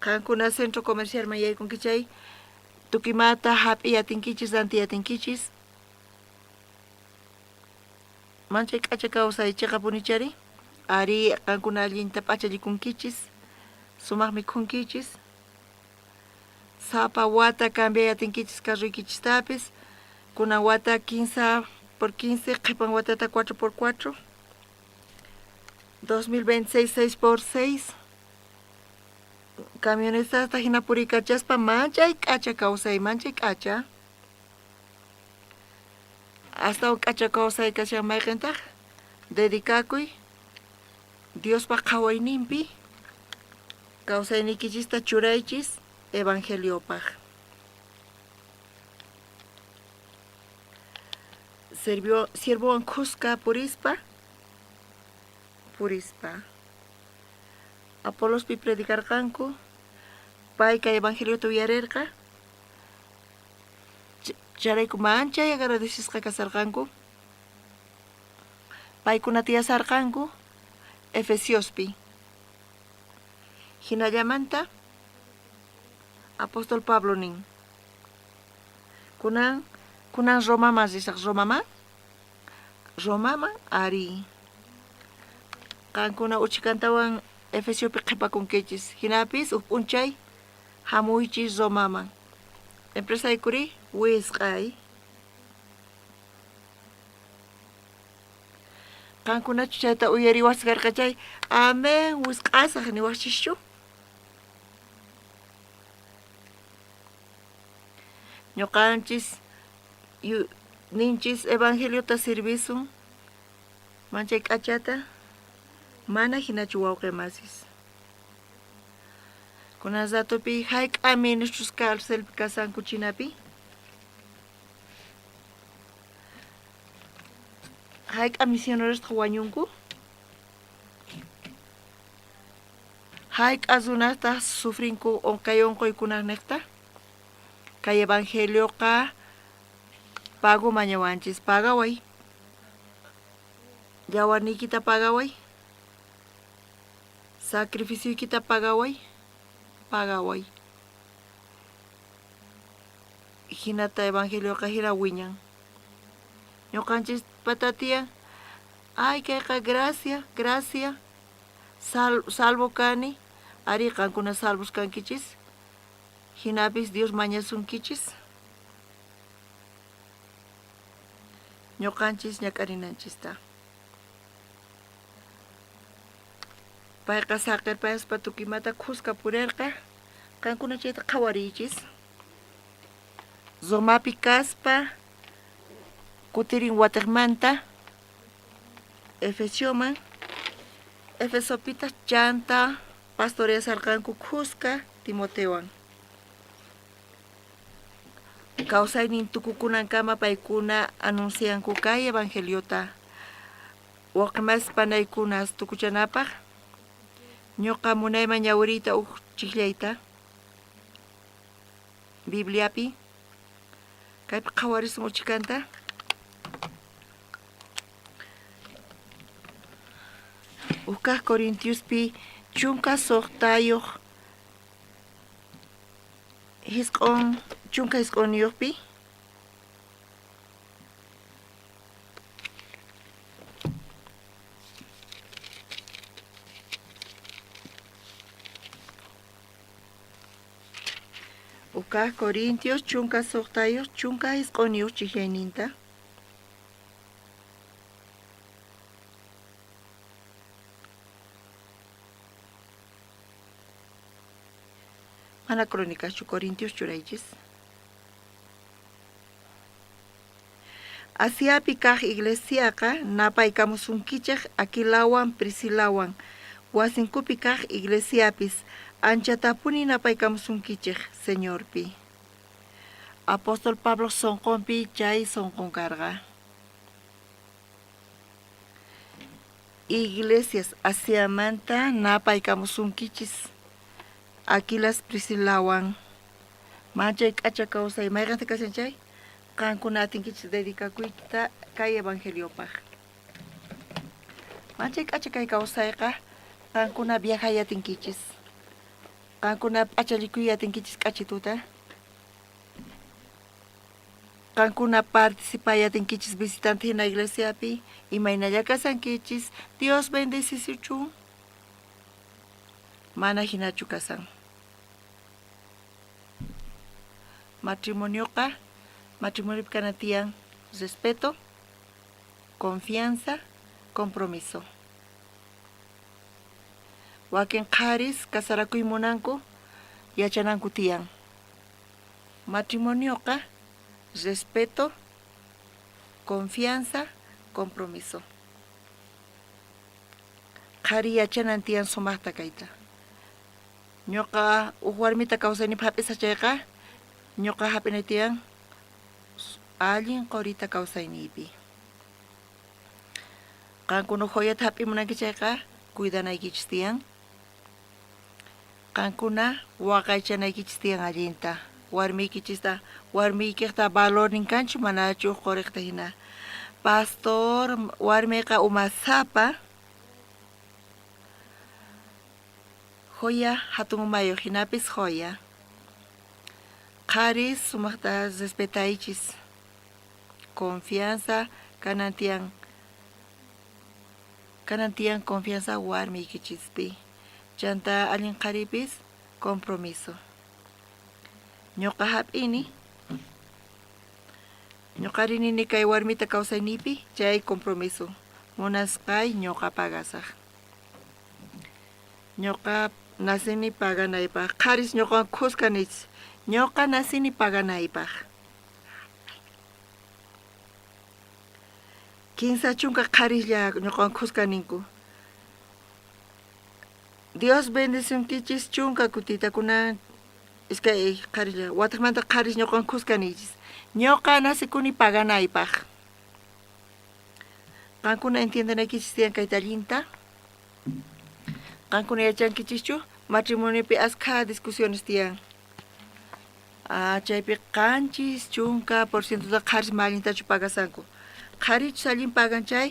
qankuna centro comercialman yaykunkichay tukimata hap'iyatinkichis rantiyatinkichis manchay k'acha kawsay chiqapunichari ari qankuna allinta p'achallikunkichis sumaqmi khunkichis sapa wata cambiayatinkichis carruykichistapis kunan wata 15 por 15 qhipan watata 4 por 4 2026 6 por 6 camionetasta hina purikachaspa manchay k'acha kawsay manchay k'acha hasta k'acha kawsay kashan mayqintaq dedikakuy Diospa qhawayninpi kawsaynikichista churaychis evangeliopaq siervowan khusqa purispa Apolospi predikarqanku payka evangeliota uyarirqa charayku manchay agradecishqa kasarqanku paykuna tiyasarqanku Efesiospi hinallamanta apóstol Pablo nin kunan Romaman risaq Romaman ari qankuna uchikantawan Efesiopi qhipakunkichis hinapis uk p'unchay hamuychis Romaman empresaykuri wisq'ay qankunachu chayta uyariwasqarqa chay amen wisq'asaq niwaqchischu ñuqanchis ninchis evangeliota servisun manchay k'achata mana hinachu wawqimasis kunan zatupi hayk'a ministros cárcelpi kasanku chinapi hayk'a misionerosqa wañunku hayk'a runasta sufrinku onkay onquykunaqniqta kay evangelioqa pago mañawanchis pagaway yawarniykita pagaway sacrificiokita pagaway hinata evangelioqa hina wiñan ñuqanchis patatiyan ay kayqa gracia salvo kani ari qankuna salvos kankichis hinapis Dios mañasunkichis ñuqanchis ñak'arinanchista payqa saqirpayaspa tukimata khusqa purirqa qankuna chayta qhawarichis zomapi kaspa kutirin watiqmanta Efesioman Efesopita chanta pastoreasarqanku khusqa Timoteowan kawsaynin tukukunankama paykuna anuncianku kay evangeliota waqmas panaykunas tukuchanapaq ñuqa munayman ñawiriyta chiklayta Bibliapi kaypi qhawarisun uchikanta Ukaq Corintiospi chunka suqtayuq chunka hisq'uniyuqpi Ukaq Corintios chunka suqtayuq chunka hisq'uniyuq chiklayninta Mana crónicas Corintios churaychis Asiapi kaq iglesiaqa napaykamusunkichik Aquilawan Priscilawan wasinkupi kaq iglesiapis anchatapuni napaykamusunkichik Señorpi Apóstol Pablo sonqonpi chay sonqonkarqa Iglesias Asiamanta napaykamusunkichis Aquilas Priscilawan manchay k'acha kawsay mayqanta kashanchay qankuna atinkichis dedicakuyta kay evangeliopaq manchay k'acha kay kawsayqa qankuna viajay atinkichis qankuna p'achalikuy atinkichis k'achituta qankuna participay atinkichis visitante hina iglesiapi imaynalla kasankichis Dios bendecisichu mana hinachu kasan matrimonioqa matrimonio kanatian respeto confianza compromiso wakin qaris kasarakuy munanku yachananku tiyan matrimonioqa respeto confianza compromiso qari yachanan tiyan sumaqta kayta ñuqa warmita kawsaynipi hap'isachayqa ñuqa hap'inay tiyan allin qurita kawsaynipi qankuna joyata hap'imunankichayqa cuidanaykichis tiyan qankuna waqaychanaykichis tiyan allinta warmiykichista warmiykiqta valornin kanchu manachu quriqta hina pastor warmiqa umasapa joya hatun umayuq hinapis joya qaris sumaqta respetaychis confianza kanantian confianza warmiykichispi chanta allin qaripis compromiso ñuqa hap'ini ñuqa rinini kay warmita kawsaynipi chay compromiso munasqay ñuqa pagasaq ñuqa nasini paganaypaq qaris ñuqa khusqanichis ñuqa nasini paganaypaq kinsa chunka qarislla ñuqa khusqaninku Dios bendicionkichis chunka kutitakuna iskay qarislla wataqmanta qaris ñuqa khusqanichis ñuqa nasikuni paganaypaq qankuna entiendanaykichis tiyan kayta allinta qankuna yachankichischu matrimoniopi asqa discusiones tiyan chaypi qanchis chunka porcientoda qaris mallintachu pagasanku qharichus allin paganchay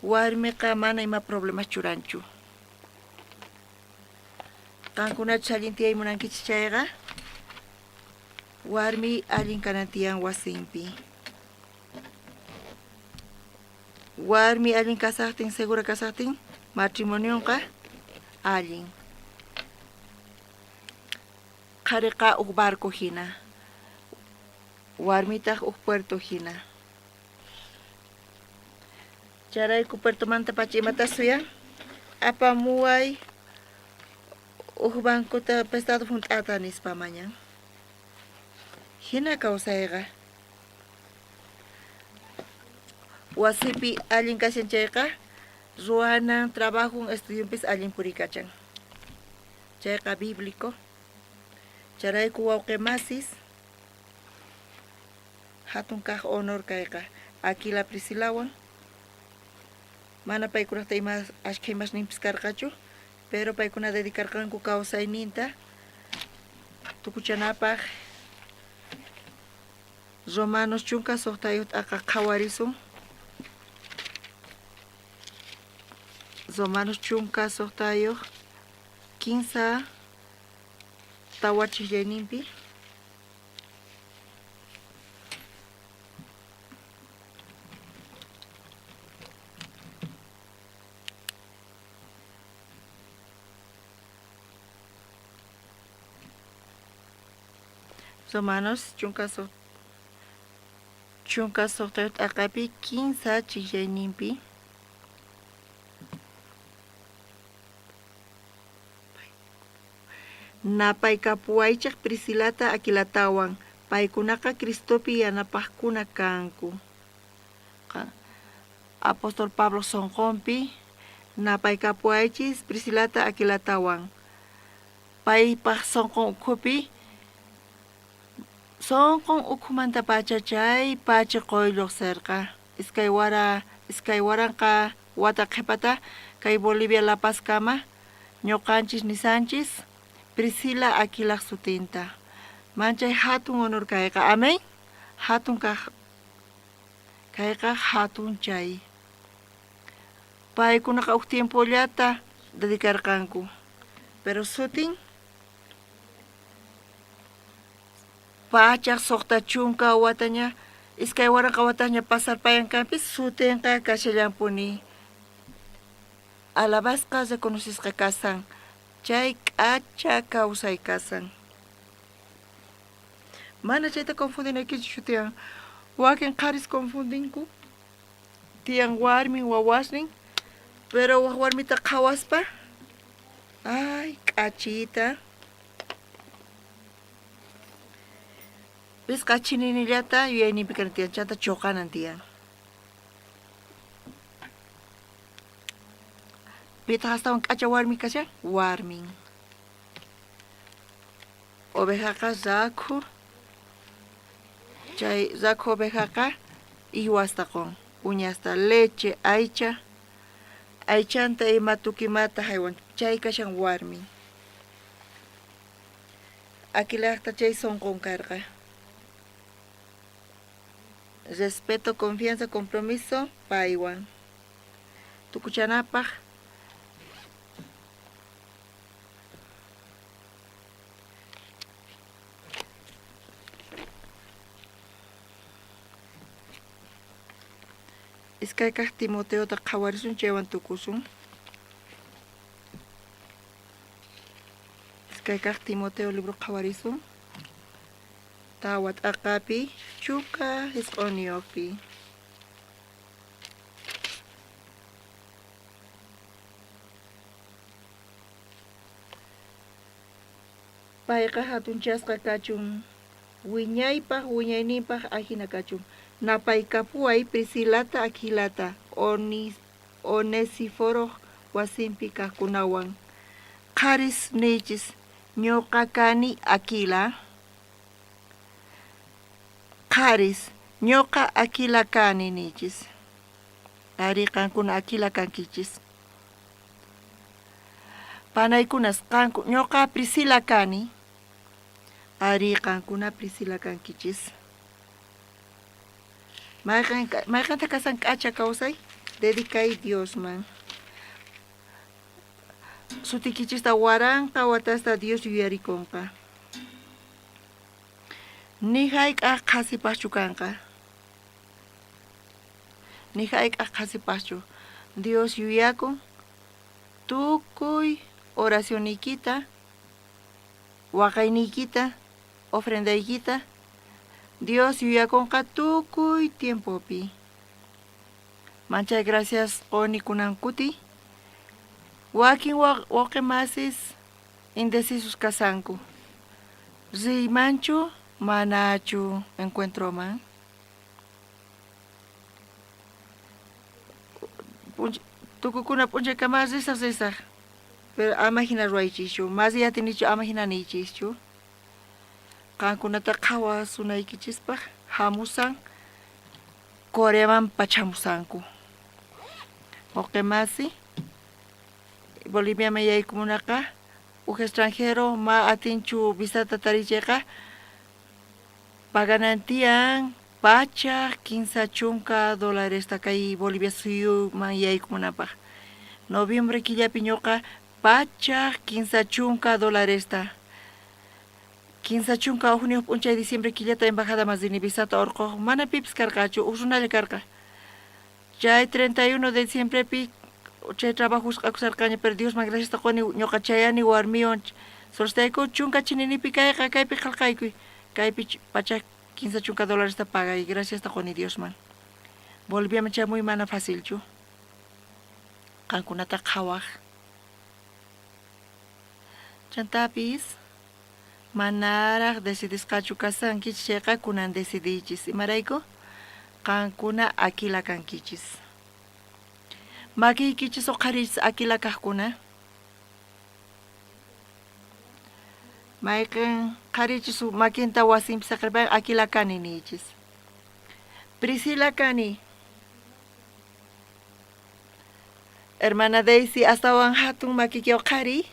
warmiqa mana ima problemas churanchu qankunachus allin tiyaymunankichis chayqa warmi allin kanan tiyan wasinpi warmi allin kasaqtin segura kasaqtin matrimonionqa allin qhariqa uq barco hina warmitaq uq puerto hina charayku puertomanta pacha imata suyan apamuway banco ta prestado juntata nispa mañana. Hina kausaiga. Wasipi alin kasencheka. Ruana trabajo estudiantes alin purikachan. Cheka bíblico. Charay kuwauke masis. Hatun kaj honor kaika. Aquí la Prisilawan. Mana paikuna taimas ashkeimas nimpis karkachu. Pero paikuna dedicar kan ku kausay ninta. Tukuchanapaj. Romanos chunka sohtayut aka kawarisun. Romanos chunka sohtayo. 15 tawachis yenimpi. Romanos chunka sohtayo akapi 15 chiyenimpi. Napaykapuaychak Prisilata Aquilatawan, paykunaka Cristopi yanapajkuna kanku. Apóstol Pablo sonqompi, napaykapuaychis Prisilata Aquilatawan. Paypaj sonqon ukhupi, sonqon ukhumanta pachachay, pacha qoyloq cerca. Iskaywaranqa wata qhipata, kay Bolivia La Paz kama, ñoqanchis nisanchis, Priscila Aquila sutinta. Manchay hatun honor kayqa. Amén. Hatun kayqa hatun chay. Paykunaqa uq tiempollata dedicarqanku. Pero sutin pachaq suqta chunka wataña iskay waranqa wataña pasarpayankanpis sutinqa kashallampuni. Alabasqa reconocisqa kasan. Chay k'acha kawsay kasan. Mana chayta confundinaykichu tiyan. Wakin qaris confundinku. Tiyan warmin wawasnin. Pero waq warmita qhawaspa. Ay, k'achita. Bis k'achininillata yuyayninpi kan tiyan. Chanta choqanan tiyan. Pita hastawan k'acha warmi kashan? Warmin. Ovejaqa zakhu. Chay zakhu ovejaqa iwastaqon. Uñasta leche, aycha. Aychanta ima tukimata haywan. Chay kashan warmin. Aquilaqta chay sonqon karqa. Respeto, confianza, compromiso, paywan. Tukuchanapaj. Iskaykaj Timoteota qhawarisun chaywan tukusun. Iskaykaj Timoteo libro qhawarisun. Tawat aqapi chuka hisq'uniyuqpi. Payqa hatunchasqa kachun. Wiñayninpaq ajina kachun. Napaykapuay Prisilata Aquilata, Onesiforo wasimpi kaqkunawan. Qaris nichis, ñuqa kani Aquila. Qaris, ñuqa Aquila kani nichis. Ari qankuna Aquila kankichis. Panaykunas qanku, ñuqa Priscila kani. Ari qankuna Priscila kankichis. Mayqanta kasan k'acha kawsay, dedicay Dios man. Sutikichista waranqa watasta Dios yuyarikunqa. Nihayk'aq qhasipaqchu kanqa. Nihayk'aq qhasipaqchu. Dios yuyakun, tukuy oracionikita, waqaynikita, ofrendaykita, Dios yuyakunqa tukuy tiempopi. Manchay gracias qoni kunankuti. Wakin waqemasis indecisos kasanku. Rimanchu manachu encuentro man. Tukukuna punche kamas risas. Pero amahina ruaychischu, más ya tenichu amahina nichichu. Kankunata kawa sunaykichispa hamusan Koreaman pachamusanku. Oqemasi Bolivia me yaykumunaka uj extranjero ma atinchu visata taricheqa paganantian pacha 15 chunka dólares takay Bolivia suyu man yaykumunapaq. Noviembre killapi ñuqa pacha 15 chunka dólares ta. 15 chunka junio punchay diciembre killata embajada Masdini visata orqo mana pipis karqachu usunalla karqa. Chay 31 de diciembre pi chay trabajos akusarqaña pero Dios man gracias taqoni ñuqa chayani warmiwan solstayku chunka chininipi kayqa kaypi qalqaykuy kaypi pacha 15 chunka dólares ta paga y gracias taqoni Dios man. Bolivia man chay muy mana facilchu. Kankunata qhawaq. Chantapis manaraq decidisqachu kasanki chayqa kunan decidichis imarayku qankuna akila kankichis. Makiykichis uqharichis akila kaqkuna. Mayqin qharichis makinta wasinpi saqirpay akila kani nichis. Priscila kani. Hermana Daisy astawan hatun makiki uqhari.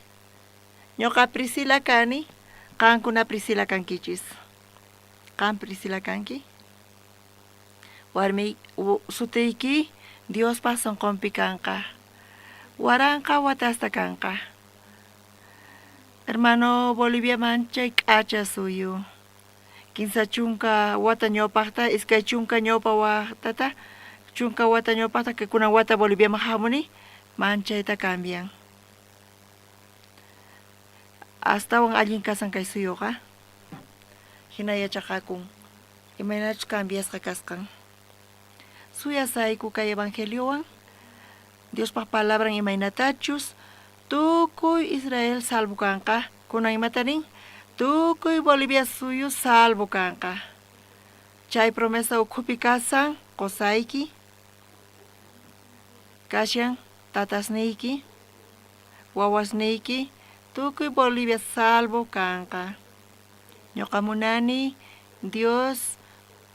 Ñuqa Priscila kani. Qankuna Priscila kankichis. Qan Priscila kanki. Warmi sutiyki Dios pason qompi kanqa. Waranqa watasta kanqa. Hermano Bolivia manchay k'acha suyu. 15 chunka wata ñawpaqta iskay chunka ñawpa watata chunka wata ñawpaqta que kunan wata Bolivia mahamuni manchayta cambian. Astawan allin kasan kay suyuqa. Hinayachaqakun. Imaynachus cambiasqa kasqan. Suyasayku kay evangeliowan. Dios pa palabran imaynatachus. Tukuy Israel salvo kanqa. Kunan imatanin. Tukuy Bolivia suyu salvo kanqa. Chay promesa ukhupi kasan qosayki. Kashan tatasniyki. Wawasniyki. Tukuy Bolivia salvo kanqa. Ñuqa munani Dios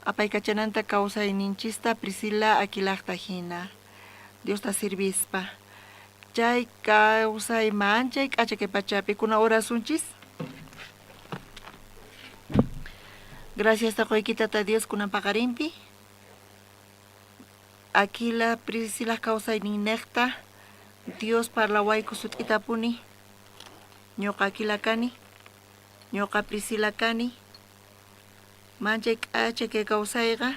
apaykachananta kawsayninchista Priscila Aquilaqta hina. Dios ta sirvispa. Chay kawsayman chay k'acha kay pachapi kuna orasunchis. Gracias ta qoykitata Dios kunan paqarinpi. Aquila Priscila kawsayninneqta Dios parlawayku sut'itapuni. Ñuqa Aquila kani. Ñuqa Priscila kani. Manchay k'acha kay kawsayqa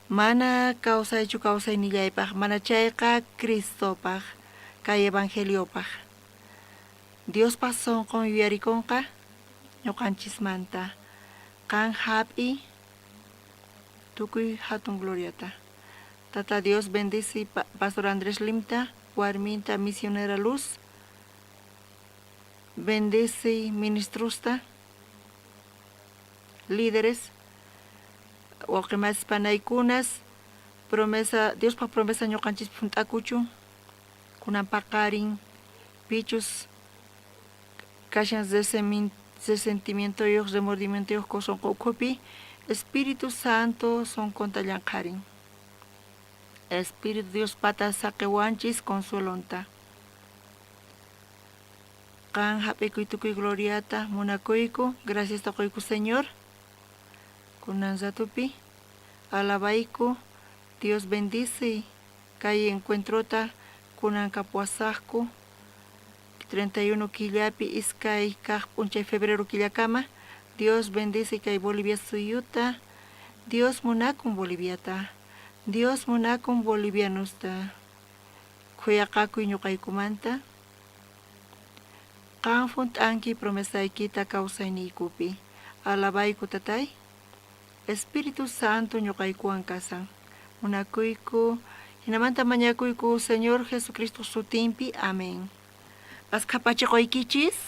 mana kawsaychu kawsaynillaypaq mana chayqa Cristopaq kay evangeliopaq. Diospaq sonqon yuyarikunqa ñuqanchismanta qan hap'i tukuy hatun gloriata. Tata Dios bendice Pastor Andrés Limta, warminta Misionera Luz. Bendice ministrusta, líderes, waqemas panaykunas, promesa, Dios pa promesa ñuqanchis puntakuchu, kunan paqarin, pichus, kashan sentimiento yoq, remordimiento yoq son ukupi, Espíritu Santo son kontallanqarin. Espíritu Dios pata saqiwanchis consuelonta. Qan hap'ikuy tukuy gloriata munakuyku, gracias taquyku Señor. Kunan zatupi, alabayku, Dios bendice, kay encuentrota, kunan kapuasaqku, 31 killapi iskay kaq p'unchay febrero killakama, Dios bendice kay Bolivia suyuta, Dios munakun Boliviata, Dios munakun bolivianusta, kuyaqakuy ñuqaykumanta, qan funt'anki promesaykita kawsayniykupi, alabayku tatay, Espíritu Santo ñuqaykuwan kasan, munakuyku, hinamanta mañakuyku Señor Jesucristo sutinpi, amén. Askapachiqoykichis